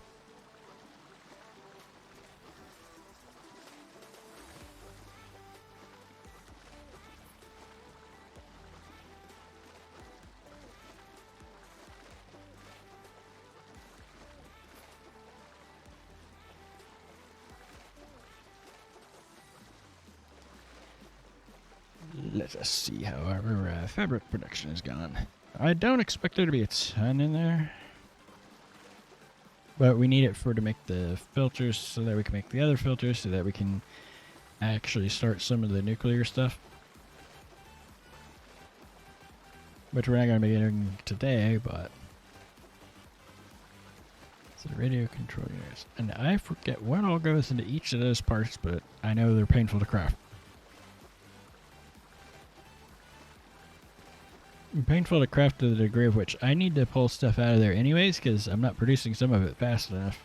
Let us see how our fabric production has gone. I don't expect there to be a ton in there. But we need it to make the filters so that we can make the other filters so that we can actually start some of the nuclear stuff. Which we're not going to be doing today, but... So radio control units. And I forget what all goes into each of those parts, but I know they're painful to craft. Painful to craft to the degree of which I need to pull stuff out of there anyways, because I'm not producing some of it fast enough.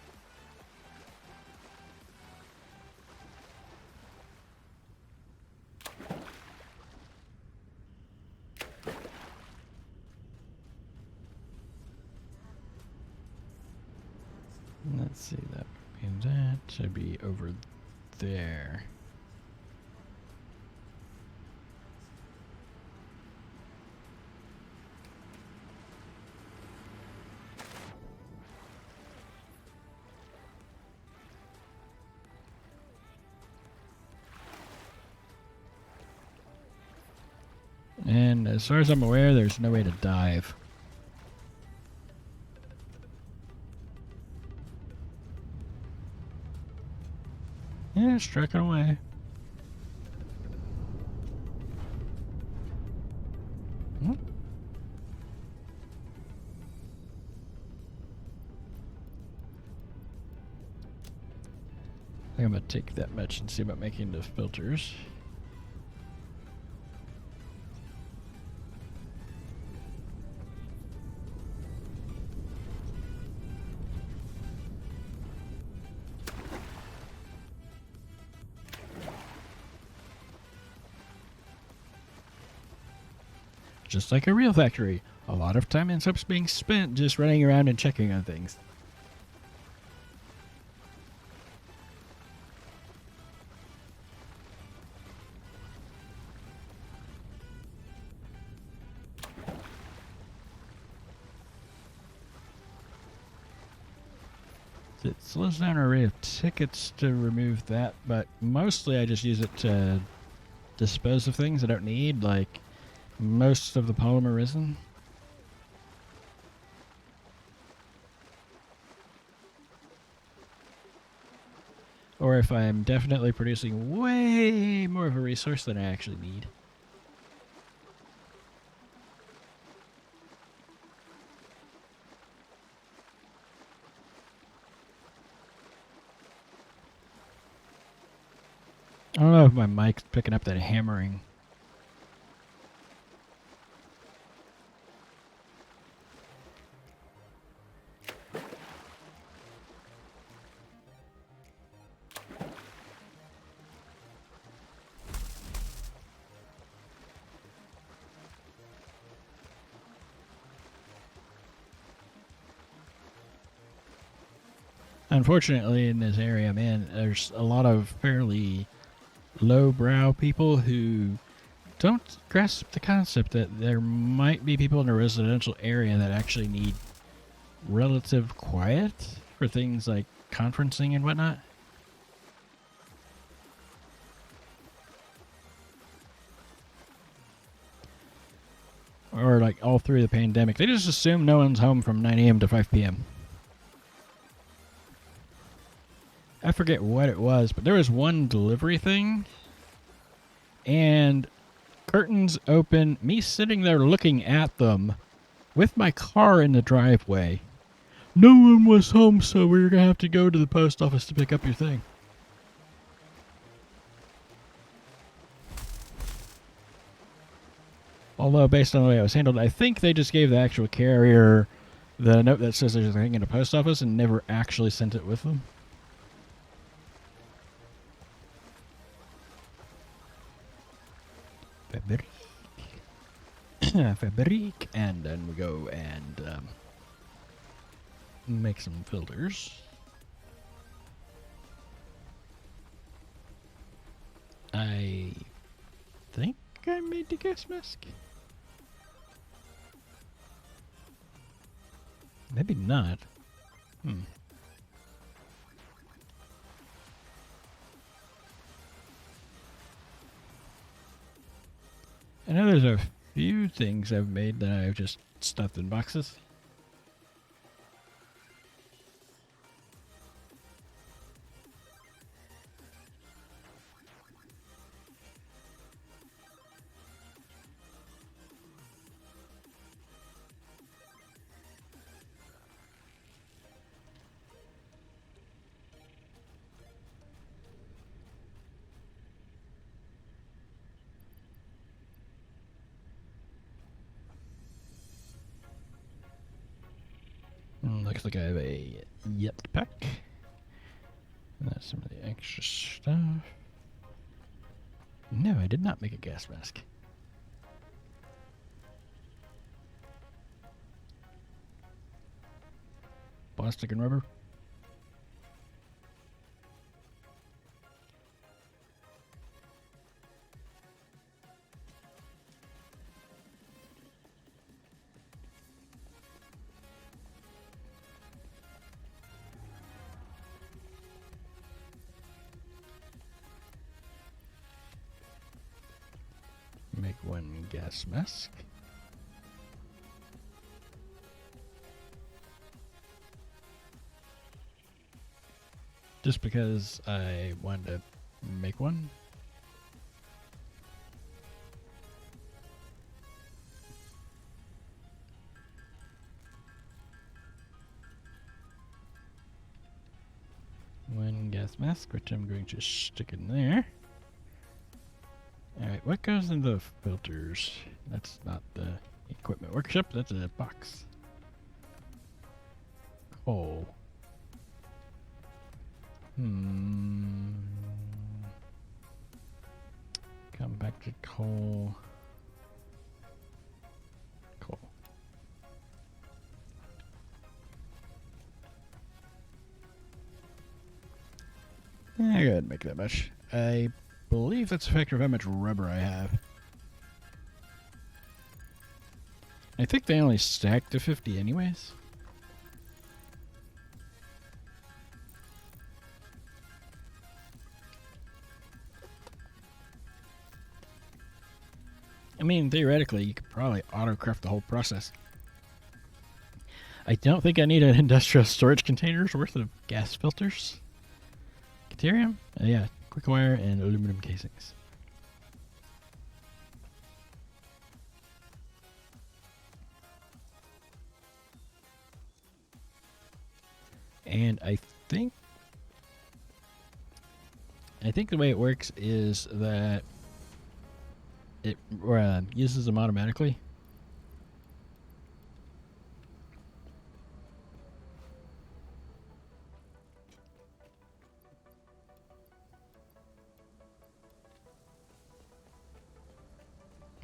Let's see, that should be over there. And as far as I'm aware, there's no way to dive. Yeah, it's trucking away. Hmm? I think I'm gonna take that much and see about making the filters. Just like a real factory, a lot of time ends up being spent just running around and checking on things. It slows down our rate of tickets to remove that, but mostly I just use it to dispose of things I don't need, like most of the polymer resin. Or if I'm definitely producing way more of a resource than I actually need. I don't know if my mic's picking up that hammering. Unfortunately, in this area I'm in, there's a lot of fairly lowbrow people who don't grasp the concept that there might be people in a residential area that actually need relative quiet for things like conferencing and whatnot. Or like all through the pandemic, they just assume no one's home from 9 a.m. to 5 p.m. I forget what it was, but there was one delivery thing, and curtains open, me sitting there looking at them with my car in the driveway. No one was home, so we were going to have to go to the post office to pick up your thing. Although, based on the way it was handled, I think they just gave the actual carrier the note that says there's a thing in the post office and never actually sent it with them. Fabric. And then we go and make some filters. I think I made the gas mask. Maybe not. I know there's a few things I've made that I've just stuffed in boxes. Looks like I have a jetpack. That's some of the extra stuff. No, I did not make a gas mask. Plastic and rubber. one gas mask. Just because I wanted to make one. One gas mask, which I'm going to stick in there. Alright, what goes in the filters? That's not the equipment workshop, that's a box. Coal. Compacted coal. Coal. Yeah, go ahead and make that much. I believe that's a factor of how much rubber I have. I think they only stack to 50 anyways. I mean, theoretically, you could probably auto-craft the whole process. I don't think I need an industrial storage container's worth of gas filters. Deuterium? Yeah, quick wire and aluminum casings. And I think the way it works is that it uses them automatically.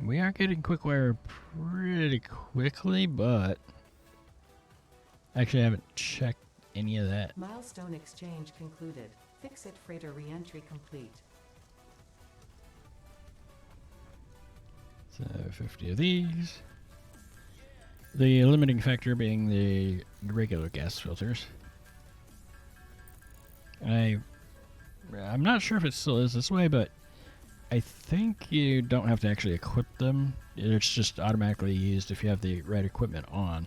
We are getting quick wire pretty quickly, but actually I haven't checked any of that. Milestone exchange concluded. Fix-it freighter re-entry complete. So 50 of these. The limiting factor being the regular gas filters. I'm not sure if it still is this way, but I think you don't have to actually equip them. It's just automatically used if you have the right equipment on.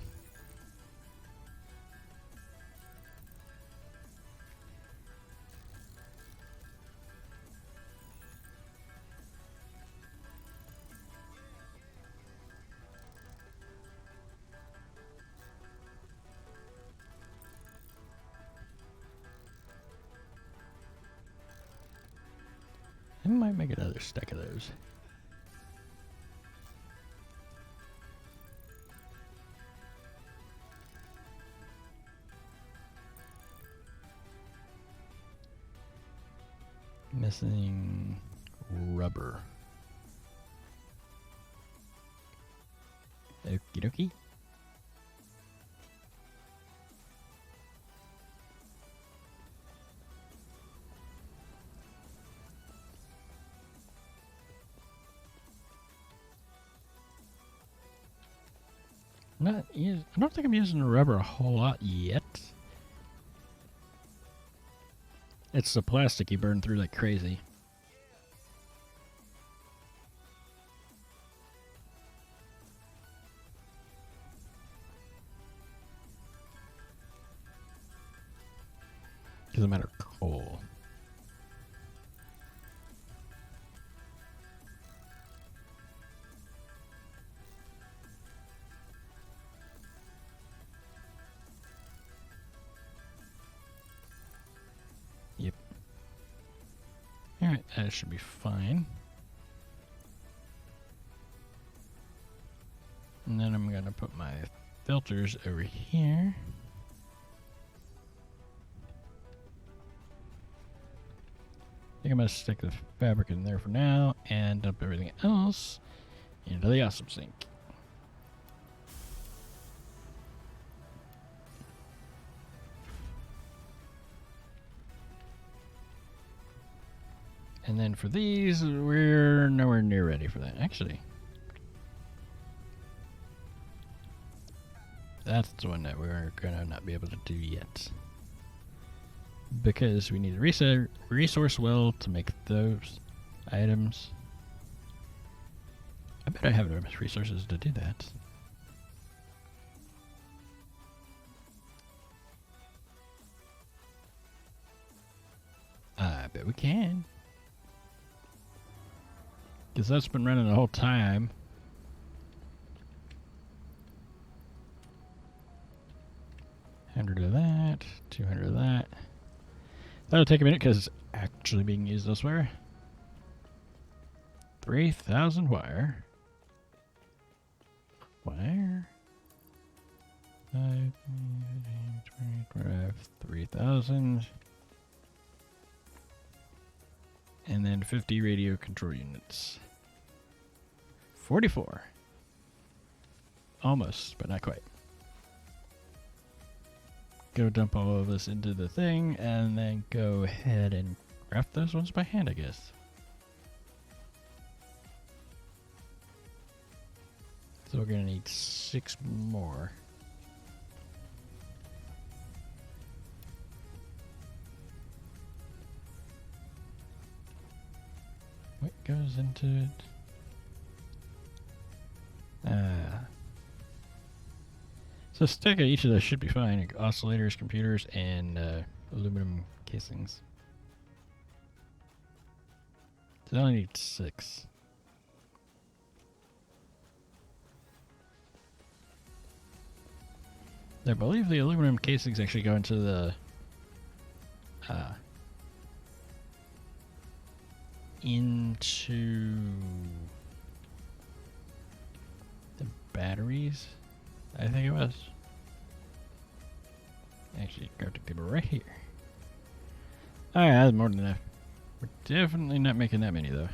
I might make another stack of those. Missing rubber. Okie dokie. I don't think I'm using rubber a whole lot yet. It's the plastic you burn through like crazy. Doesn't matter coal. Yep. Alright, that should be fine. And then I'm gonna put my filters over here. I think I'm gonna stick the fabric in there for now and dump everything else into the awesome sink. And then for these, we're nowhere near ready for that. Actually, that's the one that we're gonna not be able to do yet. Because we need a resource well to make those items. I bet I have enough resources to do that. I bet we can. Because that's been running the whole time. $100 of that, 200 of that. That'll take a minute because it's actually being used elsewhere. 3,000 wire. Wire. 3,000. And then 50 radio control units. 44. Almost, but not quite. Go dump all of this into the thing, and then go ahead and craft those ones by hand, I guess. So we're gonna need 6 more. What goes into it? So a stack of each of those should be fine. Oscillators, computers, and aluminum casings. So I only need 6. I believe the aluminum casings actually go into the batteries. I think it was. Actually, crafting table right here. Alright, that's more than enough. We're definitely not making that many though.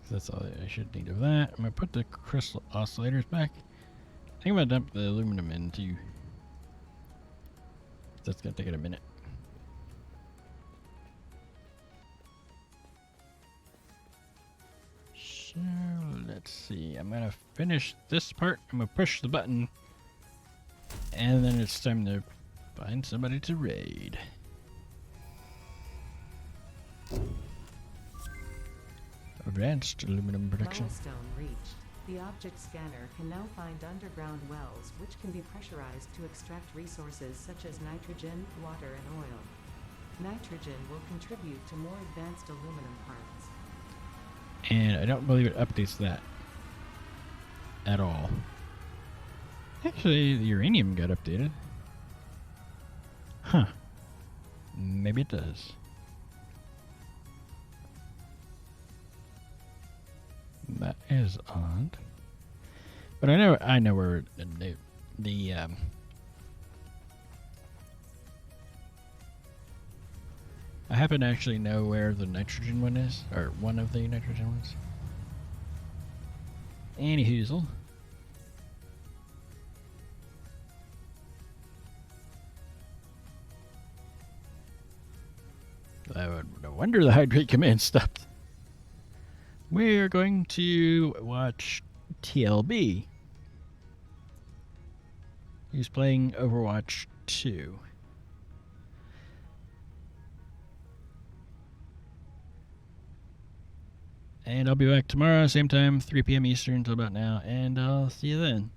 That's all I should need of that. I'm going to put the crystal oscillators back. I think I'm going to dump the aluminum in too. That's going to take it a minute. So, let's see. I'm going to finish this part. I'm going to push the button. And then it's time to find somebody to raid. Advanced aluminum production. Milestone reached. The object scanner can now find underground wells which can be pressurized to extract resources such as nitrogen, water, and oil. Nitrogen will contribute to more advanced aluminum parts. And I don't believe it updates that at all. Actually, the uranium got updated. Huh. Maybe it does. That is odd. But I know where the I happen to actually know where the nitrogen one is, or one of the nitrogen ones. Anyhoozle. No wonder the hydrate command stopped. We're going to watch TLB. He's playing Overwatch 2. And I'll be back tomorrow, same time, 3 p.m. Eastern, until about now, and I'll see you then.